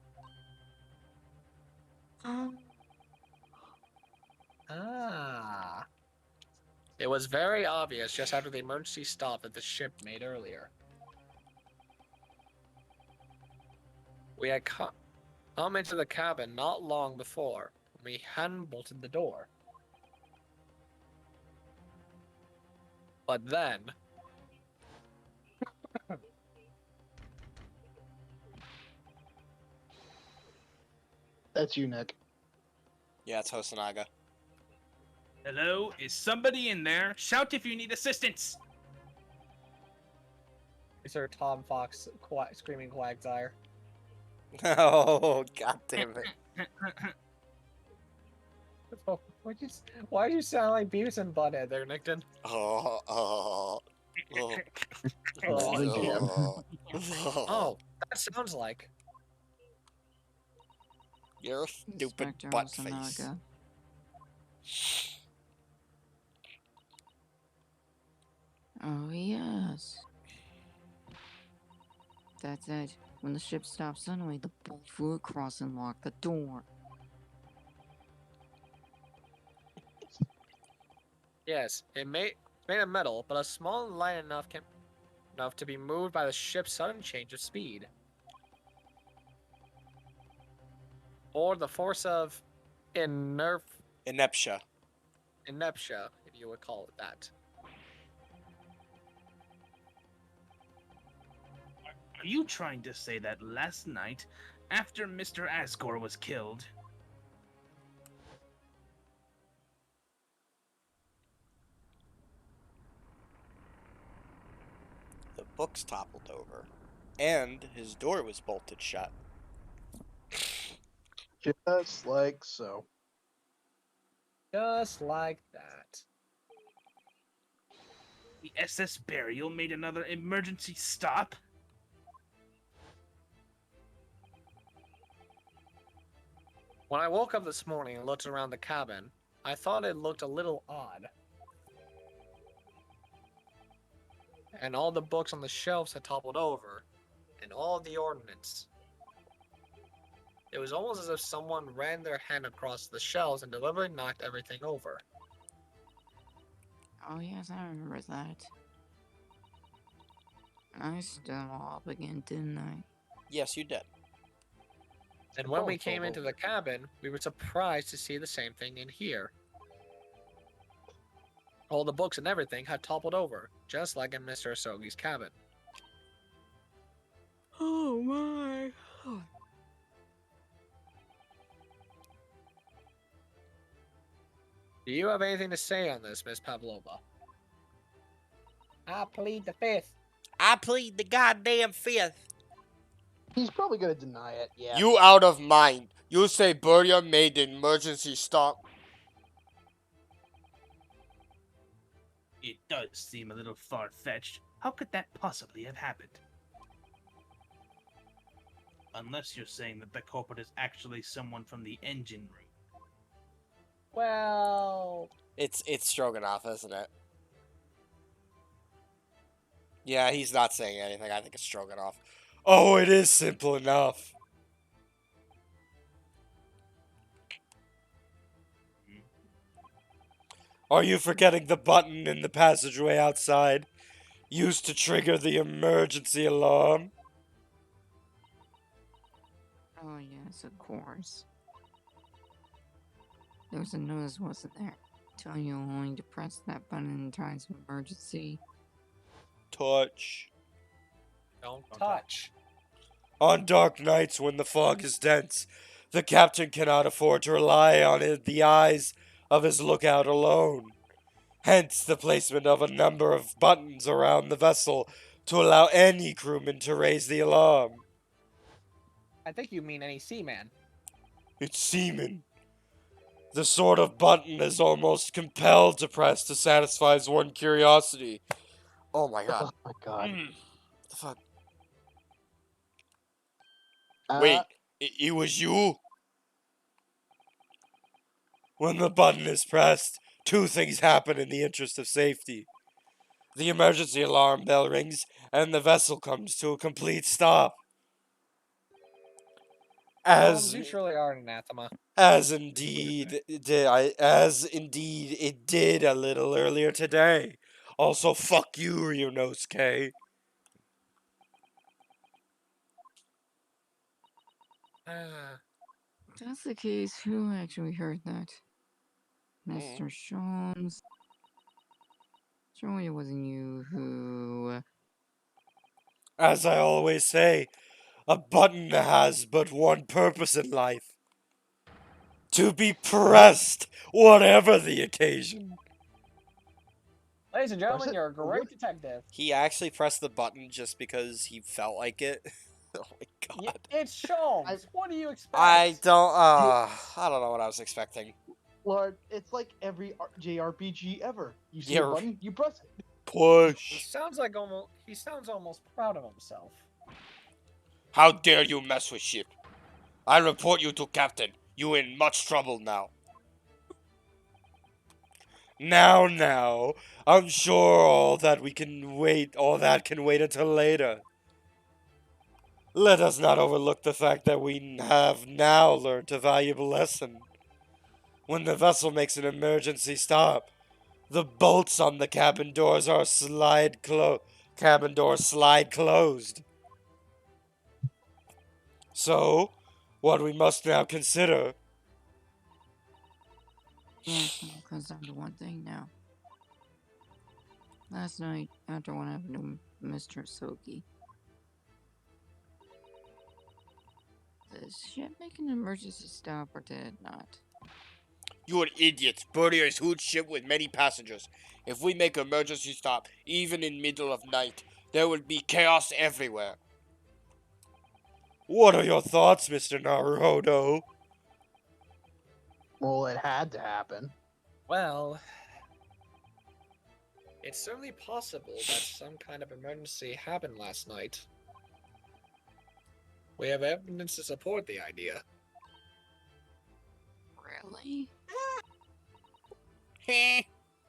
Ah. It was very obvious just after the emergency stop that the ship made earlier. We had come into the cabin not long before. We hadn't bolted the door. But then... That's you, Nick. Yeah, it's Hosonaga. Hello? Is somebody in there? Shout if you need assistance! Is there Tom Fox screaming Quagsire? Oh, god damn it. Why do you sound like Beavis and Butthead there, Nickton? Oh. Oh, that sounds like... You're a stupid Inspector butt face. Osanaga. Oh, yes. That's it. When the ship stopped suddenly, the bolt flew across and locked the door. Yes, it's made of metal, but a small and light enough to be moved by the ship's sudden change of speed. Or the force of Ineptia. inertia, if you would call it that. Are you trying to say that last night, after Mr. Asgore was killed, The books toppled over, and his door was bolted shut. Just like so. Just like that. the SS Burial made another emergency stop? When I woke up this morning and looked around the cabin, I thought it looked a little odd. And all the books on the shelves had toppled over, and all the ordnance. It was almost as if someone ran their hand across the shelves and deliberately knocked everything over. Oh, yes, I remember that. I stood all up again, didn't I? Yes, you did. And when we Oh, came into the cabin, we were surprised to see the same thing in here. All the books and everything had toppled over, just like in Mr. Asogi's cabin. Oh, my. Do you have anything to say on this, Miss Pavlova? I plead the fifth. I plead the goddamn fifth. He's probably gonna deny it, yeah. You out of mind. You say Burya made the emergency stop. It does seem a little far-fetched. How could that possibly have happened? Unless you're saying that the culprit is actually someone from the engine room. Well... It's Stroganoff, isn't it? Yeah, he's not saying anything. I think it's Stroganoff. Oh, it is simple enough. Are you forgetting the button in the passageway outside? Used to trigger the emergency alarm? Oh, yes, of course. There was a notice, wasn't there? Telling you only to press that button in times of emergency. Touch. Don't touch. On dark nights when the fog is dense, the captain cannot afford to rely on the eyes of his lookout alone. Hence the placement of a number of buttons around the vessel to allow any crewman to raise the alarm. I think you mean any seaman. It's seaman. The sort of button is almost compelled to press to satisfy one's curiosity. Oh my god. Oh my god. The fuck? Uh, It was you? When the button is pressed, two things happen in the interest of safety. The emergency alarm bell rings, and the vessel comes to a complete stop. Holmes, you surely are an anathema. As indeed it did a little earlier today. Also, fuck you, Ryunosuke. If that's the case, who actually heard that? Mr. Sholmes? Surely it wasn't you who... As I always say, a button has but one purpose in life. To be pressed, whatever the occasion. Ladies and gentlemen, you're a great detective. He actually pressed the button just because he felt like it. Oh my god. It's Sholmes. What do you expect? I don't know what I was expecting. Lord, it's like every JRPG ever. You see Yeah, a button, you press it. He Push. sounds like he sounds almost proud of himself. How dare you mess with ship? I report you to captain. You in much trouble now. Now, I'm sure all that can wait until later. Let us not overlook the fact that we have now learned a valuable lesson. When the vessel makes an emergency stop, the bolts on the cabin doors slide closed. So, what we must now consider... Yes, it comes down to one thing now. Last night, after what happened to Mr. Soki, did the ship make an emergency stop or did it not? You're an idiot. Birdier is huge ship with many passengers. If we make emergency stop, even in middle of night, there would be chaos everywhere. What are your thoughts, Mr. Naruhodo? Well, it had to happen. Well, it's certainly possible that some kind of emergency happened last night. We have evidence to support the idea. Really?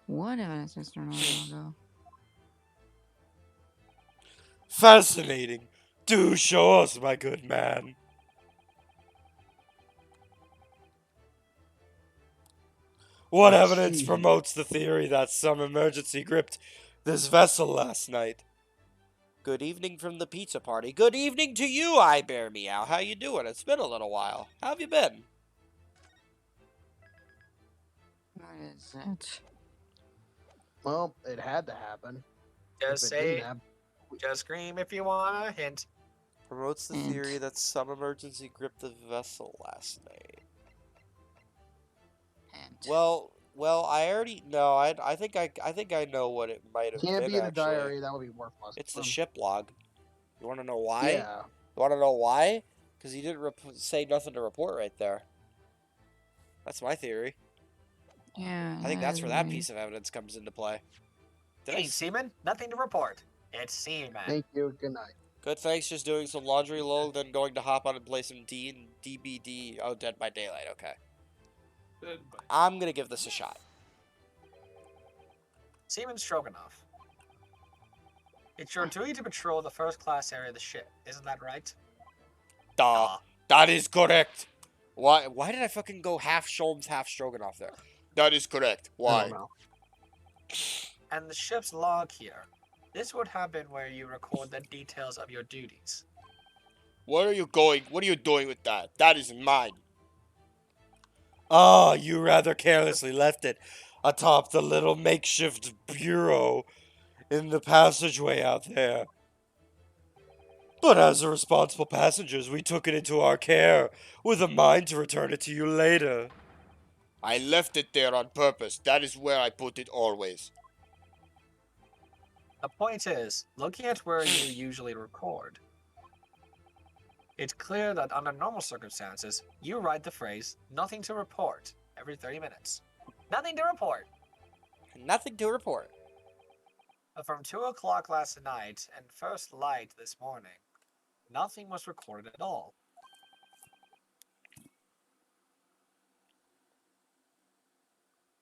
What evidence, Mr. Naruhodo? Fascinating. Do show us, my good man. What evidence promotes the theory that some emergency gripped this vessel last night? Good evening from the pizza party. Good evening to you, I Bear Meow. How you doing? It's been a little while. How have you been? What is it? Well, it had to happen. Just If it say, didn't happen- just scream if you want a hint. Promotes the theory that some emergency gripped the vessel last night. And Well, I already know. I think I know what it might have been. Can't be in a actually. diary. That would be worthless. It's the ship log. You want to know why? Yeah. You want to know why? Because he didn't say nothing to report right there. That's my theory. yeah, I think that's where that piece of evidence comes into play. Did I Hey, Seaman, nothing to report. It's Seaman. Thank you. Good night. Good, thanks. Just doing some laundry, lol, then going to hop on and play some DBD. Oh, Dead by Daylight. Okay. I'm gonna give this a shot. Seaman Stroganoff. It's your duty to patrol the first class area of the ship, isn't that right? Duh. That is correct. Why did I fucking go half Sholmes, half Stroganoff there? That is correct. I Why? don't know. And the ship's log here. This would have been where you record the details of your duties. What are you doing with that? That is mine. Ah, you rather carelessly left it atop the little makeshift bureau in the passageway out there. But as responsible passengers, we took it into our care, with a mind to return it to you later. I left it there on purpose. That is where I put it always. The point is, looking at where you usually record, it's clear that under normal circumstances, you write the phrase, nothing to report, every 30 minutes. Nothing to report. Nothing to report. But from 2 o'clock last night and first light this morning, nothing was recorded at all.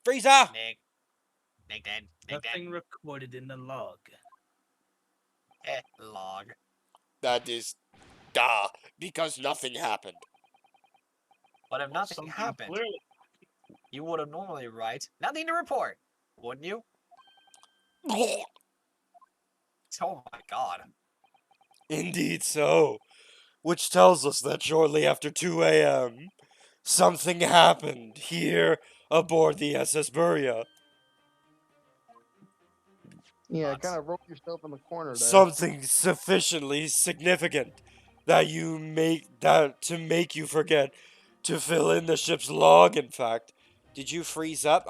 Freezer! Nick dead. Nothing recorded in the log. Log. That is... because nothing happened. But if nothing Something happened, clearly- you would have normally write, nothing to report, wouldn't you? Oh my god. Indeed so. Which tells us that shortly after 2 a.m., something happened here aboard the SS Buria. Yeah, Nuts. kind of wrote yourself in the corner there. Something sufficiently significant that to make you forget to fill in the ship's log, in fact. Did you freeze up?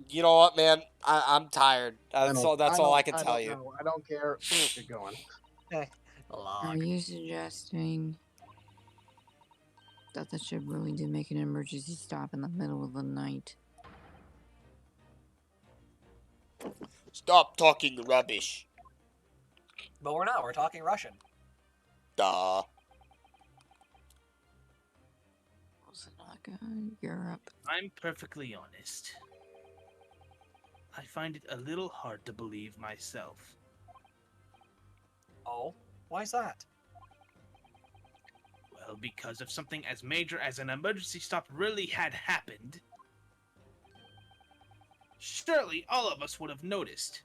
You know what, man? I'm tired. That's all I can tell you. I don't care. Keep going. Are Log. you suggesting that the ship really did make an emergency stop in the middle of the night? Stop talking rubbish. But we're not, we're talking Russian. Duh. Osaka, Europe. I'm perfectly honest. I find it a little hard to believe myself. Oh, why's that? Well, because if something as major as an emergency stop really had happened, surely all of us would have noticed.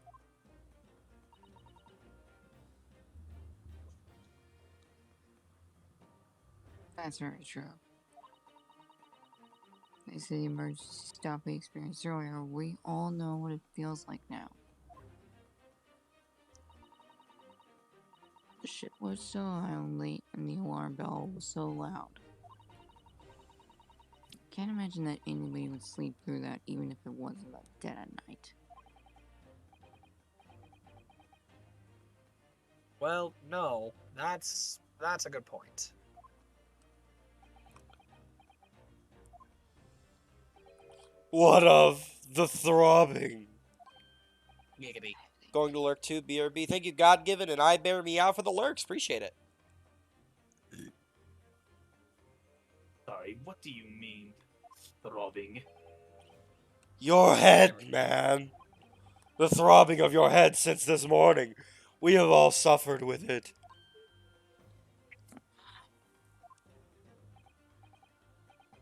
That's very true. They say the emergency stop we experienced earlier, we all know what it feels like now. The ship was so lonely and the alarm bell was so loud. Can't imagine that anybody would sleep through that even if it wasn't that dead at night. Well, no, that's a good point. What of the throbbing? Giggity. Going to lurk 2, BRB. Thank you, God Given, and I bear me out for the lurks. Appreciate it. Sorry, what do you mean, throbbing? Your head, man. The throbbing of your head since this morning. We have all suffered with it.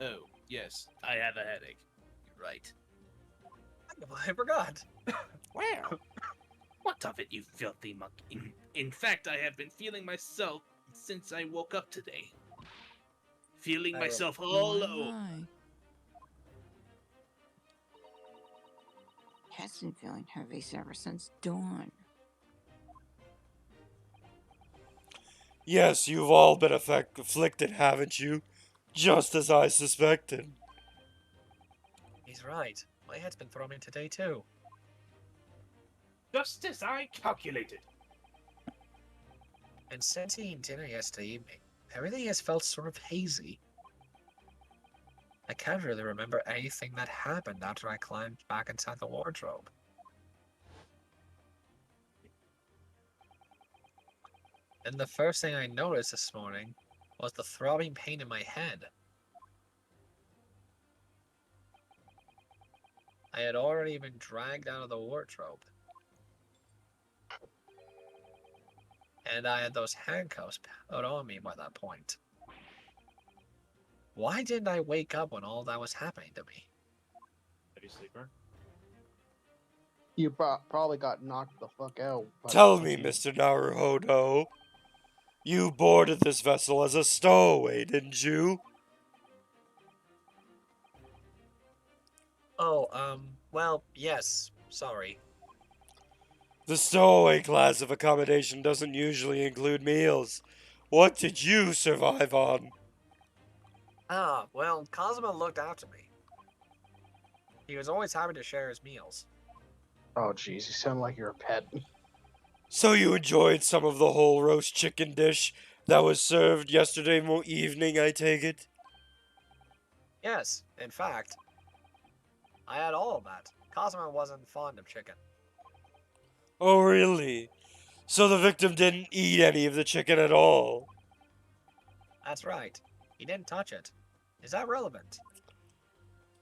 Oh, yes, I have a headache. You're right. I forgot. Wow. What of it, you filthy monkey? In fact, I have been feeling myself since I woke up today. Feeling myself all low. Has been feeling heavy ever since dawn. Yes, you've all been afflicted, haven't you? Just as I suspected. He's right. My head's been throbbing today too. Just as I calculated. And since eating dinner yesterday evening, everything has felt sort of hazy. I can't really remember anything that happened after I climbed back inside the wardrobe. And the first thing I noticed this morning was the throbbing pain in my head. I had already been dragged out of the wardrobe. And I had those handcuffs put on me by that point. Why didn't I wake up when all that was happening to me? Heavy sleeper. You probably got knocked the fuck out. Tell me, Mr. Naruhodo. You boarded this vessel as a stowaway, didn't you? Oh, well, yes. Sorry. The stowaway class of accommodation doesn't usually include meals. What did you survive on? Ah, well, Kazuma looked after me. He was always happy to share his meals. Oh, jeez, you sound like you're a pet. So you enjoyed some of the whole roast chicken dish that was served yesterday evening, I take it? Yes, in fact, I had all of that. Kazuma wasn't fond of chicken. Oh, really? So the victim didn't eat any of the chicken at all? That's right. He didn't touch it. Is that relevant?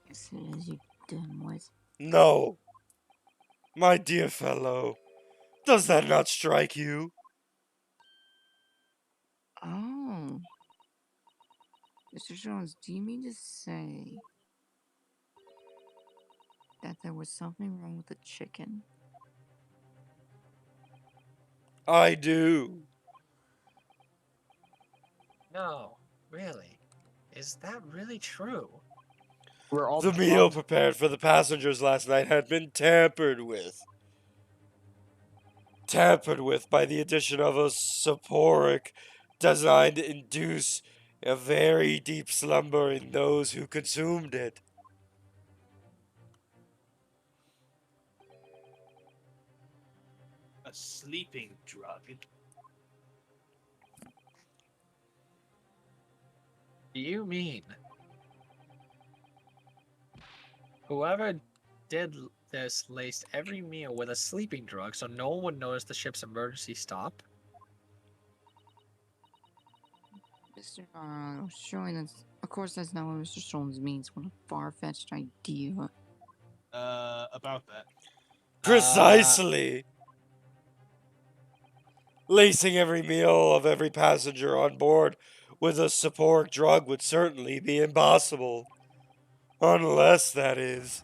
Yes, it is, you dimwit. No. My dear fellow, does that not strike you? Oh. Mr. Jones, do you mean to say that there was something wrong with the chicken? I do. No, really. Is that really true? We're all The meal drugged. prepared for the passengers last night had been tampered with. Tampered with by the addition of a soporific designed to induce a very deep slumber in those who consumed it. A sleeping drug. Do you mean whoever did this laced every meal with a sleeping drug so no one would notice the ship's emergency stop? Mr. Showing that's. Of course, that's not what Mr. Jones means. What a far fetched idea. About that. Precisely. Lacing every meal of every passenger on board with a soporific drug would certainly be impossible. Unless, that is,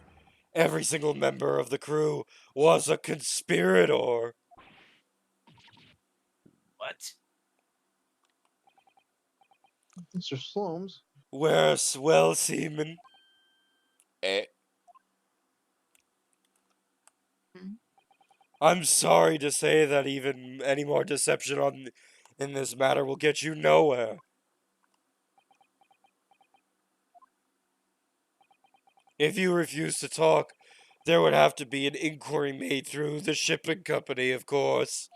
every single member of the crew was a conspirator. What? Mr. Slomes. We're swell seamen. Eh? Hmm? I'm sorry to say that even any more deception in this matter will get you nowhere. If you refuse to talk, there would have to be an inquiry made through the shipping company, of course.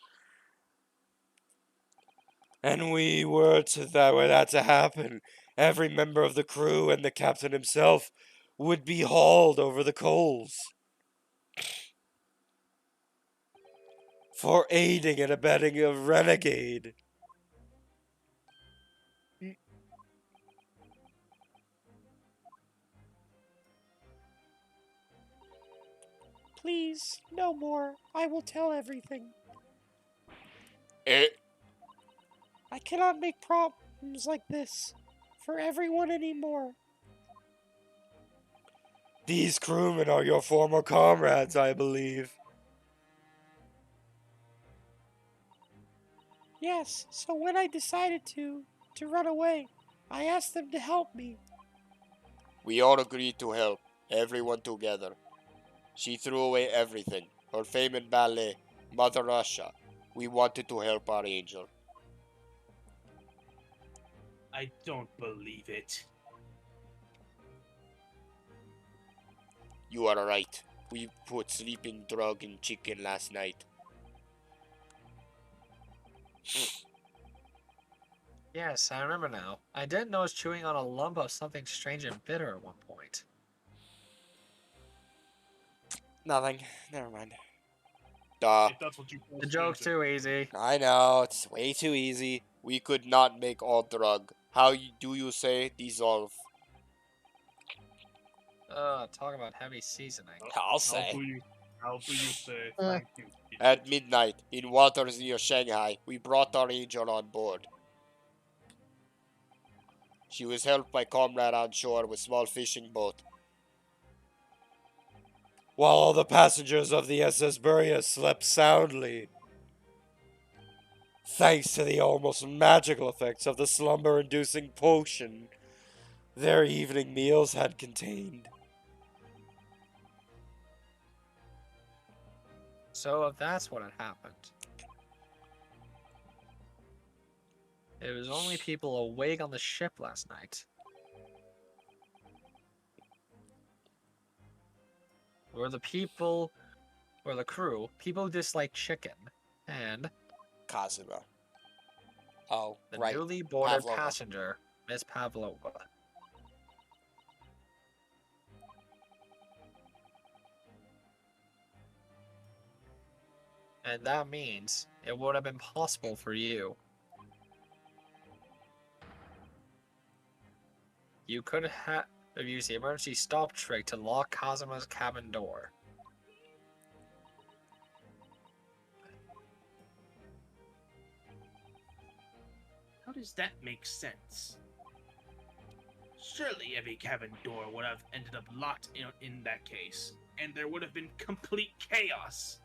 And were that to happen, every member of the crew and the captain himself would be hauled over the coals for aiding and abetting a renegade. Please, no more. I will tell everything. Eh? I cannot make problems like this for everyone anymore. These crewmen are your former comrades, I believe. Yes, so when I decided to run away, I asked them to help me. We all agreed to help, everyone together. She threw away everything, her fame in ballet, Mother Russia. We wanted to help our angel. I don't believe it. You are right. We put sleeping drug in chicken last night. Yes, I remember now. I did notice chewing on a lump of something strange and bitter at one point. Nothing. Never mind. Duh. If that's what you The joke's too easy. I know, it's way too easy. We could not make all drug. How do you say dissolve? Talk about heavy seasoning. I'll say. How do you say Eh. thank you? At midnight, in waters near Shanghai, we brought our angel on board. She was helped by comrade on shore with small fishing boat. While all the passengers of the SS Beria slept soundly, thanks to the almost magical effects of the slumber-inducing potion their evening meals had contained. So if that's what had happened, it was only people awake on the ship last night. Were the people, or the crew, people who dislike chicken, and Kazuma. Oh, the right. newly boarded Pavlova. passenger, Miss Pavlova. And that means it would have been possible for you. You could have used the emergency stop trick to lock Kazuma's cabin door. How does that make sense? Surely every cabin door would have ended up locked in that case, and there would have been complete chaos.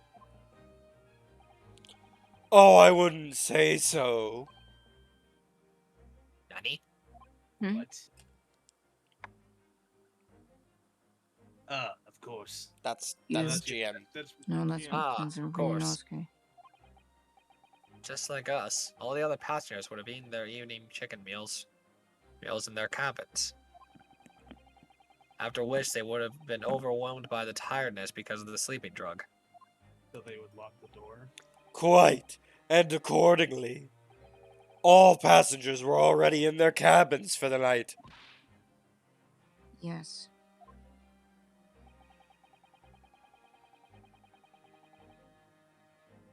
Oh, I wouldn't say so. Nani? Hmm? What? Of course. That's Yeah. GM. No, that's Ah, Kazuma of course. Inosuke. Just like us, all the other passengers would have eaten their evening chicken meals in their cabins. After which they would have been overwhelmed by the tiredness because of the sleeping drug. So they would lock the door. Quite. And accordingly, all passengers were already in their cabins for the night. Yes.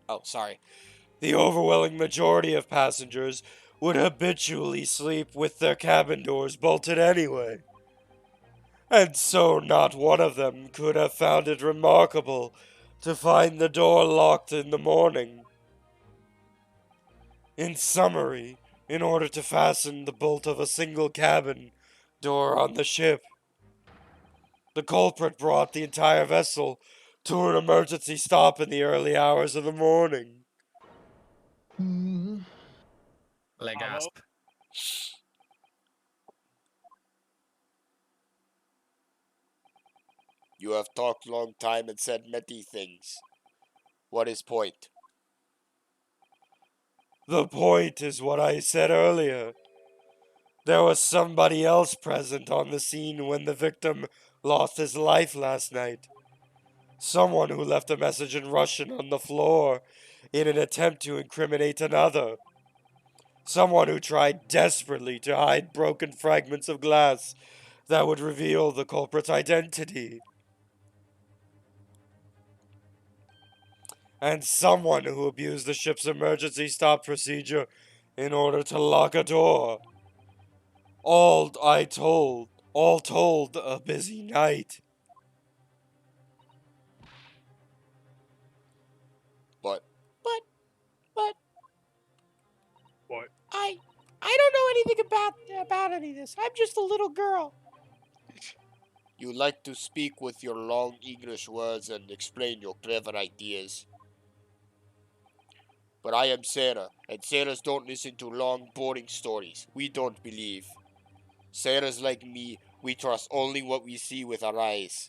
Oh, sorry. The overwhelming majority of passengers would habitually sleep with their cabin doors bolted anyway. And so not one of them could have found it remarkable to find the door locked in the morning. In summary, in order to fasten the bolt of a single cabin door on the ship, the culprit brought the entire vessel to an emergency stop in the early hours of the morning. Like Bravo. gasp. You have talked long time and said many things. What is point? The point is what I said earlier. There was somebody else present on the scene when the victim lost his life last night. Someone who left a message in Russian on the floor in an attempt to incriminate another. Someone who tried desperately to hide broken fragments of glass that would reveal the culprit's identity. And someone who abused the ship's emergency stop procedure in order to lock a door. All told, a busy night. But What? I don't know anything about any of this. I'm just a little girl. you like to speak with your long English words and explain your clever ideas. But I am Sarah, and Sarahs don't listen to long, boring stories. We don't believe. Sarahs like me, we trust only what we see with our eyes.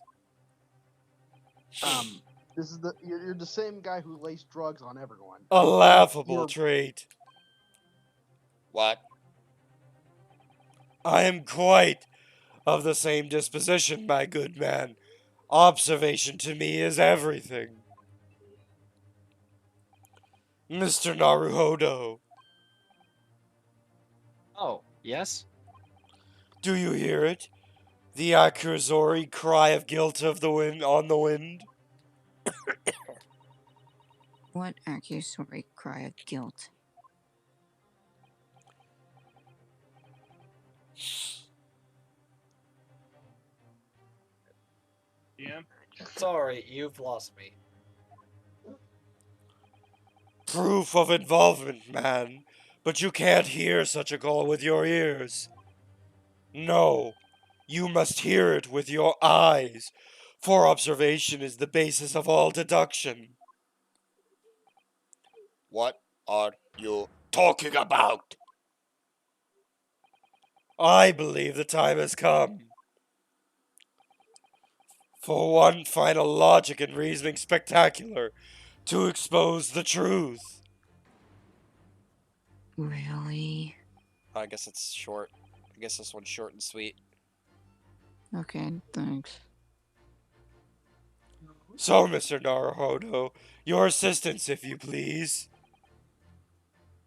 This is you're the same guy who laced drugs on everyone. A laughable You're- trait. What? I am quite of the same disposition, my good man. Observation to me is everything. Mr. Naruhodo, Oh, yes? do you hear it? The Akuzori cry of guilt of the wind on the wind? What accusatory cry of guilt? Yeah. Sorry, you've lost me. Proof of involvement, man. But you can't hear such a call with your ears. No, you must hear it with your eyes, for observation is the basis of all deduction. What are you talking about? I believe the time has come for one final logic and reasoning spectacular to expose the truth. Really? I guess it's short. I guess this one's short and sweet. Okay, thanks. So, Mr. Naruhodo, your assistance, if you please.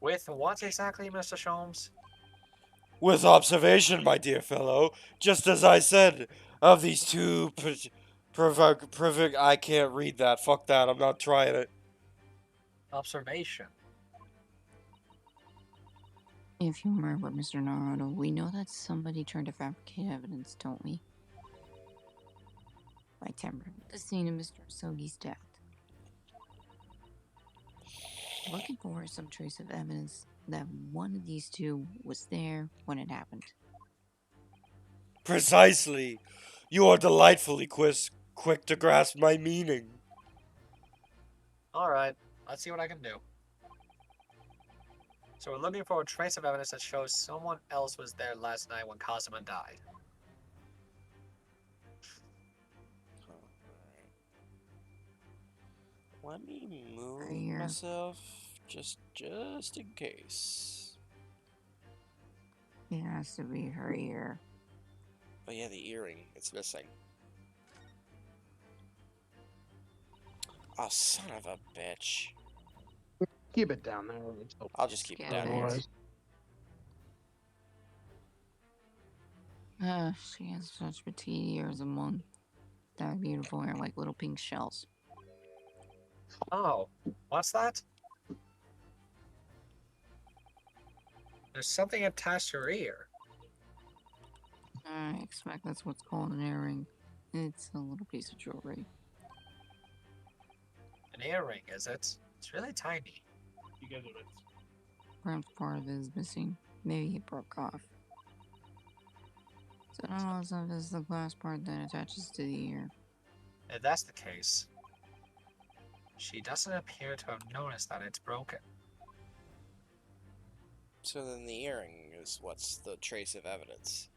With what exactly, Mr. Sholmes? With observation, my dear fellow, just as I said, of these two I can't read that. Fuck that, I'm not trying it. Observation. If you remember, Mr. Naruto, we know that somebody tried to fabricate evidence, don't we? By tampering with the scene of Mr. Asogi's death. Looking for some trace of evidence that one of these two was there when it happened. Precisely. You are delightfully quick to grasp my meaning. Alright, let's see what I can do. So we're looking for a trace of evidence that shows someone else was there last night when Kazuma died. Let me move Here. myself just in case. It has to be her ear. But yeah, the earring, it's missing. Oh, son of a bitch. Keep it down there. I'll just keep it Get down it. here. Otherwise, She has such petite ears among that beautiful hair like little pink shells. Oh, what's that? There's something attached to her ear. I expect that's what's called an earring. It's a little piece of jewelry. An earring, is it? It's really tiny. You guys are Perhaps part of it is missing. Maybe it broke off. So I don't know if this is the glass part that attaches to the ear. If that's the case, she doesn't appear to have noticed that it's broken. So then the earring is what's the trace of evidence.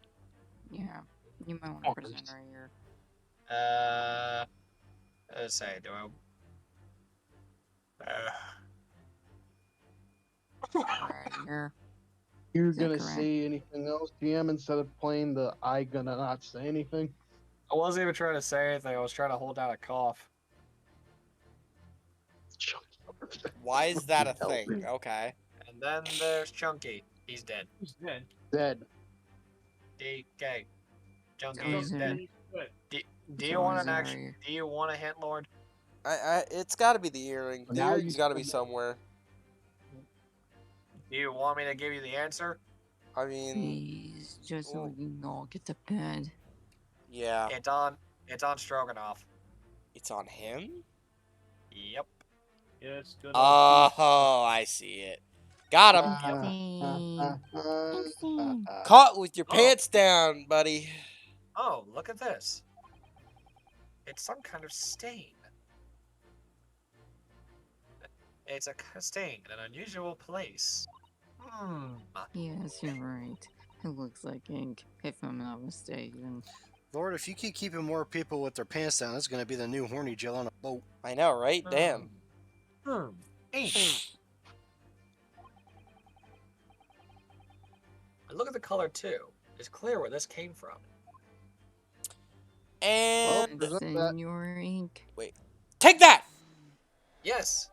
Yeah, you might want to present her ear. Let's say, do I... Right here. you're Is that gonna correct? say anything else, GM, instead of playing the I gonna not say anything? I wasn't even trying to say anything, I was trying to hold down a cough. Why is that a Help thing? me. Okay. And then there's Chunky. He's dead. He's dead. Dead. DK. Chunky So is is dead. it- Do you so want is an her action? ear. Do you want a hint, Lord? It's gotta be the earring. The Now earring's you gotta be said that. somewhere. Do you want me to give you the answer? I mean, Please, just so we can all get to bed. yeah. It's on Stroganoff. It's on him? Yep. Yes, good. Oh, I see it. Got him. Insane. Caught with your Oh. pants down, buddy. Oh, look at this. It's some kind of stain. It's a stain in an unusual place. Yes, you're right. It looks like ink, if I'm not mistaken. Lord, if you keep keeping more people with their pants down, that's going to be the new horny Jill on a boat. I know, right? Damn. Ink. And look at the color too. It's clear where this came from. And Well, It's in your ink. take that! Yes.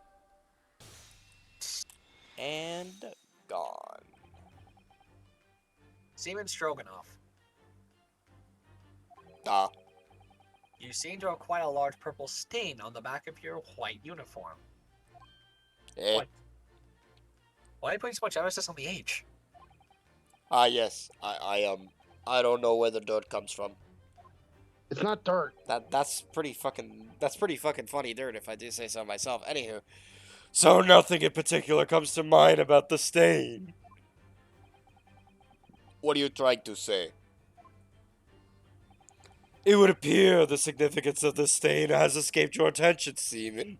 And gone. Seaman Stroganoff. Ah. You seem to have quite a large purple stain on the back of your white uniform. Eh. What? Why are you putting so much emphasis on the H? Ah, yes. I don't know where the dirt comes from. It's not dirt. That's pretty fucking funny dirt if I do say so myself. Anywho. So nothing in particular comes to mind about the stain. What are you trying to say? It would appear the significance of the stain has escaped your attention, Seaman.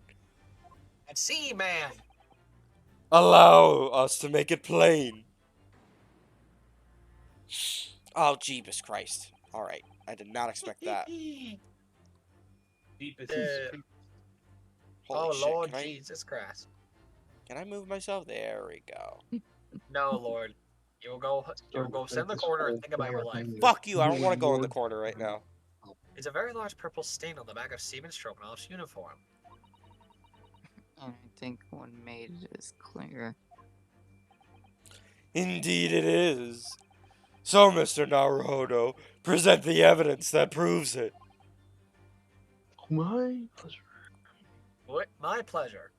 And Seaman! Allow us to make it plain. Oh, Jeebus Christ. Alright. I did not expect that. Deep as Uh, Holy oh shit, Lord Jesus Christ. can I move myself? There we go. No, Lord. You will go sit in the corner and think about your life. Fuck you, I don't want to go in the corner right now. It's a very large purple stain on the back of Steven Stroganoff's uniform. And I think one made it as clear. Indeed it is. So, Mr. Naruhodo, present the evidence that proves it. My pleasure. My pleasure.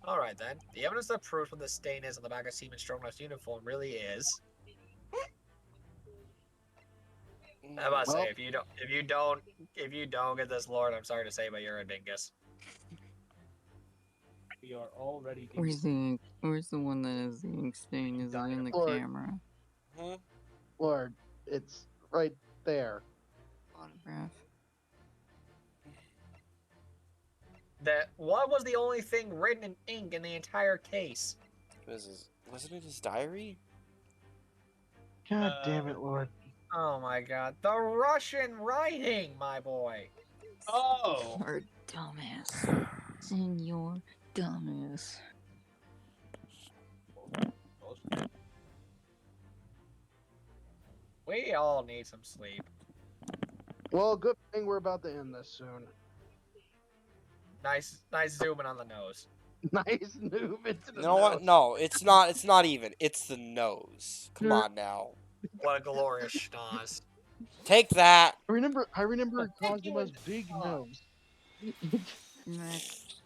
Alright then. The evidence that proves what the stain is on the back of Steven Stroganoff's uniform really is. I must say, if you don't get this, Lord, I'm sorry to say, but you're a dingus. We are already. Where's the ink? Where's the one that has the ink stain? Is it in the Lord. camera? Huh? Lord, it's right there. Photograph. What was the only thing written in ink in the entire case? Wasn't it his diary? God damn it, Lord. Oh my god. The Russian writing, my boy. Oh. Or dumbass. Senor dumbass. We all need some sleep. Well, good thing we're about to end this soon. Nice zooming on the nose. Nice move into the You know what? nose. No, it's not. It's not even. It's the nose. Come on now. What a glorious schnoz. Take that. I remember Kazuma's big nose. Next.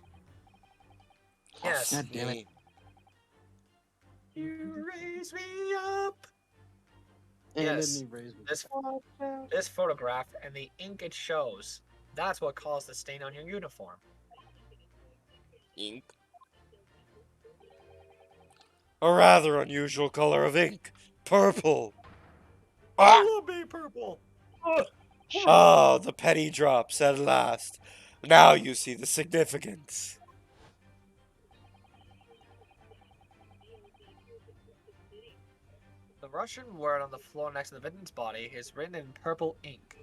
Yes. God damn it. You raise me up. And Yes. then he raised me. This photograph and the ink it shows. That's what caused the stain on your uniform. Ink. A rather unusual color of ink. Purple. I love being purple. Ah, the penny drops at last. Now you see the significance. The Russian word on the floor next to the victim's body is written in purple ink.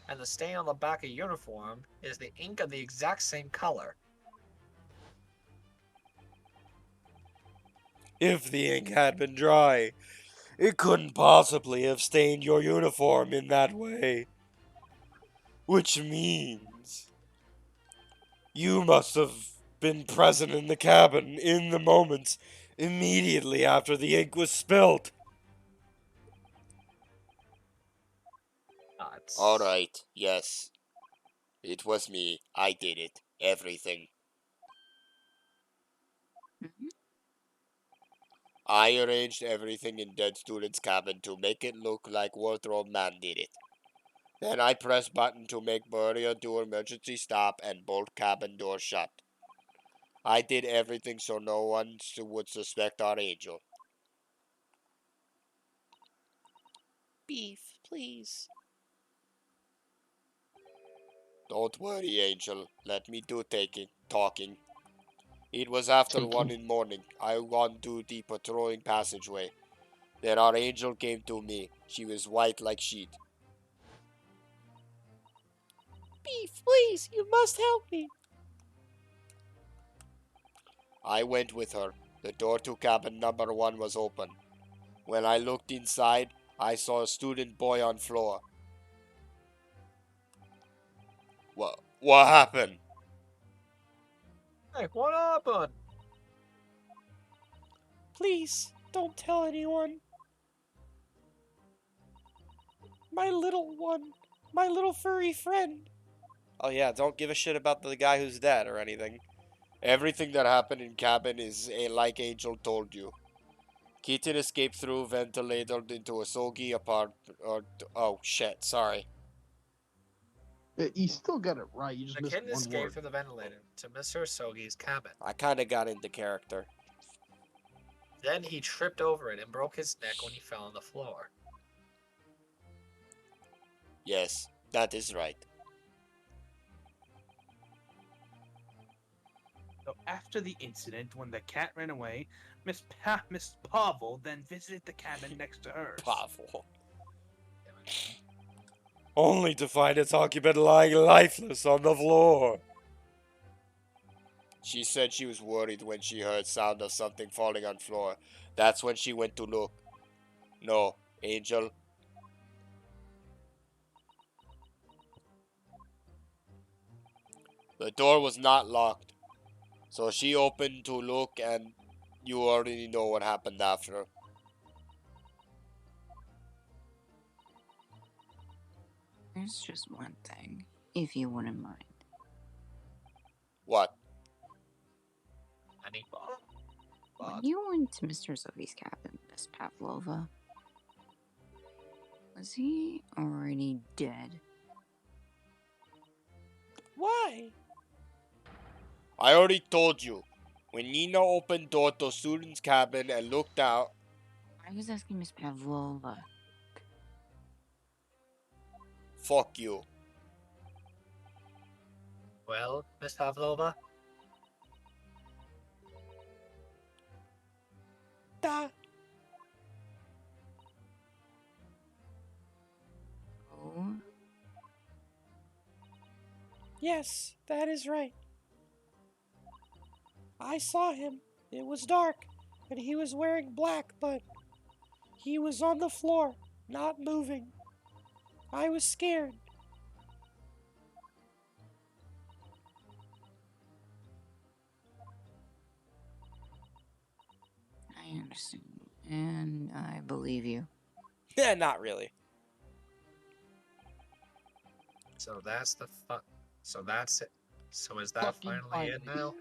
And the stain on the back of uniform is the ink of the exact same color. If the ink had been dry, it couldn't possibly have stained your uniform in that way. Which means you must have been present in the cabin in the moments immediately after the ink was spilt. Alright, yes. It was me. I did it. Everything. I arranged everything in Dead Student's cabin to make it look like Wardrobe Man did it. Then I pressed button to make barrier do emergency stop and bolt cabin door shut. I did everything so no one would suspect our angel. Beef, please. Don't worry, Angel. Let me do talking. It was after 1 in morning. I on duty patrolling passageway. Then our angel came to me. She was white like sheet. Beef, please, you must help me. I went with her. The door to cabin number 1 was open. When I looked inside, I saw a student boy on floor. What happened? Hey, what happened? Please, don't tell anyone. My little one. My little furry friend. Oh yeah, don't give a shit about the guy who's dead or anything. Everything that happened in cabin is like Angel told you. Keaton escaped through ventilator into a soggy apartment. Oh shit, sorry. You still got it right. You just The missed kid one escaped word. through the ventilator to Mr. Sogi's cabin. I kinda got into character. Then he tripped over it and broke his neck when he fell on the floor. Yes, that is right. So after the incident, when the cat ran away, Miss Pavel then visited the cabin next to hers. Pavel. only to find its occupant lying lifeless on the floor. She said she was worried when she heard sound of something falling on floor. That's when she went to look. No, Angel. The door was not locked, so she opened to look, and you already know what happened after. There's just one thing, if you wouldn't mind. What? Any When you went to Mr. Sophie's cabin, Miss Pavlova, was he already dead? Why? I already told you. When Nina opened door to student's cabin and looked out. I was asking Miss Pavlova. Fuck you. Well, Miss Pavlova? Da. Oh? Yes, that is right. I saw him. It was dark, and he was wearing black, but he was on the floor, not moving. I was scared. I understand. And I believe you. Yeah, not really. So that's the So that's it. So is that Fucking finally it now?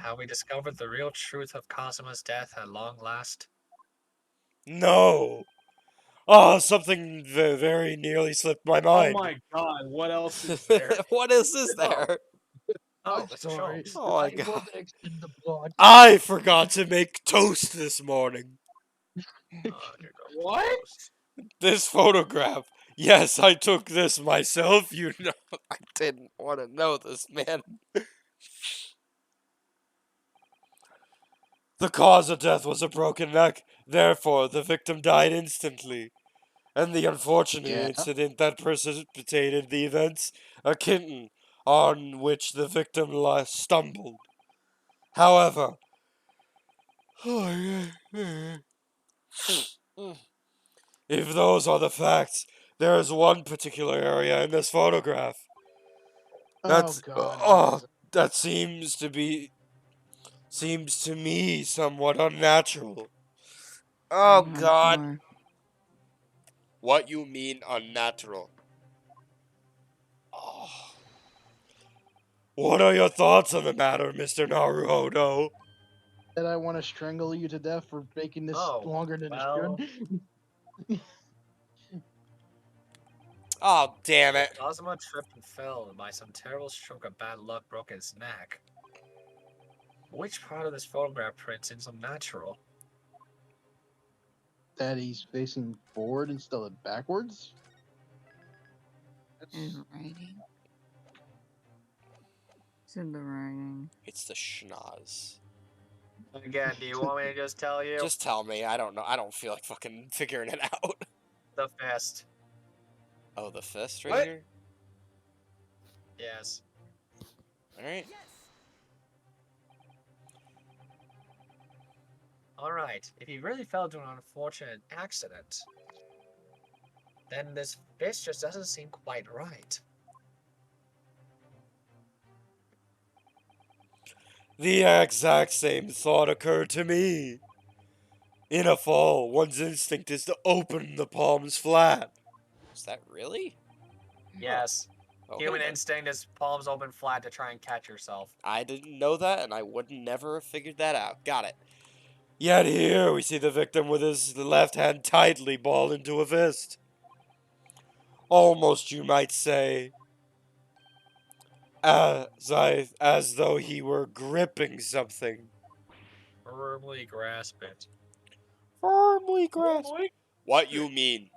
Have we discovered the real truth of Kazuma's death at long last? No. Oh, something very nearly slipped my Oh mind. my god, what else is there? What else is there? Oh, I'm Mr. sorry. Schultz. Oh my I god. will extend the plot. I forgot to make toast this morning. Here goes What? toast. This photograph. Yes, I took this myself. You know, I didn't want to know this, man. The cause of death was a broken neck. Therefore, the victim died instantly. And the unfortunate Yeah. incident that precipitated the events, a kitten on which the victim stumbled. However, if those are the facts, there is one particular area in this photograph that's God. that seems to me somewhat unnatural. Oh God. Hardcore. What you mean unnatural? Oh. What are your thoughts on the matter, Mr. Naruhodo? That I want to strangle you to death for making this Oh, longer than well. it should. Oh, damn it. Kazuma tripped and fell, and by some terrible stroke of bad luck broke his neck. Which part of this photograph prints in some natural? That he's facing forward instead of backwards? Is writing. It's in the writing. It's the schnoz. Again, do you want me to just tell you? Just tell me. I don't know. I don't feel like fucking figuring it out. The fist. Oh, the fist right What? here? Yes. Alright. Alright, if he really fell to an unfortunate accident, then this fist just doesn't seem quite right. The exact same thought occurred to me. In a fall, one's instinct is to open the palms flat. Is that really? Yes. Okay, Human then. instinct is palms open flat to try and catch yourself. I didn't know that, and I would never have figured that out. Got it. Yet here we see the victim with his left hand tightly balled into a fist. Almost, you might say, as though he were gripping something. Firmly grasp it. Firmly grasp. What you mean?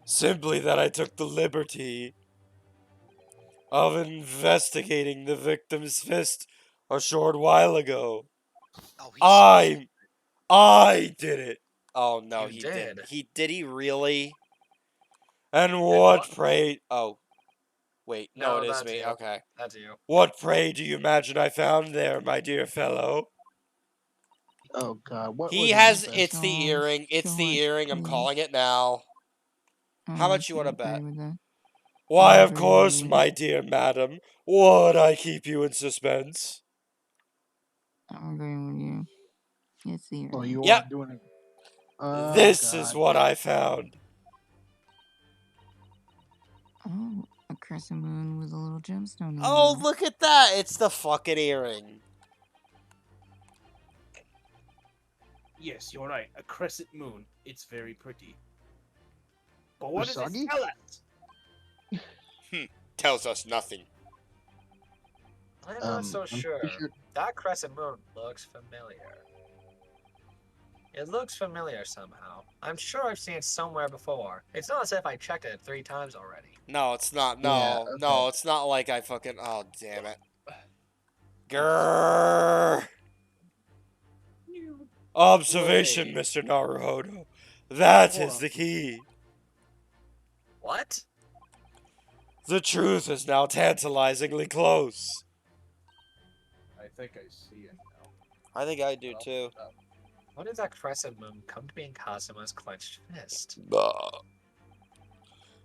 Simply that I took the liberty of investigating the victim's fist a short while ago. Oh, I did it. Oh no, You he did. didn't. Did he really? And what? what prey? Oh, wait. No, No, it is that's me. you. Okay. That's you. What prey do you imagine I found there, my dear fellow? Oh God, what He was has. it? It's the earring. It's Show the us, earring. I'm please. calling it now. How Oh, much you want to agree bet? with that. Why, I of agree course, with my dear madam. Would I keep you in suspense? I'm agreeing with you. It's the Oh, earring. you Yep. are doing it. Oh This is God. what I found. Oh, a crescent moon with a little gemstone in the Oh, middle. look at that! It's the fucking earring. Yes, you're right. A crescent moon. It's very pretty. But what does it Usagi? tell us? Tells us nothing. I'm not so I'm sure. pretty sure. That crescent moon looks familiar. It looks familiar somehow. I'm sure I've seen it somewhere before. It's not as if I checked it 3 times already. No, it's not. No, Yeah, no, okay. it's not like I fucking. Oh, damn it. Grrr. Observation, Mr. Naruhodo. That Hold is on. the key. What? The truth is now tantalizingly close. I think I see it now. I think I do I'll too. look it up. When did that crescent moon come to be in Kazuma's clenched fist?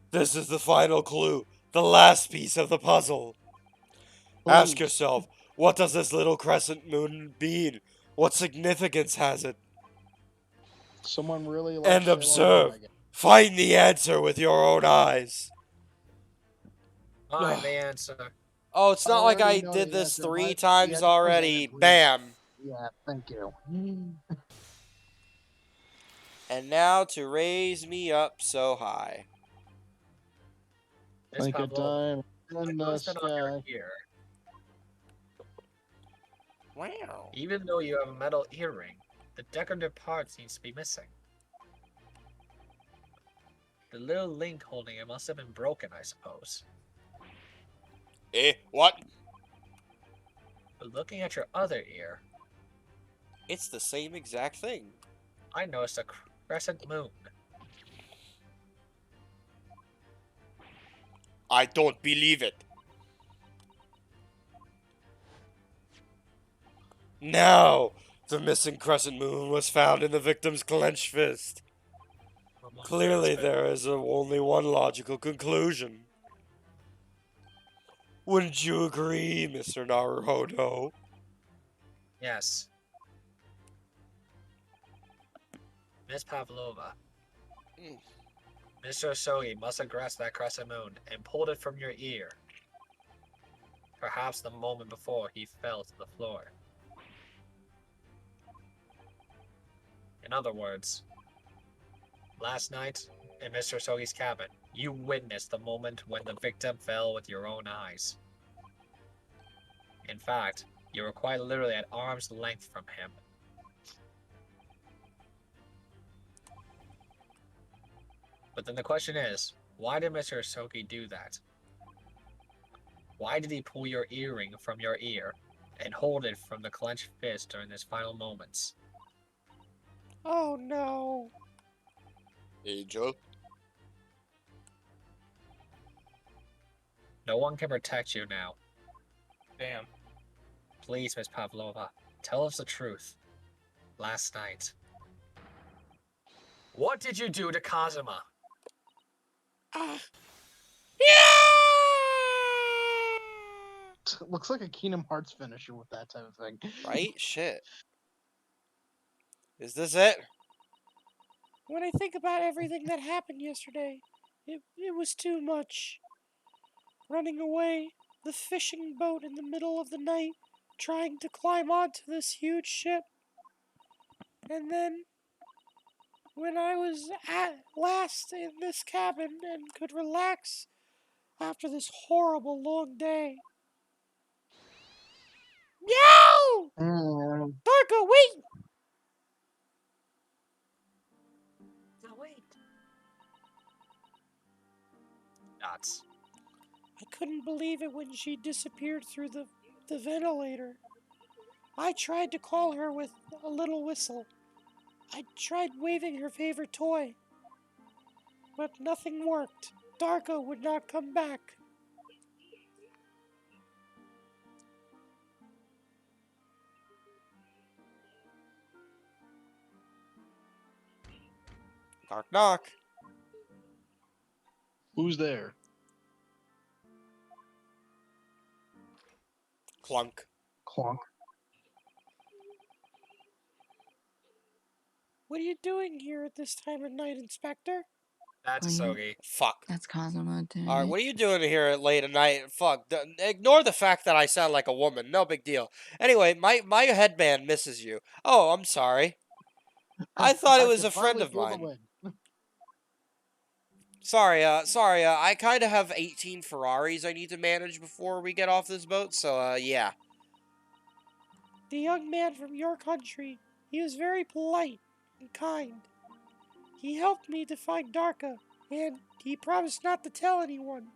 This is the final clue, the last piece of the puzzle. Ask Please. yourself, what does this little crescent moon mean? What significance has it? Someone really likes And Sailor Moon, observe. I guess. Find the answer with your own eyes. Find the answer. Oh, it's not I like already I know did the this answer. 3 Yeah, times just present already. it, please. Bam. Yeah, thank you. And now to raise me up so high. Miss Like a Pavlova, dime in I the noticed that on your sky. ear. Wow. Even though you have a metal earring, the decorative part seems to be missing. The little link holding it must have been broken, I suppose. What? But looking at your other ear, It's the same exact thing. I noticed a crescent moon. I don't believe it. Now, the missing crescent moon was found in the victim's clenched fist. Clearly, there is only one logical conclusion. Wouldn't you agree, Mr. Naruhodo? Yes. Miss Pavlova. Mr. Sogi must have grasped that crescent moon and pulled it from your ear. Perhaps the moment before he fell to the floor. In other words, last night in Mr. Sogi's cabin, you witnessed the moment when the victim fell with your own eyes. In fact, you were quite literally at arm's length from him. But then the question is, why did Mr. Sogi do that? Why did he pull your earring from your ear and hold it from the clenched fist during his final moments? Oh no. Angel? No one can protect you now. Damn. Please, Miss Pavlova, tell us the truth. Last night. What did you do to Kazuma? Looks like a Kingdom Hearts finisher with that type of thing. Right? Shit. Is this it? When I think about everything that happened yesterday, it was too much. Running away, the fishing boat in the middle of the night, trying to climb onto this huge ship. And then, when I was at last in this cabin and could relax after this horrible long day. Meow! Darko, wait! No, wait. Nuts. I couldn't believe it when she disappeared through the ventilator. I tried to call her with a little whistle. I tried waving her favorite toy, but nothing worked. Darko would not come back. Knock knock. Who's there? Clunk. Clonk. What are you doing here at this time of night, Inspector? That's Are you- Sogi. Fuck. That's Kazuma Day. Alright, what are you doing here late at night? Fuck. Ignore the fact that I sound like a woman. No big deal. Anyway, my headband misses you. Oh, I'm sorry. I thought it was can a friend finally of feel the mine. wind. Sorry, I kind of have 18 Ferraris I need to manage before we get off this boat, so, yeah. The young man from your country. He was very polite and kind. He helped me to find Darka, and he promised not to tell anyone.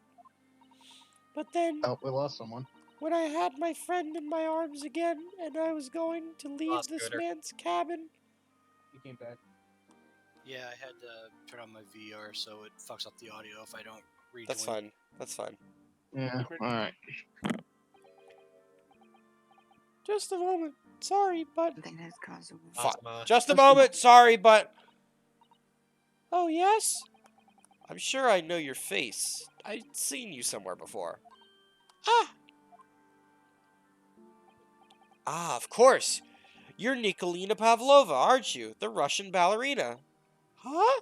But then, Oh, we lost someone. when I had my friend in my arms again, and I was going to leave Lost this Scooter. man's cabin, He came back. Yeah, I had to turn on my VR so it fucks up the audio if I don't rejoin. That's fine. That's fine. Yeah, alright. just a moment. Sorry, but I think that's Kazuma. Fuck. Kazuma. Just a moment, sorry, but oh yes, I'm sure I know your face. I've seen you somewhere before. ah, Ah, of course. You're Nikolina Pavlova, aren't you? The Russian ballerina. huh?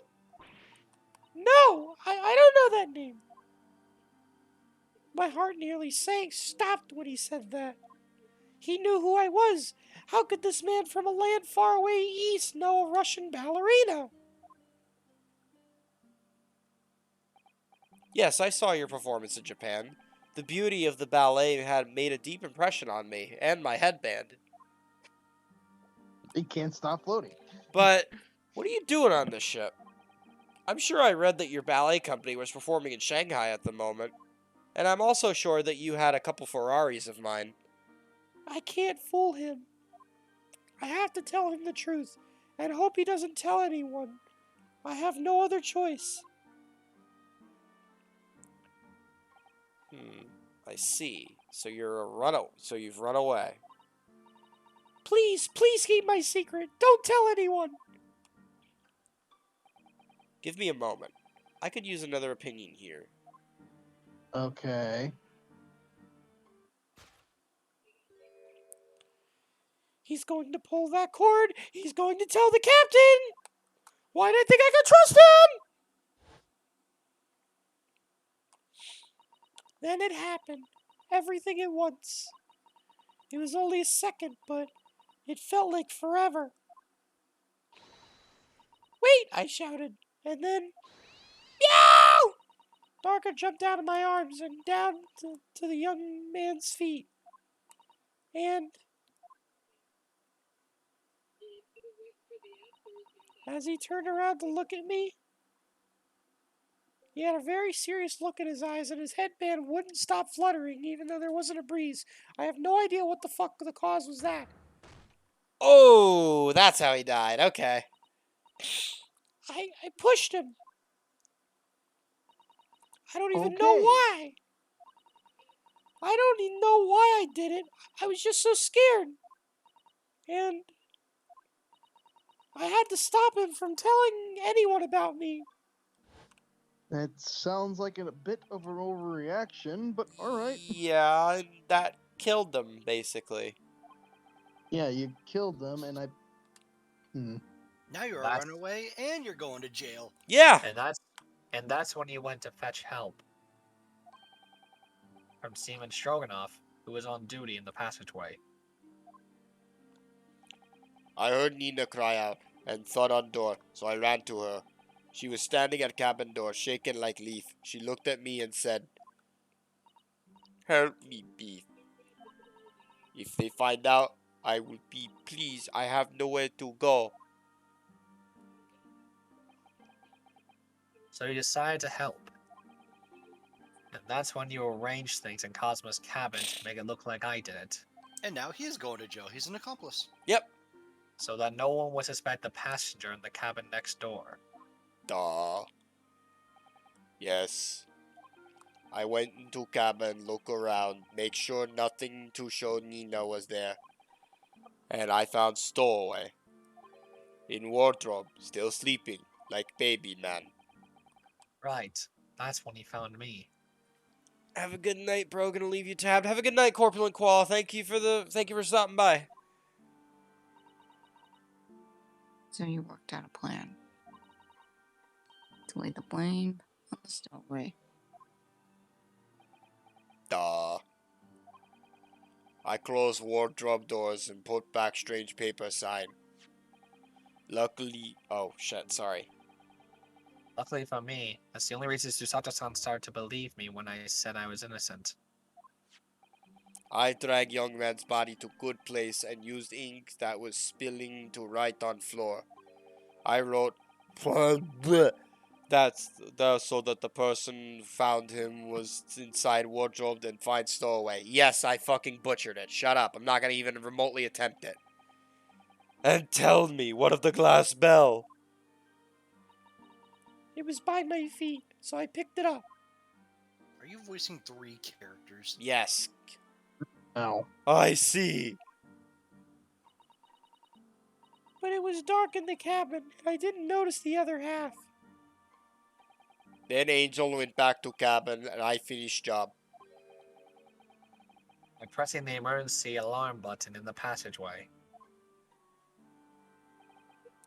No, I don't know that name. My heart nearly stopped when he said that. He knew who I was. How could this man from a land far away east know a Russian ballerina? Yes, I saw your performance in Japan. The beauty of the ballet had made a deep impression on me, and my headband. He can't stop floating. But, what are you doing on this ship? I'm sure I read that your ballet company was performing in Shanghai at the moment. And I'm also sure that you had a couple Ferraris of mine. I can't fool him. I have to tell him the truth, and hope he doesn't tell anyone. I have no other choice. I see. So you've run away. Please, please keep my secret. Don't tell anyone. Give me a moment. I could use another opinion here. Okay. He's going to pull that cord. He's going to tell the captain. Why did I think I could trust him? Then it happened. Everything at once. It was only a second, but it felt like forever. Wait, I shouted, and then... Meow! Darka jumped out of my arms and down to the young man's feet. And... as he turned around to look at me, he had a very serious look in his eyes, and his headband wouldn't stop fluttering even though there wasn't a breeze. I have no idea what the fuck the cause was that. Oh, that's how he died. Okay. I pushed him. I don't even know Okay. why. I don't even know why I did it. I was just so scared. And I had to stop him from telling anyone about me. That sounds like a bit of an overreaction, but alright. Yeah, that killed them, basically. Yeah, you killed them, and I... Now you're a That's- runaway and you're going to jail. Yeah! And that's when you went to fetch help from Seaman Stroganoff, who was on duty in the passageway. I heard Nina cry out and thud on door, so I ran to her. She was standing at cabin door, shaken like leaf. She looked at me and said, "Help me, Beef. If they find out, I will be pleased. I have nowhere to go." So you decided to help. And that's when you arranged things in Cosmo's cabin to make it look like I did it. And now he is going to jail. He's an accomplice. Yep. so that no one would suspect the passenger in the cabin next door. Duh. Yes. I went into cabin, look around, make sure nothing to show Nina was there. And I found stowaway. In wardrobe, still sleeping, like baby man. Right, that's when he found me. Have a good night, bro. Gonna leave you tabbed. Have a good night, Corpulent Qual. Thank you for stopping by. So you worked out a plan to lay the blame on the stowaway. Duh. I closed wardrobe doors and put back strange paper sign. Luckily, oh shit, sorry. Luckily for me, that's the only reason Susato-san started to believe me when I said I was innocent. I dragged young man's body to good place and used ink that was spilling to write on floor. I wrote, that's so that the person found him was inside wardrobe and find stowaway. Yes, I fucking butchered it. Shut up. I'm not gonna even remotely attempt it. And tell me, what of the glass bell? It was by my feet, so I picked it up. Are you voicing 3 characters? Yes. Ow. I see. But it was dark in the cabin, and I didn't notice the other half. Then Angel went back to cabin and I finished job. By pressing the emergency alarm button in the passageway.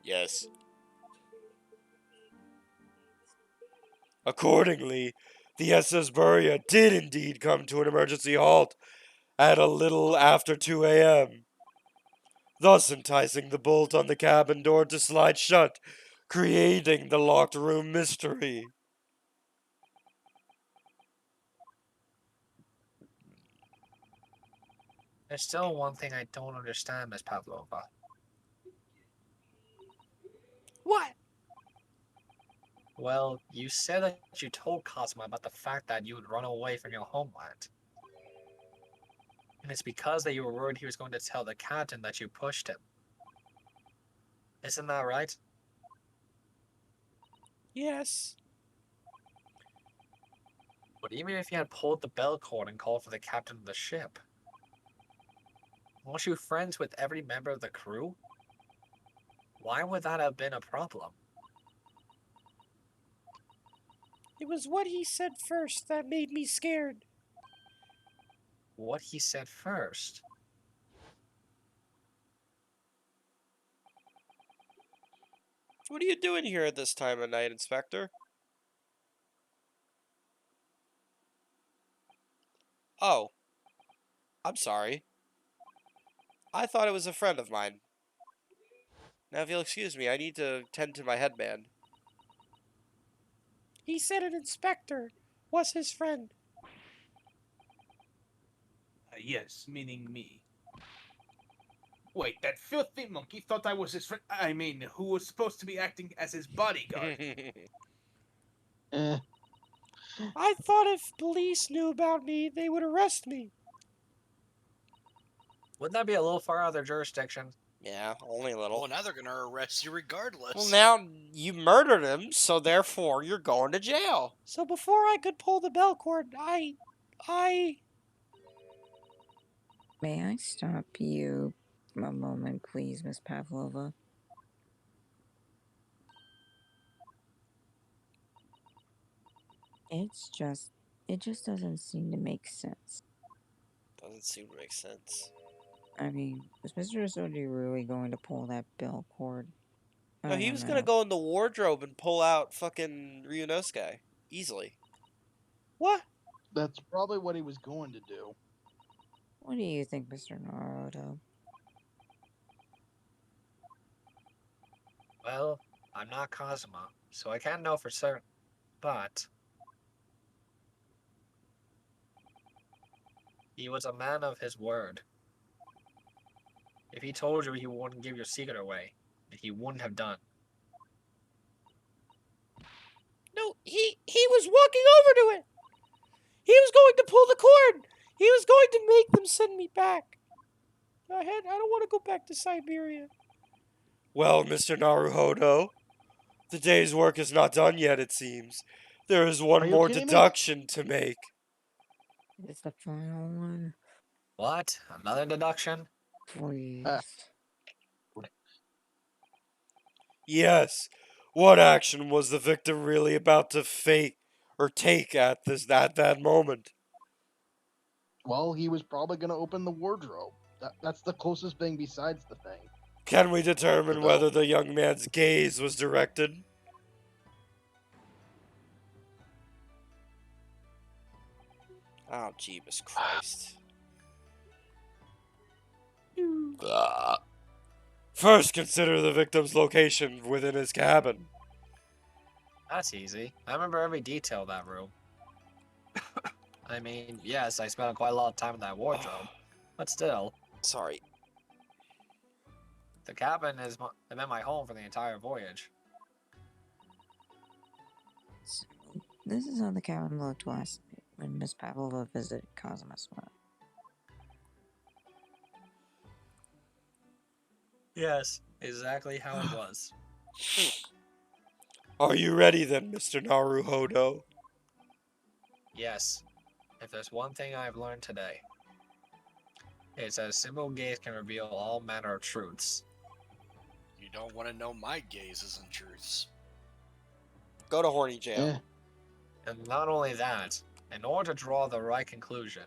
Yes. Accordingly, the SS Buria did indeed come to an emergency halt at a little after 2 a.m., thus enticing the bolt on the cabin door to slide shut, creating the locked room mystery. There's still one thing I don't understand, Miss Pavlova. What? Well, you said that you told Kazuma about the fact that you would run away from your homeland. And it's because that you were worried he was going to tell the captain that you pushed him. Isn't that right? Yes. But even if you had pulled the bell cord and called for the captain of the ship, weren't you friends with every member of the crew? Why would that have been a problem? It was what he said first that made me scared. What he said first? What are you doing here at this time of night, Inspector? Oh. I'm sorry. I thought it was a friend of mine. Now, if you'll excuse me, I need to tend to my headband. He said an inspector was his friend. Yes, meaning me. Wait, that filthy monkey thought I was his friend. I mean, who was supposed to be acting as his bodyguard? Eh. I thought if police knew about me, they would arrest me. Wouldn't that be a little far out of their jurisdiction? Yeah, only a little. Well, now they're gonna arrest you regardless. Well, now you murdered him, so therefore you're going to jail. So before I could pull the bell cord, I... May I stop you a moment, please, Miss Pavlova? It just doesn't seem to make sense. Doesn't seem to make sense. I mean, was Mr. Sodi really going to pull that bell cord? No, he was gonna go in the wardrobe and pull out fucking Ryunosuke. Easily. What? That's probably what he was going to do. What do you think, Mr. Naruto? Well, I'm not Kazuma, so I can't know for certain. But he was a man of his word. If he told you he wouldn't give your secret away, he wouldn't have done. No, he was walking over to it. He was going to pull the cord. He was going to make them send me back. I don't want to go back to Siberia. Well, Mr. Naruhodo, the day's work is not done yet, it seems. There is Are one you more kidding me? deduction to make. It's the final one. What? Another deduction? Please. Yes. What action was the victim really about to fake or take at that moment? Well, he was probably going to open the wardrobe. That's the closest thing besides the thing. Can we determine The whether belt. the young man's gaze was directed? Oh, Jeebus Christ. First, consider the victim's location within his cabin. That's easy. I remember every detail of that room. I mean, yes, I spent quite a lot of time in that wardrobe, but still, Sorry. the cabin has been my home for the entire voyage. So, this is how the cabin looked last night when Miss Pavlova visited Kazuma's one. Yes, exactly how it was. Are you ready then, Mr. Naruhodo? Yes, if there's one thing I've learned today, it's that a simple gaze can reveal all manner of truths. You don't want to know my gazes and truths. Go to horny jail. Eh. And not only that, in order to draw the right conclusion,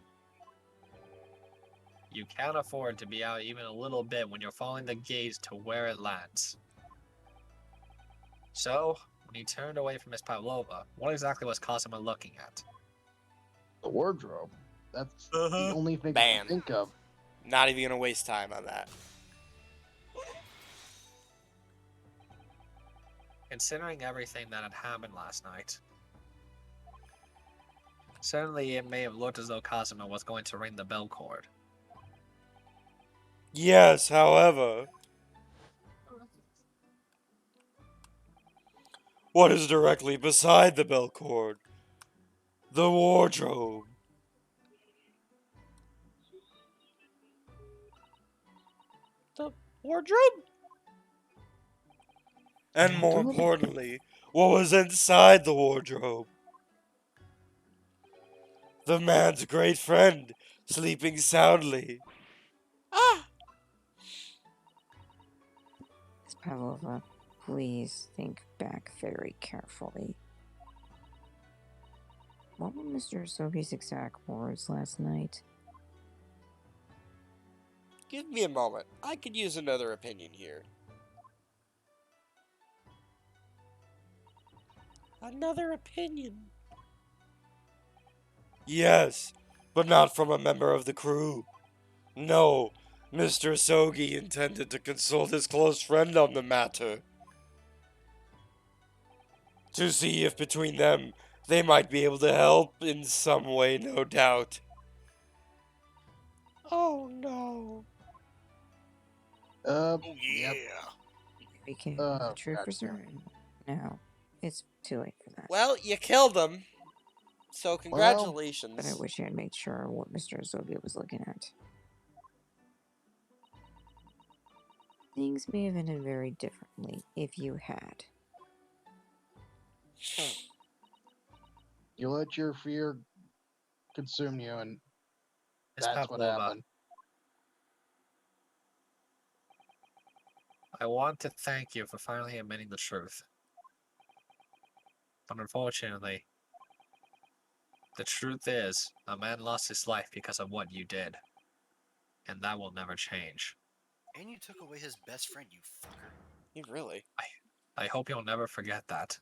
you can't afford to be out even a little bit when you're following the gaze to where it lands. So, when he turned away from Miss Pavlova, what exactly was Kazuma looking at? The wardrobe. That's the only thing I Bam. can think of. Not even gonna waste time on that. Considering everything that had happened last night, certainly it may have looked as though Kazuma was going to ring the bell cord. Yes, however. What is directly beside the bell cord? The wardrobe. The wardrobe? And more importantly, what was inside the wardrobe? The man's great friend, sleeping soundly. Ah! Miss Pavlova, please think back very carefully. What were Mr. Asogi's exact words last night? Give me a moment. I could use another opinion here. Another opinion. Yes, but not from a member of the crew. No, Mr. Asogi intended to consult his close friend on the matter. To see if between them they might be able to help in some way, no doubt. Oh no. Yep. We can't know the Oh, truth God. for certain. No, it's too late for that. Well, you killed him. So congratulations. But I wish I had made sure what Mr. Asogi was looking at. Things may have ended very differently if you had. You let your fear consume you, and Miss that's what Pavlova, happened. I want to thank you for finally admitting the truth. But unfortunately, the truth is, a man lost his life because of what you did. And that will never change. And you took away his best friend, you fucker. You really? I hope you'll never forget that.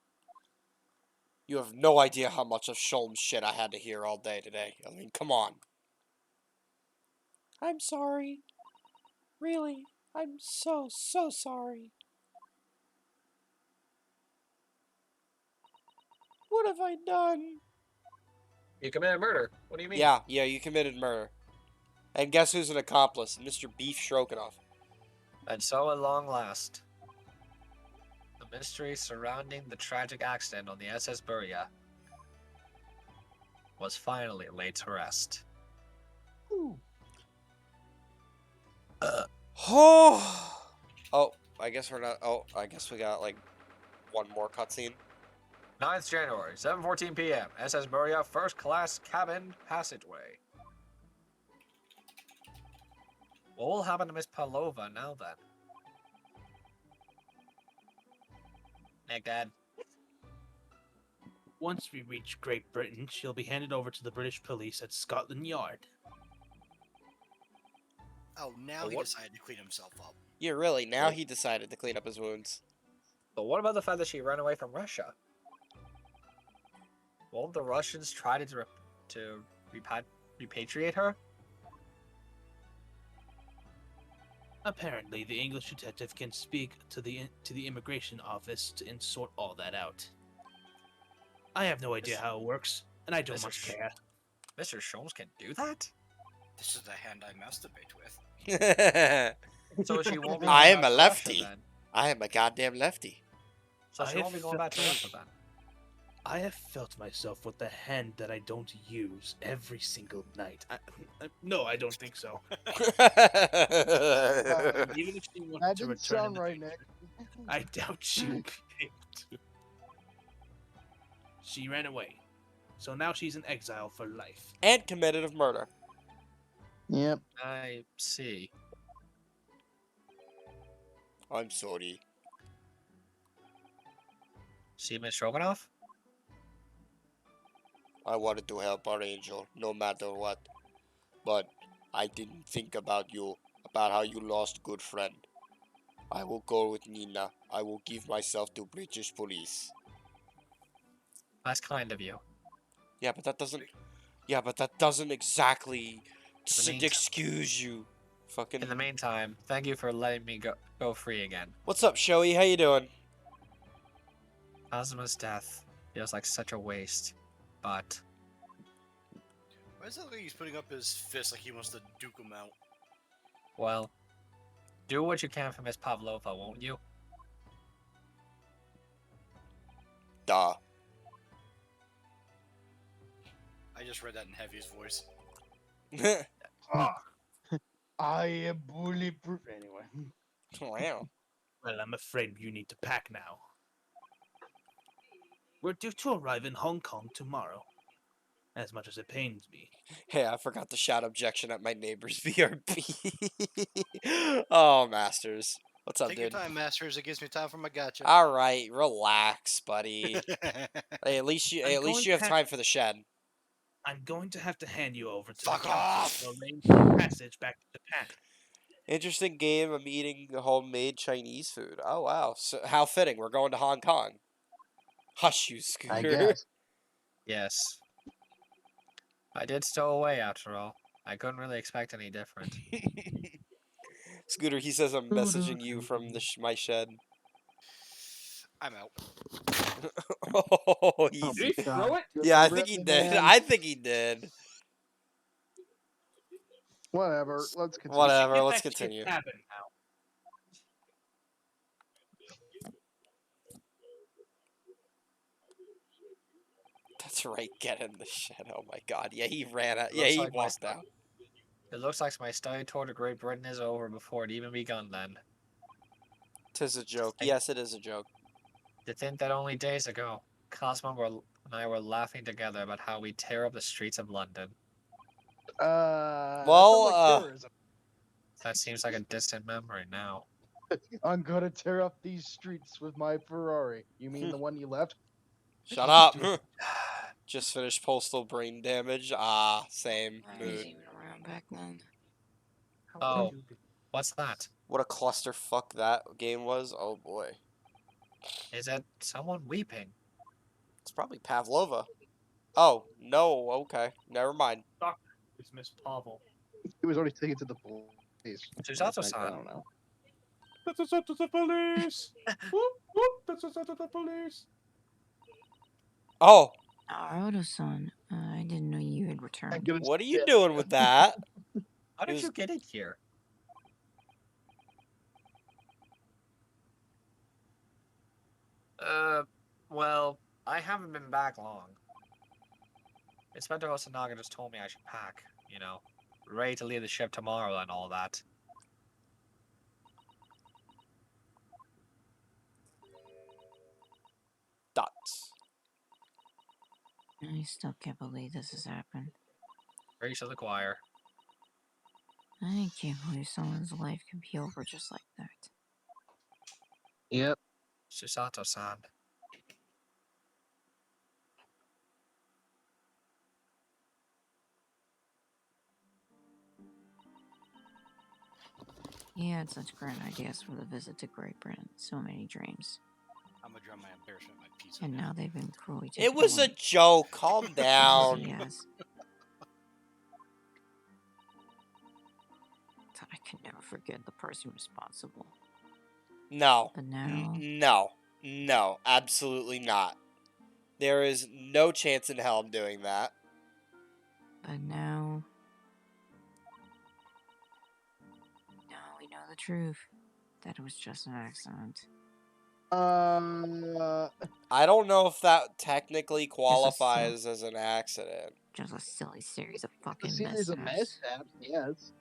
You have no idea how much of Sholm's shit I had to hear all day today. I mean, come on. I'm sorry. Really, I'm so sorry. What have I done? You committed murder. What do you mean? Yeah, you committed murder. And guess who's an accomplice? Mr. Beef Stroganoff. And so at long last, the mystery surrounding the tragic accident on the SS Buria was finally laid to rest. Oh, I I guess we're not. Oh, I guess we got like one more cutscene. 9th January, 7:14 p.m. SS Moria, first class cabin passageway. What will happen to Miss Pavlova now then? Nick, Dad. Once we reach Great Britain, she'll be handed over to the British police at Scotland Yard. Oh, now But he what- decided to clean himself up. Yeah, really. Now Well- he decided to clean up his wounds. But what about the fact that she ran away from Russia? Won't the Russians try to repatriate her? Apparently, the English detective can speak to the immigration office and sort all that out. I have no idea how it works, and I don't Mr. much Sh- care. Mr. Sholmes can do that? This is the hand I masturbate with. So she won't be I going am back a to lefty. Russia, then. I am a goddamn lefty. So she I won't be going back to felt- Russia then. I have felt myself with the hand that I don't use every single night. No, I don't think so. Even if she That wanted to didn't return in sound the right, future, Nick. I doubt she will be able to. She ran away, so now she's in exile for life. And committed of murder. Yep. I see. I'm sorry. See Miss Stroganoff? I wanted to help our angel, no matter what. But I didn't think about you, about how you lost good friend. I will go with Nina. I will give myself to British police. That's kind of you. Yeah, but that doesn't. Yeah, but that doesn't exactly meantime- excuse you. Fucking. In the meantime, thank you for letting me go free again. What's up, Shoei? How you doing? Kazuma's death feels like such a waste, but Why is it like he's putting up his fist like he wants to duke him out? well, do what you can for Miss Pavlova, won't you? Duh. I just read that in Heavy's voice. I am bulletproof. Anyway. Wow. Well, I'm afraid you need to pack now. We're due to arrive in Hong Kong tomorrow. As much as it pains me. Hey, I forgot to shout objection at my neighbor's BRB. Oh, Masters. What's up, Take your dude? time, Masters. It gives me time for my gotcha. All right, relax, buddy. Hey, at least I'm you going have to- time for the shed. I'm going to have to hand you over to Fuck the council off! to arrange the passage back to Japan. Interesting game. I'm eating homemade Chinese food. Oh wow, so how fitting. We're going to Hong Kong. Hush, you Scooter. I guess. Yes. I did stow away after all. I couldn't really expect any different. Scooter, he says I'm messaging you from the my shed. I'm out. Oh, Did easy. he throw it? Yeah, I think he did. I think he did. Whatever. Let's continue. Whatever. Get Let's back to your continue. cabin now. That's right. Get in the shed. Oh my God. Yeah, he ran out. Yeah, Looks he like my walked out. It looks like my study tour to Great Britain is over before it even begun then. Tis a joke. I- Yes, it is a joke. To think that only days ago, Cosmo and I were laughing together about how we tear up the streets of London. That Well, sounds like terrorism. That seems like a distant memory now. I'm gonna tear up these streets with my Ferrari. You mean the one you left? Shut up. Just finished postal brain damage. Ah, same I was mood. even around back then. Oh, what's that? What a clusterfuck that game was. Oh boy. Is it someone weeping? It's probably Pavlova. Oh, no. Okay. Never mind. It's Miss Pavel. He was already taken to the police. Susato-san. I don't know. That's us out to the police. Whoop whoop. That's us out to the police. Oh, Naruto-san, I didn't know you had returned. what are you doing with that? How did was- you get in here? Well, I haven't been back long. Inspector Osanaga just told me I should pack, you know, ready to leave the ship tomorrow and all that. I still can't believe this has happened. Preach to the choir. I can't believe someone's life can be over just like that. Yep. Susato-san. He had such grand ideas for the visit to Great Britain. So many dreams. I'm gonna drown my embarrassment in my pizza. And now they've been cruelly taken It was a away. joke. Calm down. Yes. I can never forget the person responsible. No. But now... No. No. Absolutely not. There is no chance in hell I'm doing that. But now... Now we know the truth. That it was just an accident. I don't know if that technically qualifies as an accident. Just a silly series of A fucking series of mishaps. mishaps, yes.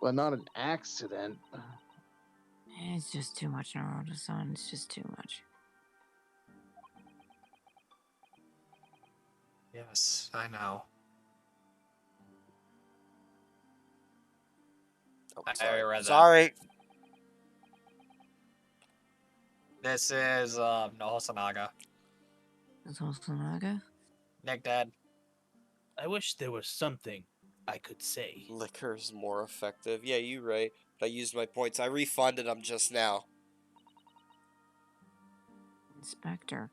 But not an accident. It's just too much, Naruto-san. It's just too much. Yes, I know. Oh, I sorry. read that. Sorry. This is no Hosanaga. Is Hosonaga? Nick Dad. I wish there was something I could say. Liquor's more effective. Yeah, you're right. But I used my points. I refunded them just now. Inspector.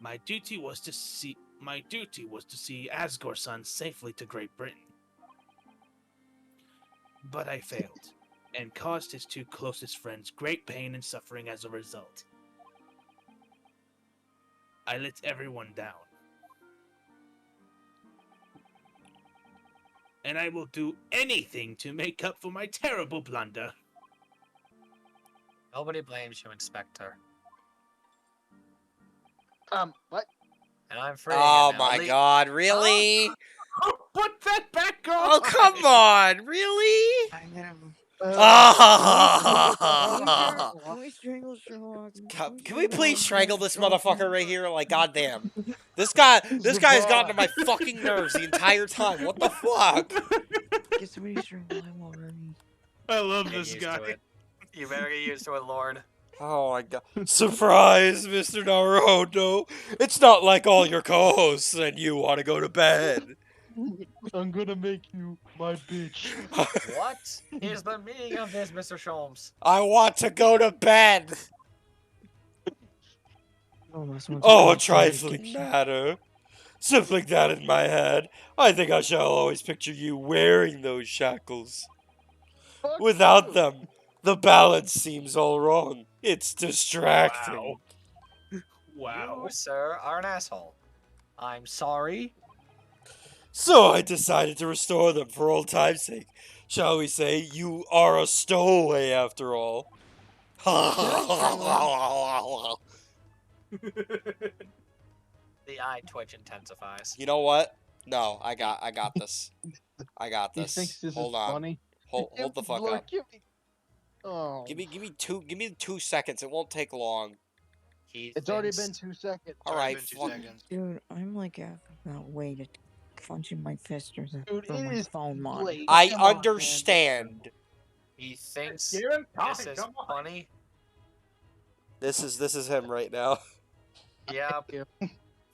My duty was to see Asgore-san safely to Great Britain. But I failed, and caused his two closest friends great pain and suffering as a result. I let everyone down. And I will do anything to make up for my terrible blunder. Nobody blames you, Inspector. What? And I'm free. Oh my god, really? Oh, put that back on! Oh, come on, really? I'm gonna... Ah! Can we strangle Sherlock? Can we please strangle this motherfucker right here? Like, goddamn. This guy has gotten to my fucking nerves the entire time. What the fuck? Get somebody to strangle him already. I love Get this used to guy. it. You better get used to it, Lord. Oh my god. Surprise, Mr. Naruto. It's not like all your co-hosts and you want to go to bed. I'm gonna make you my bitch. What is the meaning of this, Mr. Sholmes? I want to go to bed. Oh, A trifling matter. Simply that in my head. I think I shall always picture you wearing those shackles. Fuck Without you. them, the balance seems all wrong. It's distracting. Wow. You, sir, are an asshole. I'm sorry. So I decided to restore them for old time's sake. Shall we say you are a stowaway after all? The eye twitch intensifies. You know what? No, I got this. I got He this. thinks this Hold is on. funny. Hold the fuck Look, up. Oh. Give me 2 seconds. It won't take long. He It's already thinks- been 2 seconds. All Already right, been 2 fuck. seconds. Dude, I'm like about way to clenching my fist or Dude, throw it my is phone on. late. I Come on, man. understand. He thinks Kieran, this Tommy, is come on. funny. This is him right now. Yep, Yeah.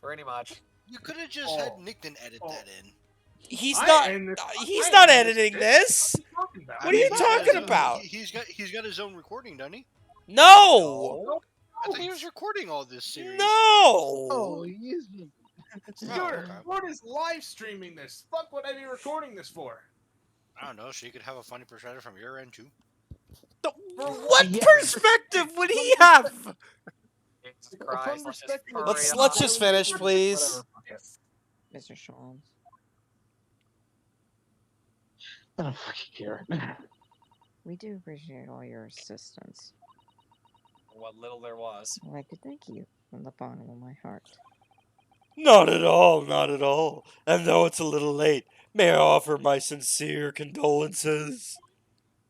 pretty much. You could have just had Nickton edit that in. He's I not. am this- He's I not am this editing bitch. this. What are you talking about? What are you he's got talking his own- about? He's got his own recording, doesn't he? No. I thought he was recording all this series. No. Oh, he's. Stuart, what is live streaming this? Fuck would I be recording this for? I don't know. So you could have a funny perspective from your end too. What Yeah. perspective would he have? Jesus Christ, let's just perspective, hurry Let's up. let's just finish, please. Whatever. Yes. Mr. Sholmes. I don't fucking care. We do appreciate all your assistance. What little there was. I'd like to thank you from the bottom of my heart. Not at all, not at all. And though it's a little late, may I offer my sincere condolences?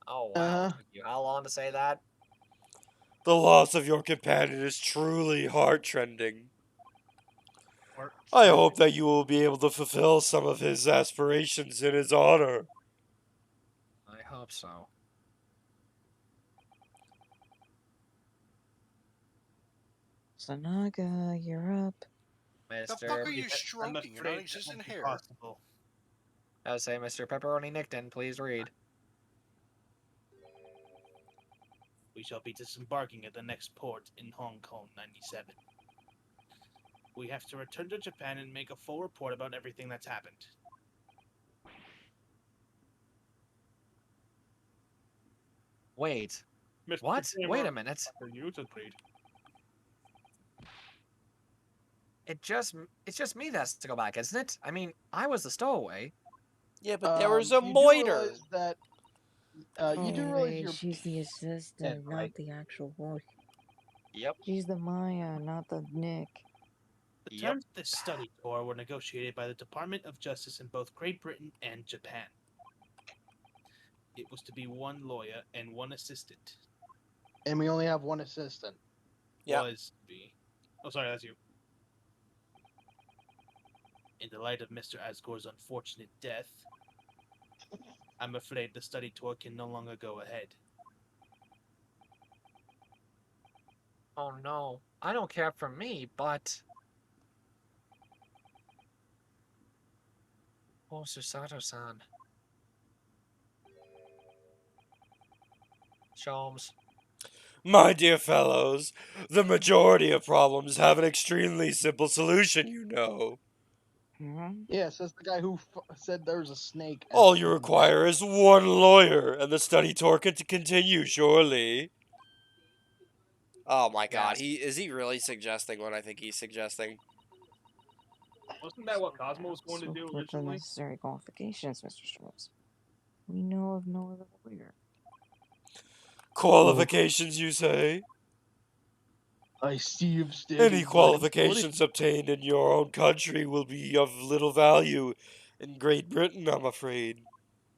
Oh wow, Uh-huh. took you how long to say that? The loss of your companion is truly heart-rending. I hope that you will be able to fulfill some of his aspirations in his honor. I hope so. Sanaga, you're up. The Mr. fuck are you I'm stroking? Your afraid that non-existent won't be hair. possible. I would say, Mr. Pepperoni Nickton, please read. We shall be disembarking at the next port in Hong Kong 97. We have to return to Japan and make a full report about everything that's happened. Wait. Mr. What? Wait a Kramer, minute. are you to read? It's just me that's to go back, isn't it? I mean, I was the stowaway. Yeah, but there was a You do moiter. realize that you do Oh, realize wait, you're she's the assistant, right? not the actual voice. Yep. She's the Maya, not the Nick. The Yep. terms of this study tour were negotiated by the Department of Justice in both Great Britain and Japan. It was to be one lawyer and one assistant. and we only have one assistant. Yeah. Was to be. Oh, sorry, that's you. In the light of Mr. Asgore's unfortunate death, I'm afraid the study tour can no longer go ahead. Oh no. I don't care for me, but... Oh, Susato-san. Sholmes. My dear fellows, the majority of problems have an extremely simple solution, you know. Hmm? Yeah, says the guy who said there's a snake. as All the you food require is one lawyer, and the study tour can continue, surely. Oh my god, Yes. is he really suggesting what I think he's suggesting? Wasn't that what Cosmo was going to So do put the originally? necessary qualifications, Mr. Schwartz. We know of no other lawyer. Qualifications, you say? I see you've studied. Any but qualifications obtained in your own country will be of little value in Great Britain, I'm afraid.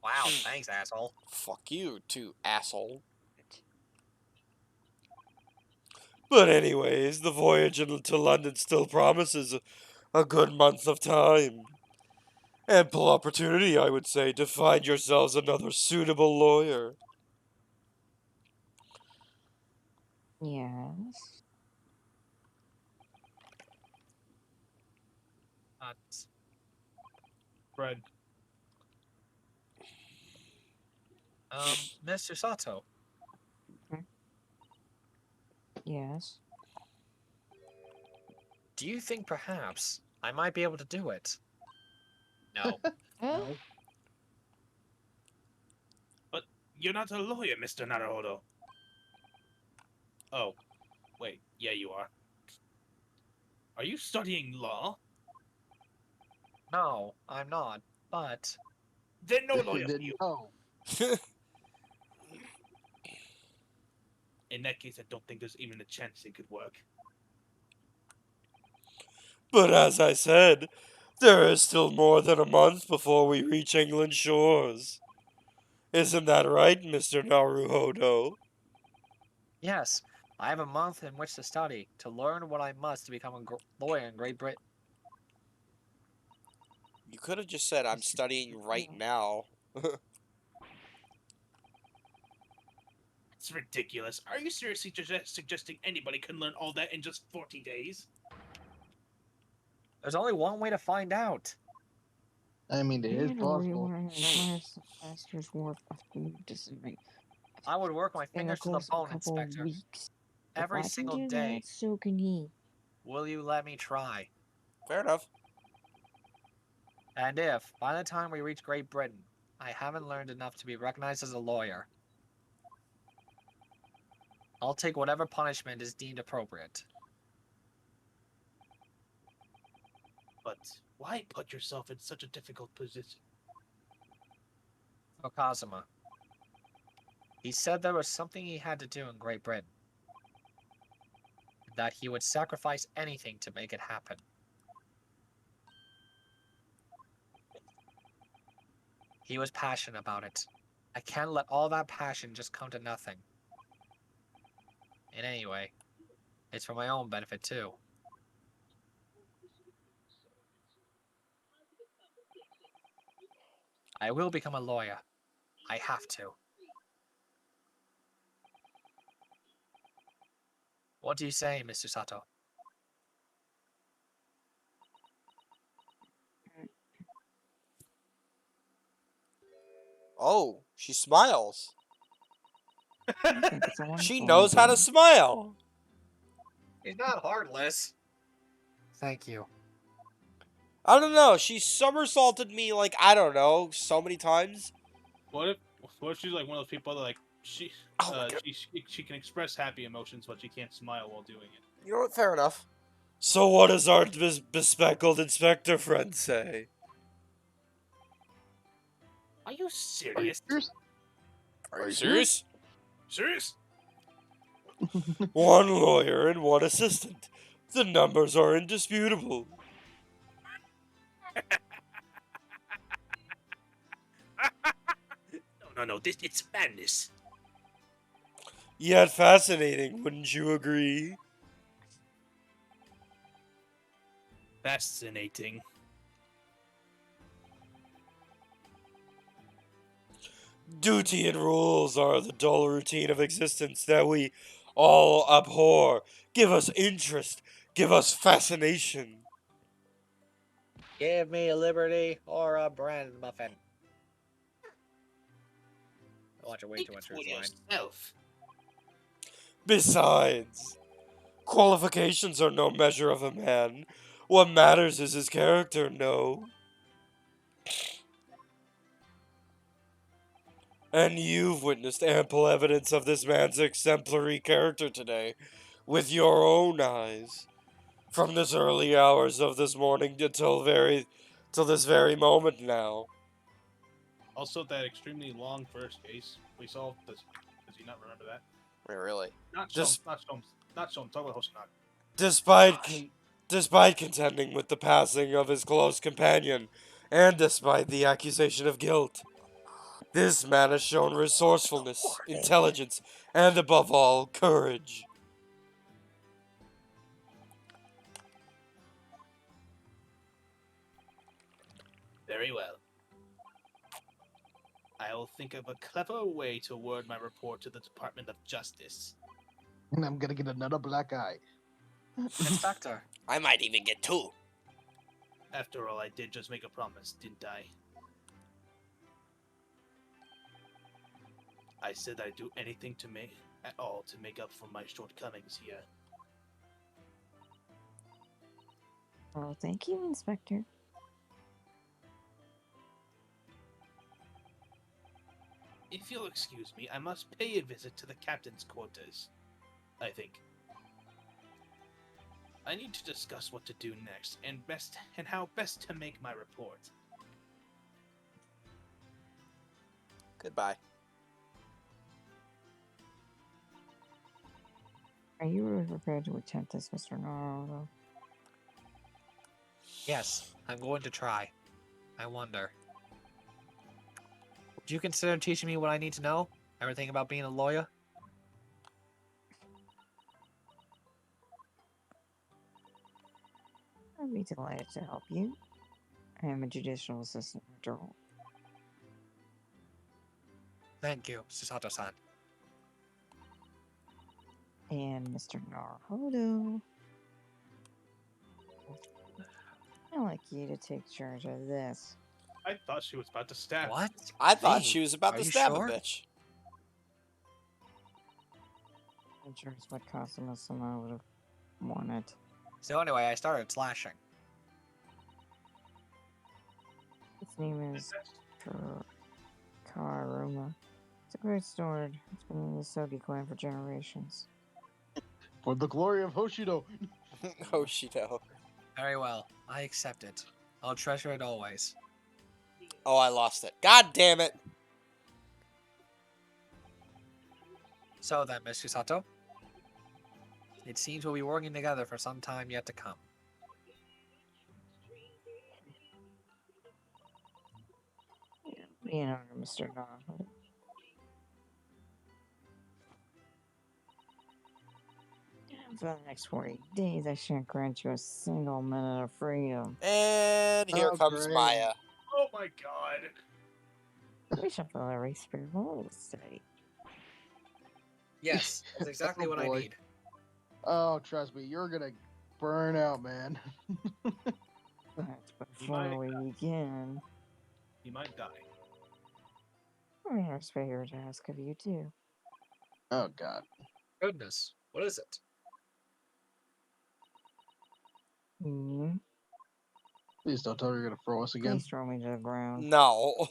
Wow, thanks, asshole. Fuck you, too, asshole. But anyways, the voyage to London still promises a good month of time. Ample opportunity, I would say, to find yourselves another suitable lawyer. Yes. Fred. Mr. Sato. Yes. Do you think perhaps I might be able to do it? No. Huh? But you're not a lawyer, Mr. Naruhodo. Oh, wait, yeah, you are. Are you studying law? No, I'm not. But Then no lawyer for then you. no. In that case, I don't think there's even a chance it could work. But as I said, there is still more than a month before we reach England's shores. Isn't that right, Mr. Naruhodo? yes, I have a month in which to study, to learn what I must to become a lawyer in Great Britain. You could have just said, I'm studying right now. It's ridiculous. Are you seriously suggesting anybody can learn all that in just 40 days? There's only one way to find out. I mean, it is And possible. we an entire semester's worth of food decision I would work my in the fingers to the course of a bone, couple of Inspector. weeks. Every If I can single do day. that, so can he. Will you let me try? Fair enough. And if, by the time we reach Great Britain, I haven't learned enough to be recognized as a lawyer, I'll take whatever punishment is deemed appropriate. But why put yourself in such a difficult position? For Kazuma. He said there was something he had to do in Great Britain. That he would sacrifice anything to make it happen. He was passionate about it. I can't let all that passion just come to nothing. And anyway, it's for my own benefit too. I will become a lawyer. I have to. What do you say, Mr. Sato? Oh, she smiles. I think it's a She wonderful knows how to idea. smile. He's not heartless. Thank you. I don't know. She somersaulted me like, I don't know, so many times. What if she's like one of those people that like Oh my God. she can express happy emotions, but she can't smile while doing it. You know what? Fair enough. So what does our bespectacled inspector friend say? Are you serious? Are you serious? Serious? One lawyer and one assistant. The numbers are indisputable. No, it's madness. Yet fascinating, wouldn't you agree? Fascinating. Duty and rules are the dull routine of existence that we all abhor. Give us interest. Give us fascination. Give me a liberty or a brand muffin. I watch it way too much For for line. yourself. Besides, qualifications are no measure of a man. What matters is his character, no. And you've witnessed ample evidence of this man's exemplary character today, with your own eyes. From this early hours of this morning till this very moment now. Also, that extremely long first case we solved. Does you not remember that? Wait, really? Not Just- some. Talk about Hosanag. Despite contending with the passing of his close companion, and despite the accusation of guilt, this man has shown resourcefulness, intelligence, and above all, courage. Very well. I will think of a clever way to word my report to the Department of Justice. And I'm gonna get another black eye. Inspector. I might even get two. After all, I did just make a promise, didn't I? I said I'd do anything to make up for my shortcomings here. Well, thank you, Inspector. If you'll excuse me, I must pay a visit to the captain's quarters. I think. I need to discuss what to do next, and how best to make my report. Goodbye. Are you really prepared to attempt this, Mr. Naruto? Yes, I'm going to try. I wonder. Would you consider teaching me what I need to know? Everything about being a lawyer? I'd be delighted to help you. I am a judicial assistant after all. Thank you, Susato-san. And Mr. Naruto, I'd like you to take charge of this. I thought she was about to stab. What? I thought Me? she was about Are to you stab sure? a bitch. I'm sure it's what Kazuma-sama would have wanted. So anyway, I started slashing. Its name is Karuma. It's a great sword. It's been in the Sogi clan for generations. For the glory of Hoshido. Hoshido. Very well. I accept it. I'll treasure it always. Oh, I lost it. God damn it. So then, Miss Susato, it seems we'll be working together for some time yet to come. You know, Mr. Naruto. For the next 40 days, I shan't grant you a single minute of freedom. And here Oh, comes great. Maya. Oh my god. We shall follow every spirit rules today. Yes, that's exactly what I boy. need. Oh, trust me, you're gonna burn out, man. But before might, we begin, He might die. I have a favor to ask of you too. Oh God. Goodness, what is it? Hmm? Please don't tell me you're gonna throw us again. Please throw me to the ground No.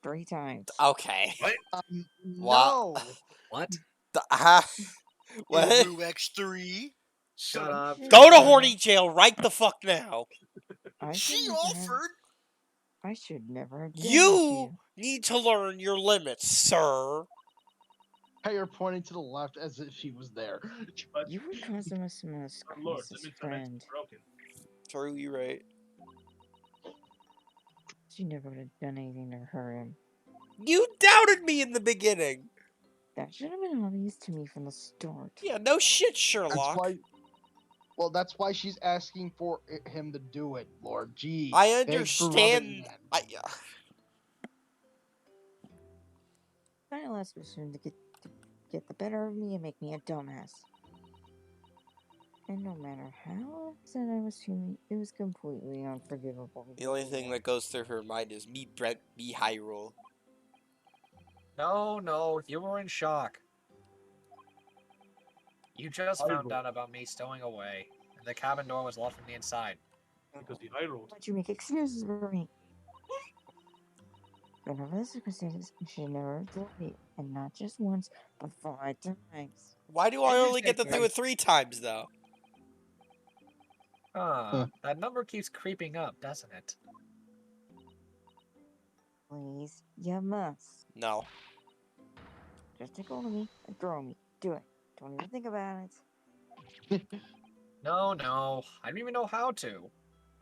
3 times. Okay. No. What? What? Iru X3. Shut up. Go to horny jail right the fuck now. I She should never have- offered. I should never have damaged You need to learn your limits, sir. How you're pointing to the left as if she was there. You were Kazuma's most Our lords, closest that means they're meant to be friend. broken. True, you right. She never would have done anything to hurt him. You doubted me in the beginning. That should have been obvious to me from the start. Yeah, no shit, That's Sherlock. why. Well, that's why she's asking for him to do it, Lord. Gee. I thanks for rubbing understand. it in. I allowed soon to get the better of me and make me a dumbass. And no matter how upset I was feeling, it was completely unforgivable. The only thing that goes through her mind is me, Brett, me, Hyrule. No, you were in shock. You just found out about me stowing away, and the cabin door was locked from the inside. Because the eye rolled. But you make excuses for me. But under the circumstances, you should never have told me, and not just once, but 5 times. Why do I only get to do it 3 times, though? That number keeps creeping up, doesn't it? Please, you must. No. Just take hold of me and throw me. Do it. Don't even think about it. No, I don't even know how to.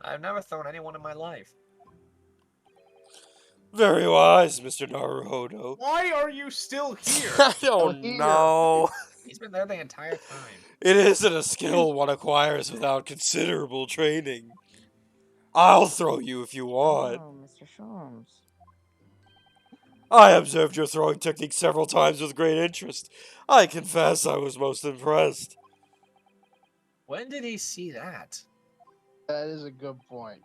I've never thrown anyone in my life. Very wise, Mr. Naruhodo. Why are you still here? I don't know. He's been there the entire time. It isn't a skill one acquires without considerable training. I'll throw you if you want. Oh, Mr. Sholmes. I observed your throwing technique several times with great interest. I confess I was most impressed. When did he see that? That is a good point.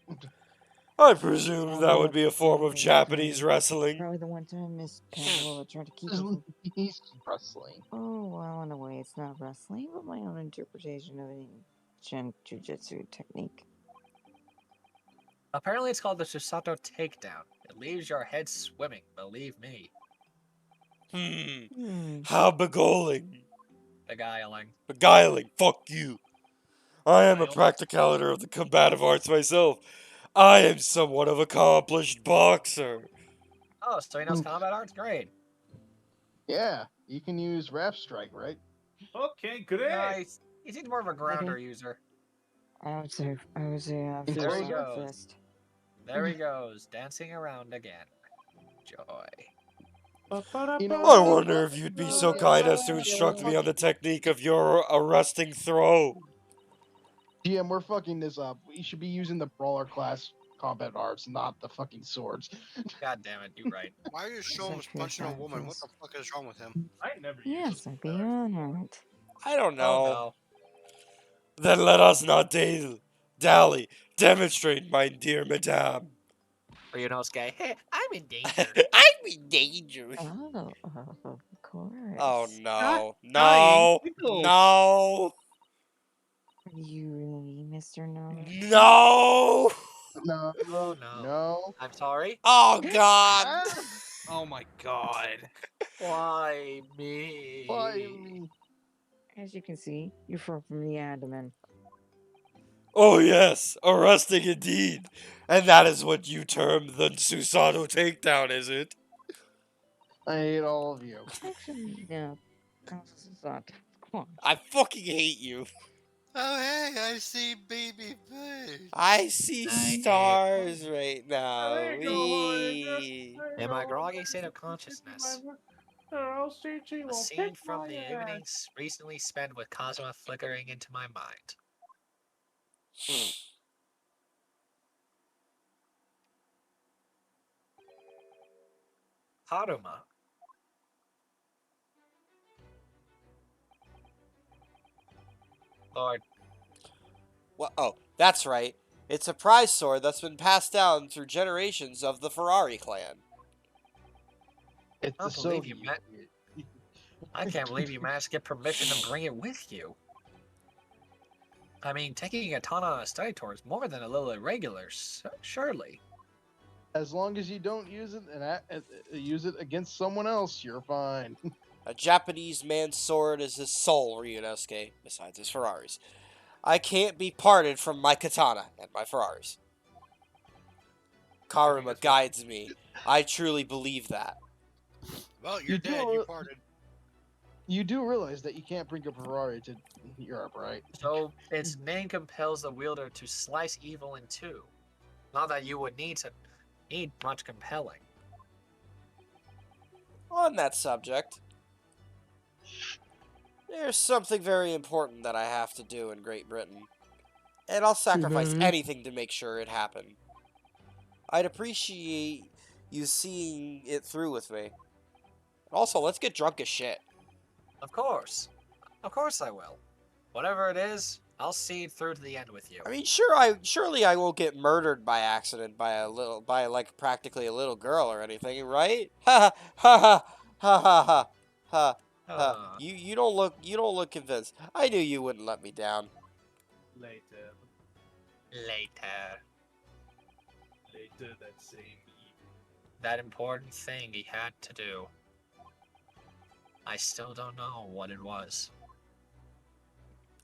I presume that would be a form of Japanese wrestling. Probably the one time Miss Pavlova tried to keep me. He's wrestling. Oh, well, in a way, it's not wrestling, but my own interpretation of an ancient jujitsu technique. Apparently it's called the Shisato Takedown. It leaves your head swimming, believe me. How beguiling. Beguiling. Beguiling, fuck you. I am a practicaliter of the combative arts myself. I am somewhat of an accomplished boxer. Oh, so he knows combat arts? Great. Yeah, you can use Rap Strike, right? Okay, great. Nice. He's more of a grounder user. I would say There he fist. goes. There he goes, dancing around again. Joy. I wonder if you'd be so kind as to instruct me on the technique of your arresting throw. GM, we're fucking this up. We should be using the brawler class combat arts, not the fucking swords. God damn it, you're right. Why is Sholmes punching a woman? What the fuck is wrong with him? I never Yes, I'd be honored. I don't know. Oh no. Then let us not dally. Demonstrate, my dear madame. Ryunosuke, hey, I'm in danger. I'm in danger. Oh, of course. Oh no. dying. No. Pickles. No. Are you really, Mr. No? No. No, Oh no. no. I'm sorry. Oh god. Oh my god. Why me? Why me? As you can see, you're from the abdomen. Oh yes, arresting indeed. And that is what you term the Susanoo takedown, is it? I hate all of you. Actually, no. This is not. Come on. I fucking hate you. Oh hey, I see baby fish. I see hate stars right now. There you go, boys. Wee. In my groggy state of consciousness. A scene from the evenings recently spent with Kazuma flickering into my mind. Haruma. Lord, Well, oh, that's right. It's a prize sword that's been passed down through generations of the Ferrari clan. It's I the don't believe you Soviet. met. I can't believe you managed to get permission to bring it with you. I mean, taking a katana on a study tour is more than a little irregular, surely. As long as you don't use it and use it against someone else, you're fine. A Japanese man's sword is his soul, Ryunosuke, besides his Ferraris. I can't be parted from my katana and my Ferraris. Karuma guides me. I truly believe that. Well, you're You dead. do- You parted. You do realize that you can't bring a Ferrari to Europe, right? So its name compels the wielder to slice evil in two. Not that you would need much compelling. On that subject, there's something very important that I have to do in Great Britain. And I'll sacrifice anything to make sure it happen. I'd appreciate you seeing it through with me. Also, let's get drunk as shit. Of course. Of course I will. Whatever it is, I'll see it through to the end with you. I mean, surely I won't get murdered by accident by like practically a little girl or anything, right? Ha ha ha ha ha ha ha ha. You don't look convinced. I knew you wouldn't let me down. Later. Later. Later that same evening. That important thing he had to do. I still don't know what it was.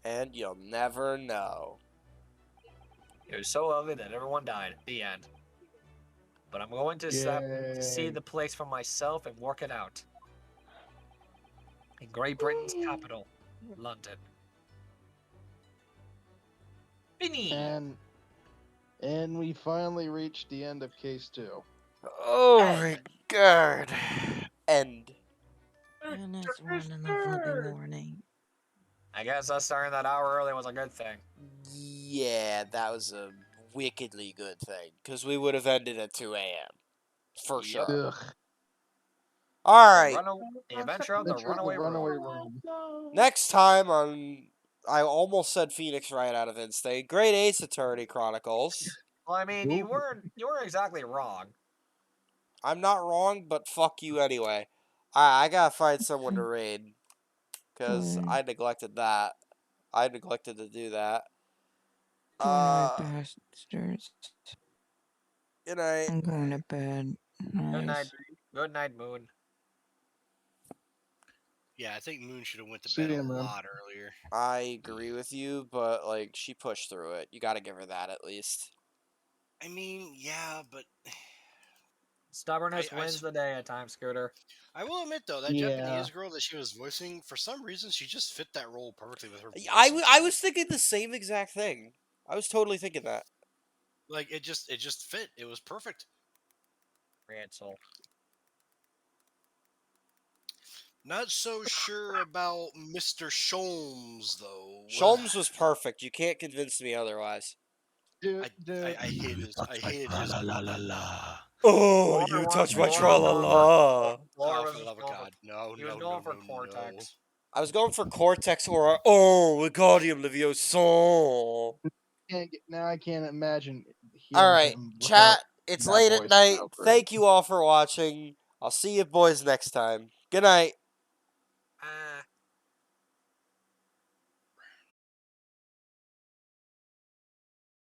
And you'll never know. It was so ugly that everyone died. The end. But I'm going to see Yay. the place for myself and work it out. In Great Britain's capital, London. Vinny! And we finally reached the end of case 2. Oh my god. End. And it's 1 in the flipping morning. I guess us starting that hour early was a good thing. Yeah, that was a wickedly good thing. Because we would have ended at 2 a.m. For sure. Ugh. Alright. The Adventure of the Runaway Road. Room. Next time on... I almost said Phoenix right out of instinct. Great Ace Attorney Chronicles. Well, I mean, you weren't exactly wrong. I'm not wrong, but fuck you anyway. I gotta find someone to raid. Because I neglected that. I neglected to do that. Good night, bastards. Good night. I'm going to bed. Good night. Nice. Good night, Moon. Yeah, I think Moon should have went to See bed a ya, man. lot earlier. I agree with you, but, like, she pushed through it. You gotta give her that, at least. I mean, yeah, but Stubbornness I wins the day at times, Scooter. I will admit though that Yeah. Japanese girl that she was voicing, for some reason, she just fit that role perfectly with her. I was thinking the same exact thing. I was totally thinking that. Like it just fit. It was perfect. Ransel. Not so sure about Mr. Sholmes though. Sholmes was perfect. You can't convince me otherwise. I hated his. I hated his. La la la. Oh, you touch my tra-la-la. Oh, for the love of God, no, He was no, going no, for no, Cortex. I was going for Cortex or Wingardium Leviosa. Now I can't imagine. All right, chat. It's that late at voice night. without Greg. Thank you all for watching. I'll see you boys next time. Good night.